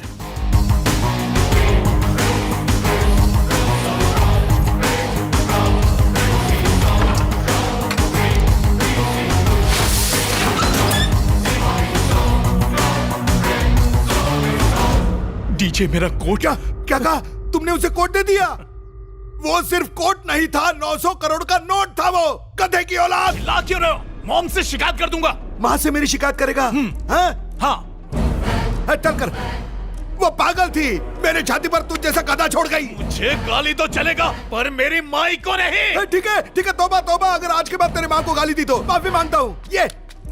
डीजे मेरा कोट। क्या कहा तुमने? उसे कोट दे दिया? वो सिर्फ कोट नहीं था, 900 करोड़ का नोट था वो। गधे की औलाद। ला क्यों रहे हो? मॉम से शिकायत कर दूंगा। माँ से मेरी शिकायत करेगा? हाँ। चल कर। वो पागल थी, मेरे छाती पर तुझ जैसा गधा छोड़ गई। मुझे गाली तो चलेगा, पर मेरी माई को नहीं। ठीक है तौबा तौबा, अगर आज के बाद तेरे माँ को गाली दी तो माफी मांगता हूँ।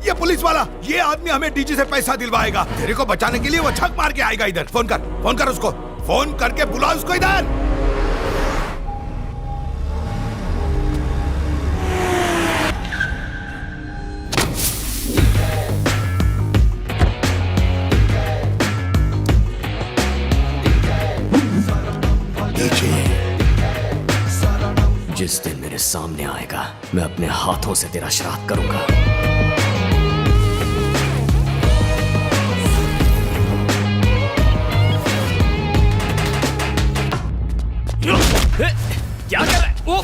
ये पुलिस वाला, ये आदमी हमें डीजे से पैसा दिलवाएगा। तेरे को बचाने के लिए वो छक मार के आएगा इधर। फोन कर उसको, फोन करके बुला उसको इधर। जिस दिन मेरे सामने आएगा, मैं अपने हाथों से तेरा श्राद्ध करूंगा। क्या कर रहा है? वो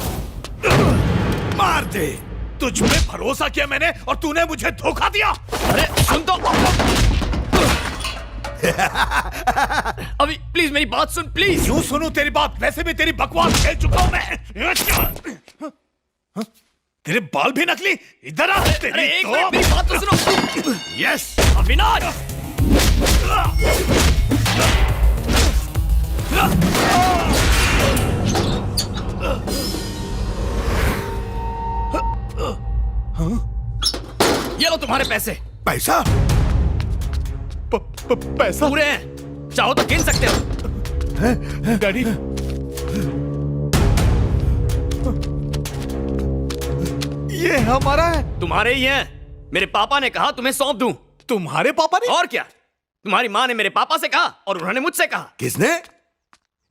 मार दे। तुझ पे भरोसा किया मैंने और तूने मुझे धोखा दिया। अरे सुन तो। अभी प्लीज मेरी बात सुन, प्लीज। क्यों सुनूं तेरी बात? वैसे भी तेरी बकवास खेल चुका हूं मैं। तेरे बाल भी नकली। इधर आ। अरे एक मिनट, मेरी बात तो सुनो। यस अविनाश। ये लो तुम्हारे पैसे। पैसा? पैसा पूरे हैं, चाहो तो गिन सकते हो। डैडी, ये हमारा है। तुम्हारे ही हैं। मेरे पापा ने कहा तुम्हें सौंप दूं। तुम्हारे पापा ने? और क्या, तुम्हारी माँ ने मेरे पापा से कहा और उन्होंने मुझसे कहा। किसने?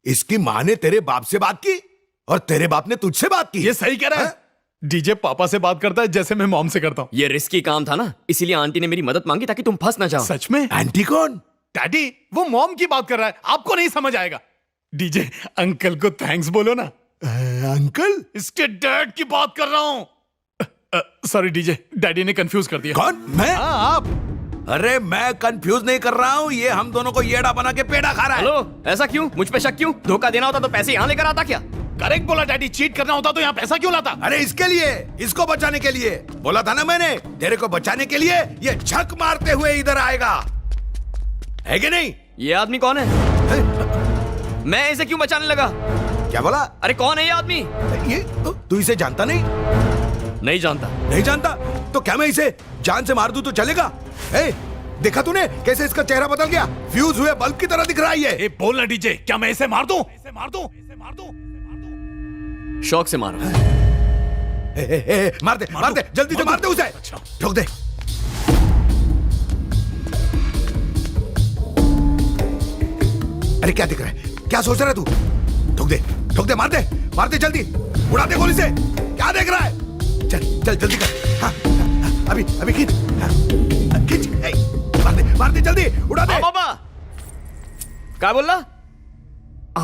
इसकी माँ ने तेरे बाप से बात की और तेरे बाप ने तुझसे बात की। ये सही कह रहा है। डीजे पापा से बात करता है जैसे मैं मॉम से करता हूँ। ये रिस्की काम था ना, इसीलिए आंटी ने मेरी मदद मांगी ताकि तुम फंस ना जाओ। सच में? आंटी कौन? डैडी, वो मॉम की बात कर रहा है, आपको नहीं समझ आएगा। डीजे अंकल को थैंक्स बोलो ना। अंकल? इसके डैड की बात कर रहा हूँ। सॉरी डीजे, डैडी ने कंफ्यूज कर दिया। कौन? मैं? आप। अरे मैं कंफ्यूज नहीं कर रहा हूँ, ये हम दोनों को येड़ा बना के पेड़ा खा रहा है। हेलो, ऐसा क्यों? मुझ पे शक क्यों? धोखा देना होता तो पैसे यहाँ लेकर आता क्या? करेक्ट बोला डैडी, चीट करना होता तो यहाँ पैसा क्यों लाता? अरे इसके लिए, इसको बचाने के लिए बोला था ना मैंने। तेरे को बचाने के लिए ये छक मारते हुए इधर आएगा, है कि नहीं? ये आदमी कौन है? मैं इसे क्यों बचाने लगा? क्या बोला? अरे कौन है ये आदमी? ये तू इसे जानता नहीं? नहीं जानता। नहीं जानता तो क्या मैं इसे जान से मार दूं तो चलेगा? देखा तूने कैसे इसका चेहरा बदल गया? फ्यूज हुए बल्ब की तरह दिख रहा है ये। बोलना डीजे, क्या मैं इसे मार दूं? इसे मार दूं? शौक से मारो। मार दे, मार दे, जल्दी से मार दे उसे। ठोक दे। अरे क्या दिख रहा है? क्या सोच रहा है तू? ठोक दे, ठोक दे, मार दे, मार दे जल्दी, उड़ा दे गोली से। क्या देख रहा है? चल चल जल्दी कर। हाँ, अभी अभी खींच, खींच, मार दे जल्दी, उड़ा दे। बाबा क्या बोल रहा?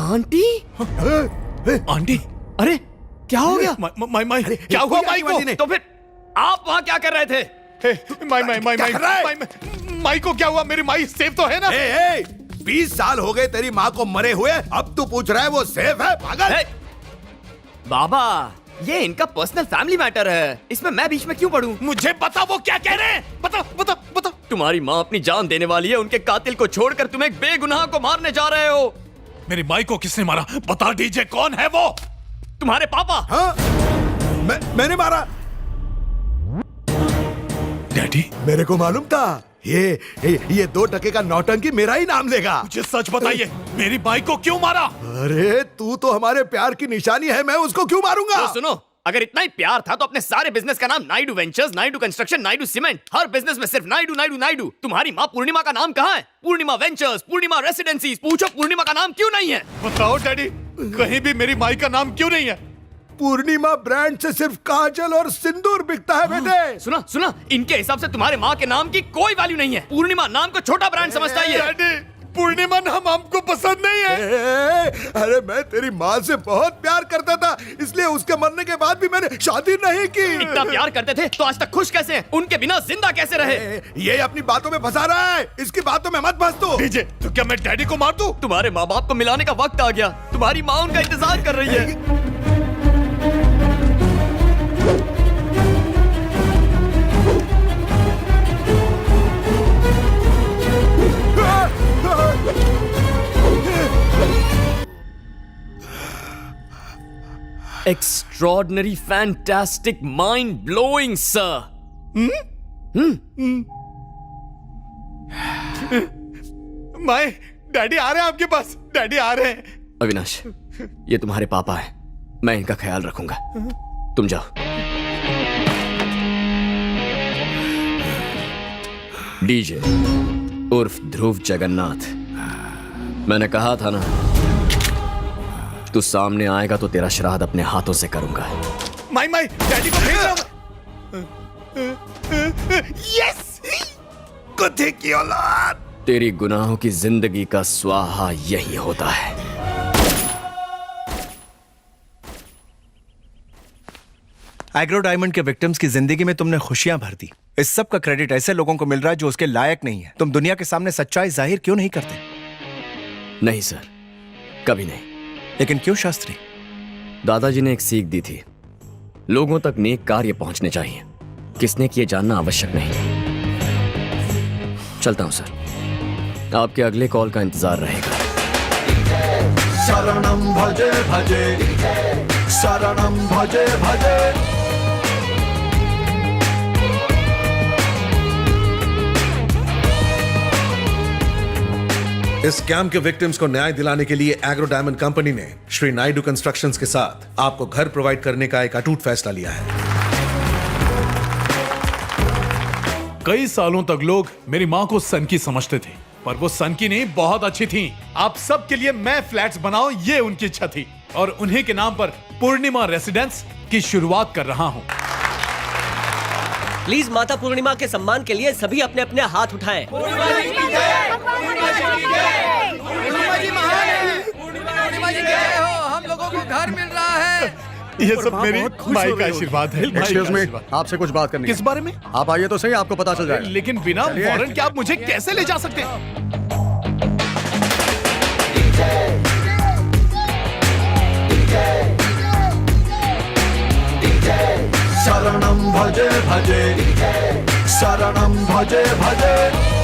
आंटी? आंटी? अरे क्या हो गया? माई क्या हुआ माई को? तो फिर आप वहां क्या कर रहे थे? माई को क्या हुआ? मेरी माई सेफ तो है ना? 20 साल हो गए तेरी माँ को मरे हुए, अब तू पूछ रहा है वो सेफ है? पागल! बाबा, ये इनका पर्सनल फैमिली मैटर है, इसमें मैं बीच में क्यों पढ़ूं? मुझे बता वो क्या कह रहे हैं? बता बता बता। तुम्हारी माँ अपनी जान देने वाली है, उनके कातिल को छोड़कर तुम एक बेगुनाह को मारने जा रहे हो। मेरी माई को किसने मारा? बता डीजे, कौन है वो? तुम्हारे पापा। हाँ? मैंने मारा? डैडी? मेरे को मालूम था ये 2 टके का नौटंकी मेरा ही नाम लेगा। मुझे सच बताइए, मेरी माई को क्यों मारा? अरे तू तो हमारे प्यार की निशानी है, मैं उसको क्यों मारूंगा? तो सुनो, अगर इतना ही प्यार था तो अपने सारे बिजनेस का नाम Naidu ventures, Naidu construction, Naidu cement, हर बिजनेस में सिर्फ नायडू नायडू नायडू। तुम्हारी माँ पूर्णिमा का नाम कहाँ है? पूर्णिमा वेंचर्स, पूर्णिमा रेसिडेंसीज, पूछो पूर्णिमा का नाम क्यों नहीं है? बताओ डैडी, कहीं भी मेरी माई का नाम क्यों नहीं है? पूर्णिमा ब्रांड से सिर्फ काजल और सिंदूर बिकता है बेटे। सुना सुना, इनके हिसाब से तुम्हारे माँ के नाम की कोई वैल्यू नहीं है। पूर्णिमा नाम को छोटा ब्रांड समझता है ये। पूर्णिमा नाम हमको पसंद नहीं है। अरे मैं तेरी माँ से बहुत प्यार करता था, इसलिए उसके मरने के बाद भी मैंने शादी नहीं की। इतना प्यार करते थे तो आज तक खुश कैसे हैं? उनके बिना जिंदा कैसे रहे? ये अपनी बातों में फंसा रहा है, इसकी बातों में मत फंस तू। डीजे, तो क्या मैं डैडी को मार दूं? तुम्हारे माँ बाप को मिलाने का वक्त आ गया, तुम्हारी माँ उनका इंतजार कर रही है। Extraordinary, fantastic, mind-blowing, sir. माई, डैडी आ रहे हैं आपके पास, डैडी आ रहे हैं। अविनाश, ये तुम्हारे पापा हैं, मैं इनका ख्याल रखूंगा, तुम जाओ। डीजे उर्फ ध्रुव जगन्नाथ, मैंने कहा था ना, तू सामने आएगा तो तेरा श्राद्ध अपने हाथों से करूंगा। माई डैडी को भेज रहा हूं। यस, कुत्ते की औलाद। तेरी गुनाहों की जिंदगी का स्वाहा यही होता है। एग्रो डायमंड के विक्टिम्स की जिंदगी में तुमने खुशियां भर दी। इस सब का क्रेडिट ऐसे लोगों को मिल रहा है जो उसके लायक नहीं है। तुम दुनिया के सामने सच्चाई जाहिर क्यों नहीं करते? नहीं सर, कभी नहीं। लेकिन क्यों शास्त्री? दादाजी ने एक सीख दी थी, लोगों तक नेक कार्य पहुंचने चाहिए, किसने किए जानना आवश्यक नहीं। चलता हूं सर, आपके अगले कॉल का इंतजार रहेगा। शरणं भजे भजे, शरणं भजे भजे। इस स्कैम के विक्टिम्स को न्याय दिलाने के लिए एग्रो डायमंड कंपनी ने श्री नायडू कंस्ट्रक्शंस के साथ आपको घर प्रोवाइड करने का एक अटूट फैसला लिया है। कई सालों तक लोग मेरी माँ को सनकी समझते थे, पर वो सनकी नहीं, बहुत अच्छी थी। आप सब के लिए मैं फ्लैट्स बनाऊं, ये उनकी इच्छा थी, और उन्हीं के नाम पर पूर्णिमा रेसिडेंस की शुरुआत कर रहा हूं। प्लीज माता पूर्णिमा के सम्मान के लिए सभी अपने अपने हाथ उठाएं। हम लोगों को घर मिल रहा है। ये सब मेरी माई का आशीर्वाद है। एक्सक्यूज मी, आपसे कुछ बात करनी है। किस बारे में? आप आइए तो सही, आपको पता चल जाएगा। लेकिन बिना वारंट के आप मुझे कैसे ले जा सकते हैं? शरणं भजे भजे, शरणं भजे भजे।